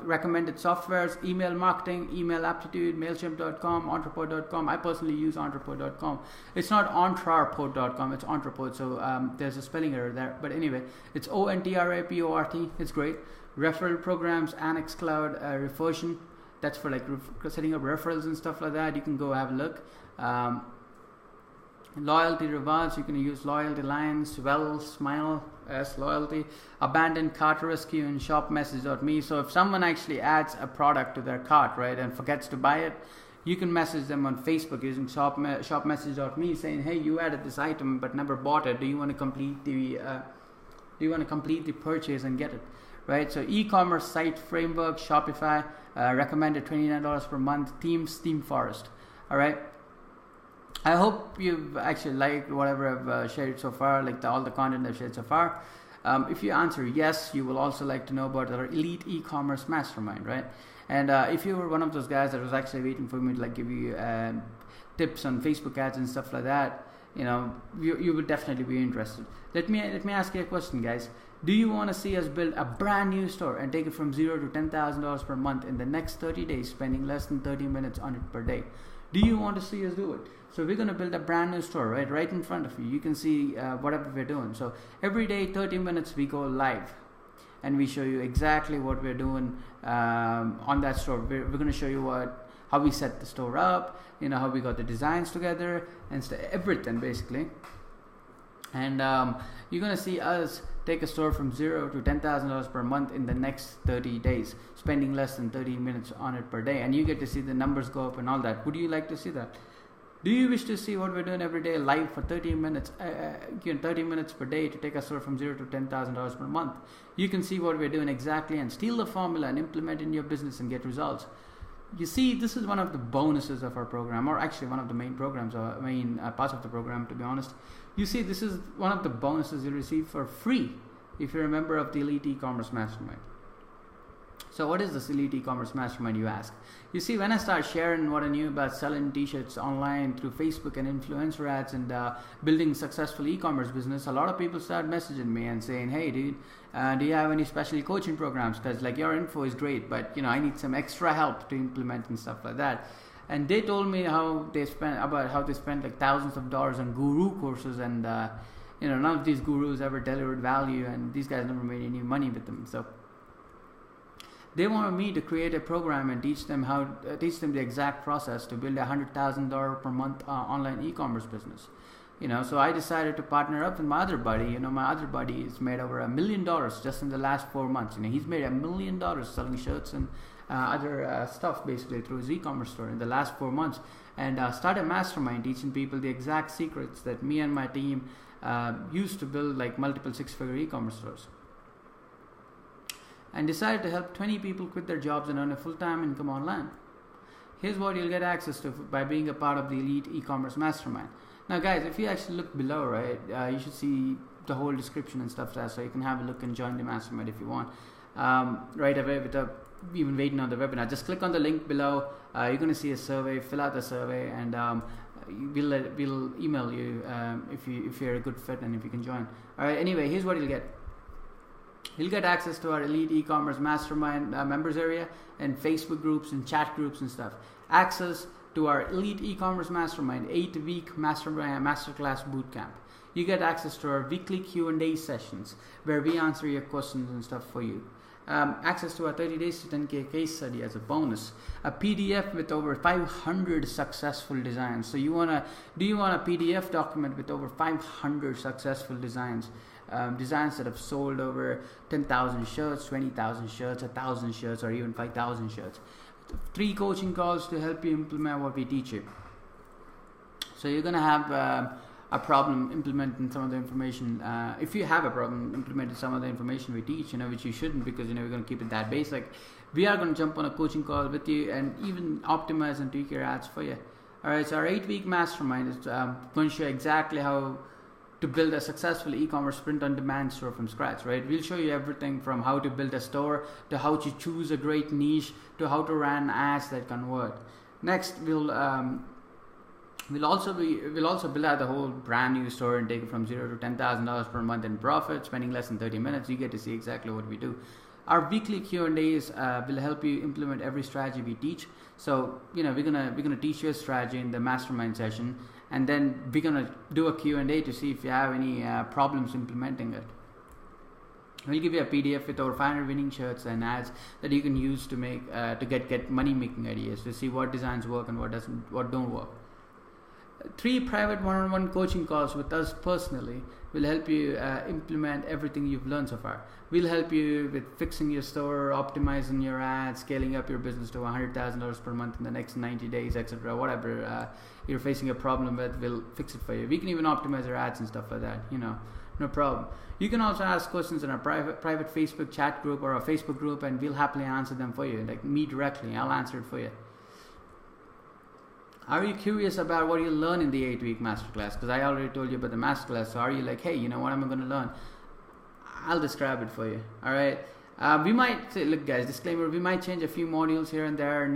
recommended softwares: email marketing, email aptitude, MailChimp.com, Entrepot.com. I personally use Entrepot.com. It's not Entrepot.com, it's Entrepot, so there's a spelling error there. But anyway, it's ONTRAPORT. It's great. Referral programs, Annex Cloud, Refersion. That's for setting up referrals and stuff like that. You can go have a look. Loyalty rewards, you can use Loyalty Lines, Well, Smile as loyalty. Abandoned cart rescue in shopmessage.me. So if someone actually adds a product to their cart, right, and forgets to buy it, you can message them on Facebook using shopmessage.me saying, hey, you added this item but never bought it. Do you want to complete the purchase and get it? Right? So e-commerce site framework, Shopify, recommended $29 per month. Themes, ThemeForest. All right. I hope you've actually liked whatever I've shared so far, all the content I've shared so far. If you answer yes, you will also like to know about our Elite E-commerce Mastermind, right? And if you were one of those guys that was actually waiting for me to give you tips on Facebook ads and stuff like that, you would definitely be interested. Let me ask you a question, guys. Do you want to see us build a brand new store and take it from $0 to $10,000 per month in the next 30 days, spending less than 30 minutes on it per day? Do you want to see us do it? So we're going to build a brand new store, right in front of you. You can see whatever we're doing. So every day, 30 minutes, we go live. And we show you exactly what we're doing on that store. We're going to show you how we set the store up, how we got the designs together, and everything, basically. And you're going to see us take a store from $0 to $10,000 per month in the next 30 days, spending less than 30 minutes on it per day. And you get to see the numbers go up and all that. Would you like to see that? Do you wish to see what we're doing every day live for 30 minutes, 30 minutes per day to take a store from $0 to $10,000 per month? You can see what we're doing exactly and steal the formula and implement it in your business and get results. You see, this is one of the bonuses of our program, or actually one of the main programs, or main parts of the program, to be honest. You see, this is one of the bonuses you receive for free if you're a member of the Elite E-Commerce Mastermind. So what is this Elite E-Commerce Mastermind, you ask? You see, when I started sharing what I knew about selling t-shirts online through Facebook and influencer ads and building successful e-commerce business, a lot of people started messaging me and saying, hey dude, do you have any special coaching programs? Because like your info is great, but I need some extra help to implement and stuff like that. And they told me how they spent like thousands of dollars on guru courses, and none of these gurus ever delivered value, and these guys never made any money with them. So they wanted me to create a program and teach them the exact process to build a $100,000 per month online e-commerce business. So I decided to partner up with my other buddy. My other buddy has made over $1 million just in the last 4 months. He's made $1 million selling shirts and other stuff basically through his e-commerce store in the last 4 months, and started a mastermind teaching people the exact secrets that me and my team used to build like multiple six-figure e-commerce stores. And decided to help 20 people quit their jobs and earn a full-time income online. Here's what you'll get access to by being a part of the Elite E-Commerce Mastermind. Now guys, if you actually look below, right, you should see the whole description and stuff there, so you can have a look and join the mastermind if you want. Right away, without even waiting on the webinar, just click on the link below. You're going to see a survey, fill out the survey, and we'll email you if you're a good fit and if you can join. Alright, anyway, here's what you'll get. You'll get access to our Elite E-Commerce Mastermind members area and Facebook groups and chat groups and stuff. Access to our Elite E-Commerce Mastermind 8-week masterclass bootcamp. You get access to our weekly Q&A sessions where we answer your questions and stuff for you. Access to our 30 days to 10K case study as a bonus. A PDF with over 500 successful designs. So do you want a PDF document with over 500 successful designs? Designs that have sold over 10,000 shirts, 20,000 shirts, 1,000 shirts, or even 5,000 shirts. 3 coaching calls to help you implement what we teach you. So you're going to have a problem implementing some of the information. If you have a problem implementing some of the information we teach, which you shouldn't, because we're going to keep it that basic, we are going to jump on a coaching call with you and even optimize and tweak your ads for you. Alright, so our 8-week mastermind is going to show exactly how to build a successful e-commerce print-on-demand store from scratch, right? We'll show you everything from how to build a store to how to choose a great niche to how to run ads that convert. Next, we'll also build out the whole brand new store and take it from $0 to $10,000 per month in profit, spending less than 30 minutes. You get to see exactly what we do. Our weekly Q&As will help you implement every strategy we teach. So we're gonna teach you a strategy in the mastermind session, and then we're gonna do a Q&A to see if you have any problems implementing it. We'll give you a PDF with over 500 winning shirts and ads that you can use to make to get money making ideas, to see what designs work and what don't work. 3 private one-on-one coaching calls with us personally will help you implement everything you've learned so far. We'll help you with fixing your store, optimizing your ads, scaling up your business to $100,000 per month in the next 90 days, etc. Whatever you're facing a problem with, we'll fix it for you. We can even optimize your ads and stuff like that, no problem. You can also ask questions in our private Facebook chat group or our Facebook group, and we'll happily answer them for you, like me directly. I'll answer it for you. Are you curious about what you learn in the 8-week masterclass? Because I already told you about the masterclass. So are you like, hey, what am I going to learn? I'll describe it for you. All right. We might say, look, guys, disclaimer: we might change a few modules here and there,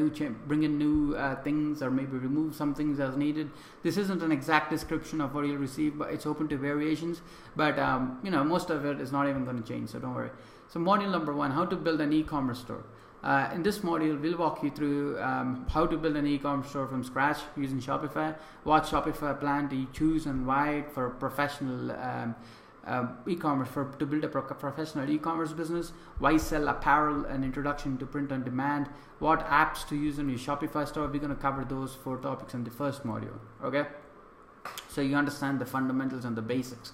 bring in new things, or maybe remove some things as needed. This isn't an exact description of what you'll receive, but it's open to variations. But most of it is not even going to change, so don't worry. So module number 1: how to build an e-commerce store. In this module, we'll walk you through how to build an e-commerce store from scratch using Shopify, what Shopify plan do you choose and why for professional e-commerce, to build a professional e-commerce business, why sell apparel, an introduction to print on demand, what apps to use in your Shopify store. We're going to cover those 4 topics in the first module, okay? So you understand the fundamentals and the basics.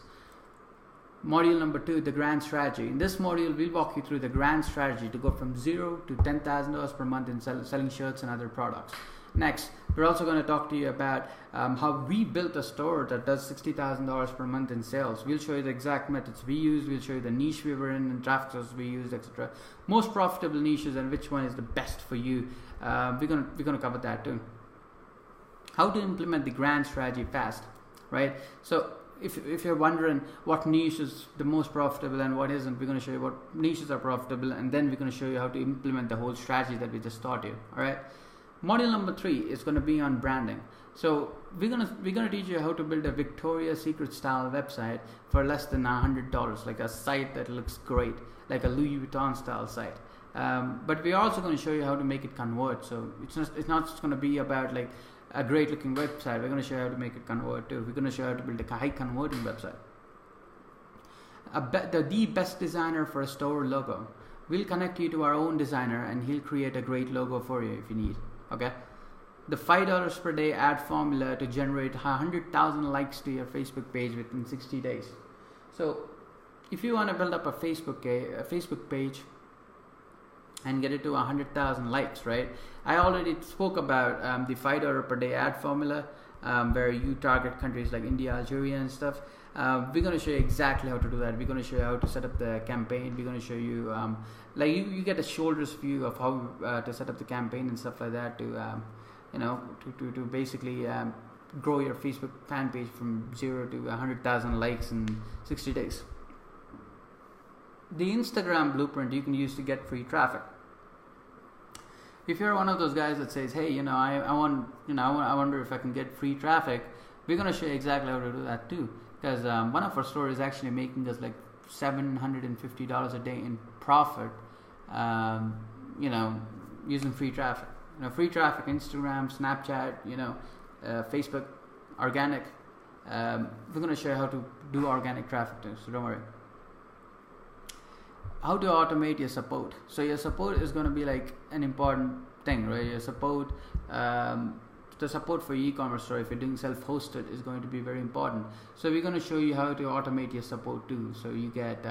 Module number 2, the grand strategy. In this module, we'll walk you through the grand strategy to go from $0 to $10,000 per month in selling shirts and other products. Next, we're also going to talk to you about how we built a store that does $60,000 per month in sales. We'll show you the exact methods we use. We'll show you the niche we were in and traffic sources we used, etc. Most profitable niches and which one is the best for you. We're gonna cover that too. How to implement the grand strategy fast, right? So if you're wondering what niche is the most profitable and what isn't, we're going to show you what niches are profitable, and then we're going to show you how to implement the whole strategy that we just taught you. All right. Module number 3 is going to be on branding. So we're gonna teach you how to build a Victoria's Secret style website for less than $100, like a site that looks great, like a Louis Vuitton style site. But we're also going to show you how to make it convert. So it's not just going to be about like a great looking website. We're going to show you how to make it convert too. We're going to show you how to build a high converting website. The best designer for a store logo. We'll connect you to our own designer and he'll create a great logo for you if you need. Okay. The $5 per day ad formula to generate 100,000 likes to your Facebook page within 60 days. So if you want to build up a Facebook page and get it to 100,000 likes, right? I already spoke about the $5 per day ad formula, where you target countries like India, Algeria and stuff. We're going to show you exactly how to do that. We're going to show you how to set up the campaign. We're going to show you like you get a shoulder's view of how to set up the campaign and stuff like that to basically grow your Facebook fan page from 0 to 100,000 likes in 60 days. The Instagram blueprint you can use to get free traffic. If you're one of those guys that says, hey, I wonder if I can get free traffic, we're going to show you exactly how to do that too. Because one of our stores is actually making us like $750 a day in profit, using free traffic. Free traffic, Instagram, Snapchat, Facebook, organic. We're going to show you how to do organic traffic too, so don't worry. How to automate your support. So your support is going to be like an important thing, right? Your support, the support for e-commerce store, if you're doing self-hosted, is going to be very important. So we're going to show you how to automate your support too. So you get,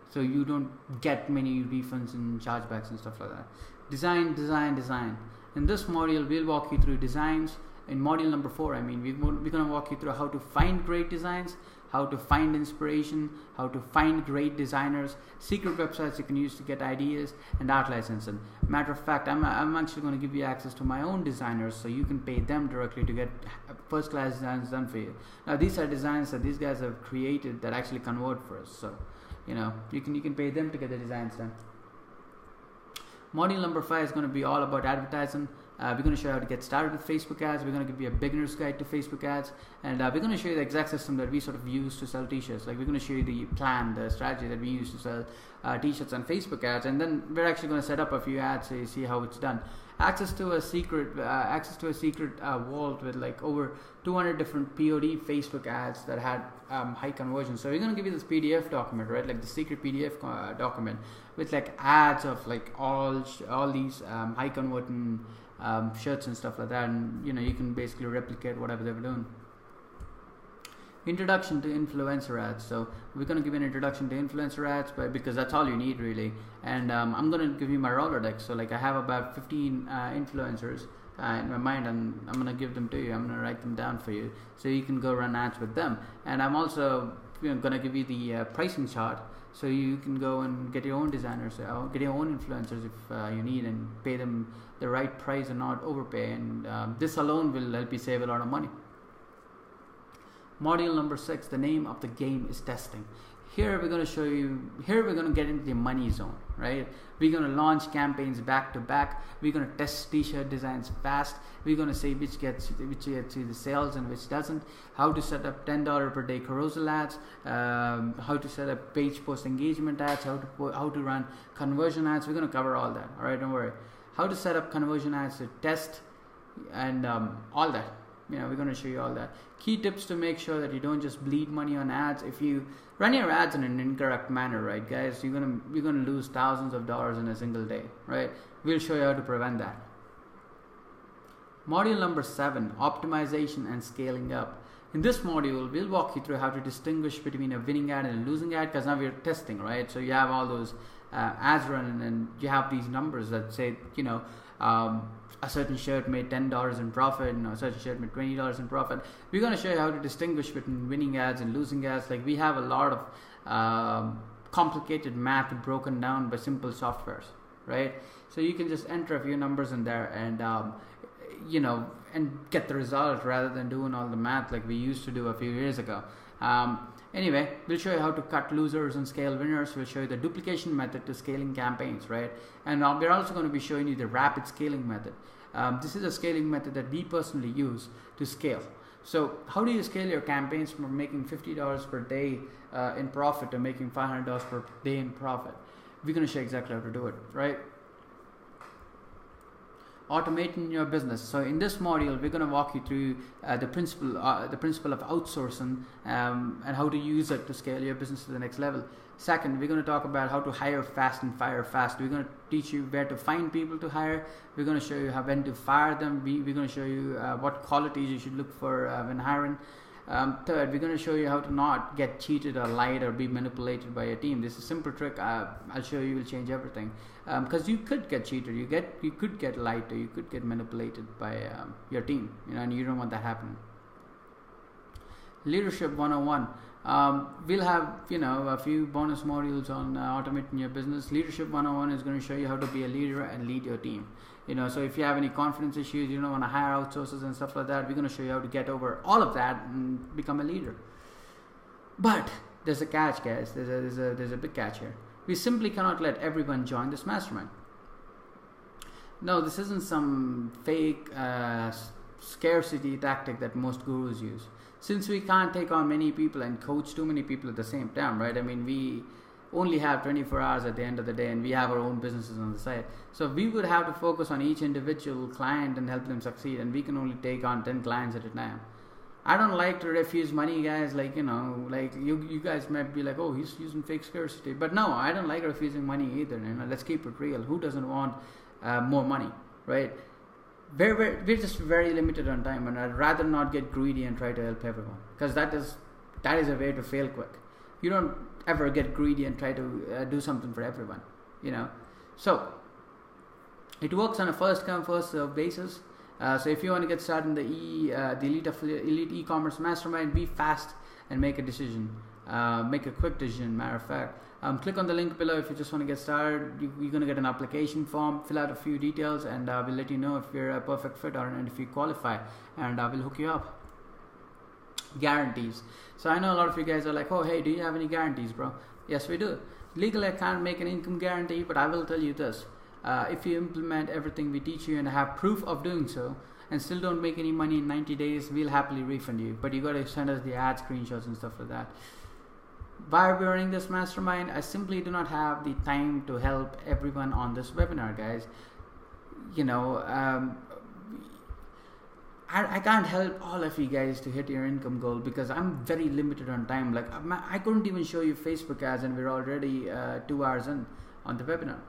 so you don't get many refunds and chargebacks and stuff like that. Design. In this module, we'll walk you through designs. In module number 4, we're going to walk you through how to find great designs, how to find inspiration, how to find great designers, secret websites you can use to get ideas, and art licensing. Matter of fact, I'm actually going to give you access to my own designers, so you can pay them directly to get first-class designs done for you. Now, these are designs that these guys have created that actually convert for us. So, you can pay them to get the designs done. Module number 5 is going to be all about advertising. We're going to show you how to get started with Facebook ads. We're going to give you a beginner's guide to Facebook ads, and we're going to show you the exact system that we sort of use to sell t-shirts. Like, we're going to show you the plan, the strategy that we use to sell t-shirts and Facebook ads, and then we're actually going to set up a few ads so you see how it's done. Access to a secret vault with like over 200 different POD Facebook ads that had high conversion. So we're going to give you this PDF document, right? Like the secret PDF document with like ads of like all these high converting shirts and stuff like that, and you can basically replicate whatever they were doing. Introduction to influencer ads. So we're going to give you an introduction to influencer ads, because that's all you need really. And I'm going to give you my Rolodex. So like I have about 15 influencers in my mind, and I'm going to give them to you. I'm going to write them down for you so you can go run ads with them. And I'm also going to give you the pricing chart, so you can go and get your own designers, get your own influencers if you need, and pay them the right price and not overpay. And this alone will help you save a lot of money. Module number 6, the name of the game is testing. Here we're going to get into the money zone, right? We're going to launch campaigns back to back. We're going to test t-shirt designs fast. We're going to say which gets you the sales and which doesn't. How to set up $10 per day carousel ads. How to set up page post engagement ads. How to run conversion ads. We're going to cover all that. All right, don't worry. How to set up conversion ads to test and all that. We're going to show you all that. Key tips to make sure that you don't just bleed money on ads. If you run your ads in an incorrect manner, right, guys, you're gonna lose thousands of dollars in a single day, right? We'll show you how to prevent that. Module number 7, optimization and scaling up. In this module, we'll walk you through how to distinguish between a winning ad and a losing ad, because now we're testing, right? So you have all those ads running, and you have these numbers that say, a certain shirt made $10 in profit, a certain shirt made $20 in profit. We're going to show you how to distinguish between winning ads and losing ads. Like, we have a lot of complicated math broken down by simple softwares, right? So you can just enter a few numbers in there and and get the result rather than doing all the math like we used to do a few years ago. Anyway, we'll show you how to cut losers and scale winners. We'll show you the duplication method to scaling campaigns, right? And we're also going to be showing you the rapid scaling method. This is a scaling method that we personally use to scale. So how do you scale your campaigns from making $50 per day in profit to making $500 per day in profit? We're going to show you exactly how to do it, right? Automating your business. So in this module, we're going to walk you through the principle of outsourcing and how to use it to scale your business to the next level. Second, we're going to talk about how to hire fast and fire fast. We're going to teach you where to find people to hire. We're going to show you when to fire them. We're going to show you what qualities you should look for when hiring. Third, we're going to show you how to not get cheated or lied or be manipulated by your team. This is a simple trick. I'll show you, will change everything. Because you could get cheated, you could get lied to, you could get manipulated by your team, and you don't want that happening. Leadership 101. We'll have a few bonus modules on automating your business. Leadership 101 is going to show you how to be a leader and lead your team. So if you have any confidence issues, you don't want to hire outsourcers and stuff like that, we're going to show you how to get over all of that and become a leader. But there's a catch, guys. There's a big catch here. We simply cannot let everyone join this mastermind. No, this isn't some fake scarcity tactic that most gurus use. Since we can't take on many people and coach too many people at the same time, right? I mean, we only have 24 hours at the end of the day, and we have our own businesses on the side. So we would have to focus on each individual client and help them succeed, and we can only take on 10 clients at a time. I don't like to refuse money, guys. Like you guys might be like, oh, he's using fake scarcity. But no, I don't like refusing money either. Let's keep it real. Who doesn't want more money, right? We're just very limited on time, and I'd rather not get greedy and try to help everyone, because that is a way to fail quick. You don't ever get greedy and try to do something for everyone, So it works on a first come first serve basis. So if you want to get started in the elite e-commerce mastermind, be fast and make a decision. Make a quick decision. Matter of fact, click on the link below if you just want to get started. You're going to get an application form, fill out a few details, and we'll let you know if you're a perfect fit and if you qualify, and we'll hook you up. Guarantees. So I know a lot of you guys are like, oh, hey, do you have any guarantees, bro? Yes, we do. Legally, I can't make an income guarantee, but I will tell you this. If you implement everything we teach you and have proof of doing so and still don't make any money in 90 days, we'll happily refund you. But you got to send us the ad screenshots and stuff like that. Why are we running this mastermind? I simply do not have the time to help everyone on this webinar, guys. I can't help all of you guys to hit your income goal because I'm very limited on time. Like, I couldn't even show you Facebook ads, and we're already 2 hours in on the webinar.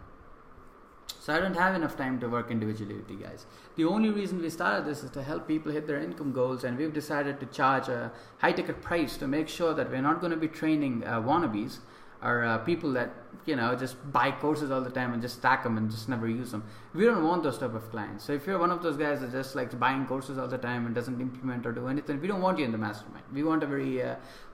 So I don't have enough time to work individually with you guys. The only reason we started this is to help people hit their income goals, and we've decided to charge a high ticket price to make sure that we're not going to be training wannabes or people that just buy courses all the time and just stack them and just never use them. We don't want those type of clients. So if you're one of those guys that just likes buying courses all the time and doesn't implement or do anything, we don't want you in the mastermind. We want a very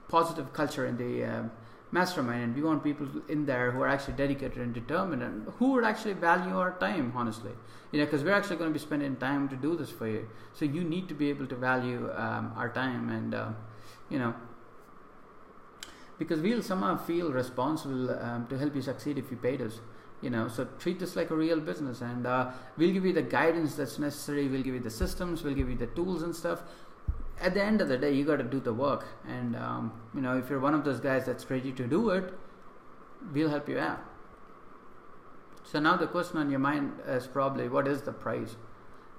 positive culture in the mastermind, and we want people in there who are actually dedicated and determined and who would actually value our time, honestly, because we're actually going to be spending time to do this for you. So you need to be able to value our time, and because we'll somehow feel responsible to help you succeed if you paid us. So treat this like a real business, and we'll give you the guidance that's necessary. We'll give you the systems, we'll give you the tools and stuff. At the end of the day, you got to do the work, and if you're one of those guys that's ready to do it, we'll help you out. So now the question on your mind is probably, what is the price?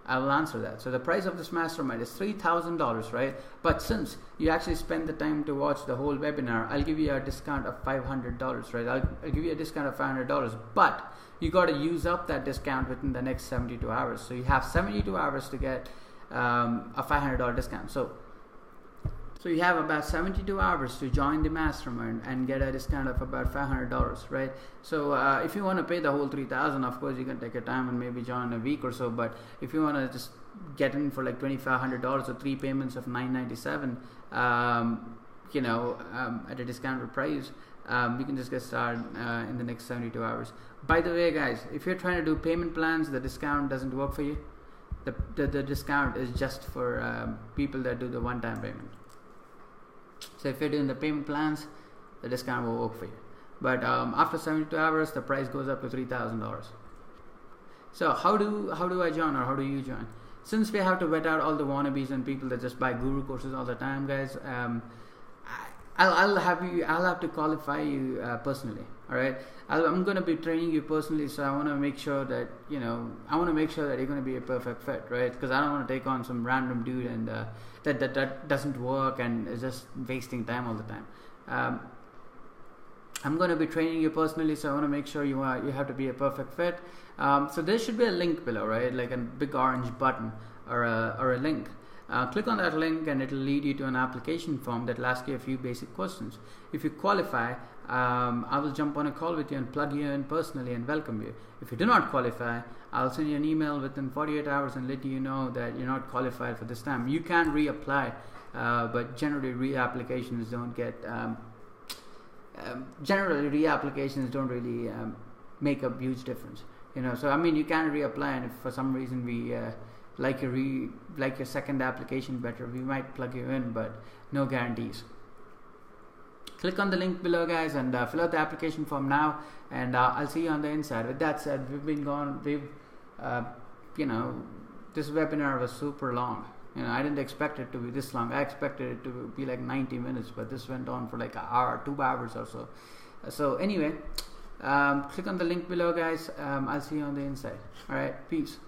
I will answer that. So the price of this mastermind is $3,000, right? But since you actually spend the time to watch the whole webinar, I'll give you a discount of $500, right? I'll give you a discount of $500, but you got to use up that discount within the next 72 hours. So you have 72 hours to get a $500 discount. So So you have about 72 hours to join the mastermind and get a discount of about $500, right? So if you want to pay the whole 3,000, of course you can take your time and maybe join a week or so. But if you want to just get in for like $2,500 or 3 payments of $997, at a discounted price, you can just get started in the next 72 hours. By the way, guys, if you're trying to do payment plans, the discount doesn't work for you. The discount is just for people that do the one-time payment. So if you're doing the payment plans, the discount will work for you. But after 72 hours, the price goes up to $3,000. So how do I join, or how do you join? Since we have to vet out all the wannabes and people that just buy guru courses all the time, guys, I'll have to qualify you personally. All right, I'm going to be training you personally, so I want to make sure that you're going to be a perfect fit, right? Because I don't want to take on some random dude and that doesn't work and is just wasting time all the time. I'm going to be training you personally, so I want to make sure you have to be a perfect fit. So there should be a link below, right? Like a big orange button or a link. Click on that link and it will lead you to an application form that will ask you a few basic questions. If you qualify, I will jump on a call with you and plug you in personally and welcome you. If you do not qualify, I'll send you an email within 48 hours and let you know that you're not qualified for this time. You can reapply, but generally reapplications don't get don't really make a huge difference. So I mean, you can reapply, and if for some reason we like your second application better, we might plug you in, but no guarantees. Click on the link below, guys, and fill out the application form now, and I'll see you on the inside. With that said, this webinar was super long. I didn't expect it to be this long. I expected it to be like 90 minutes, but this went on for like an hour, 2 hours or so. So anyway, click on the link below, guys. I'll see you on the inside. All right, peace.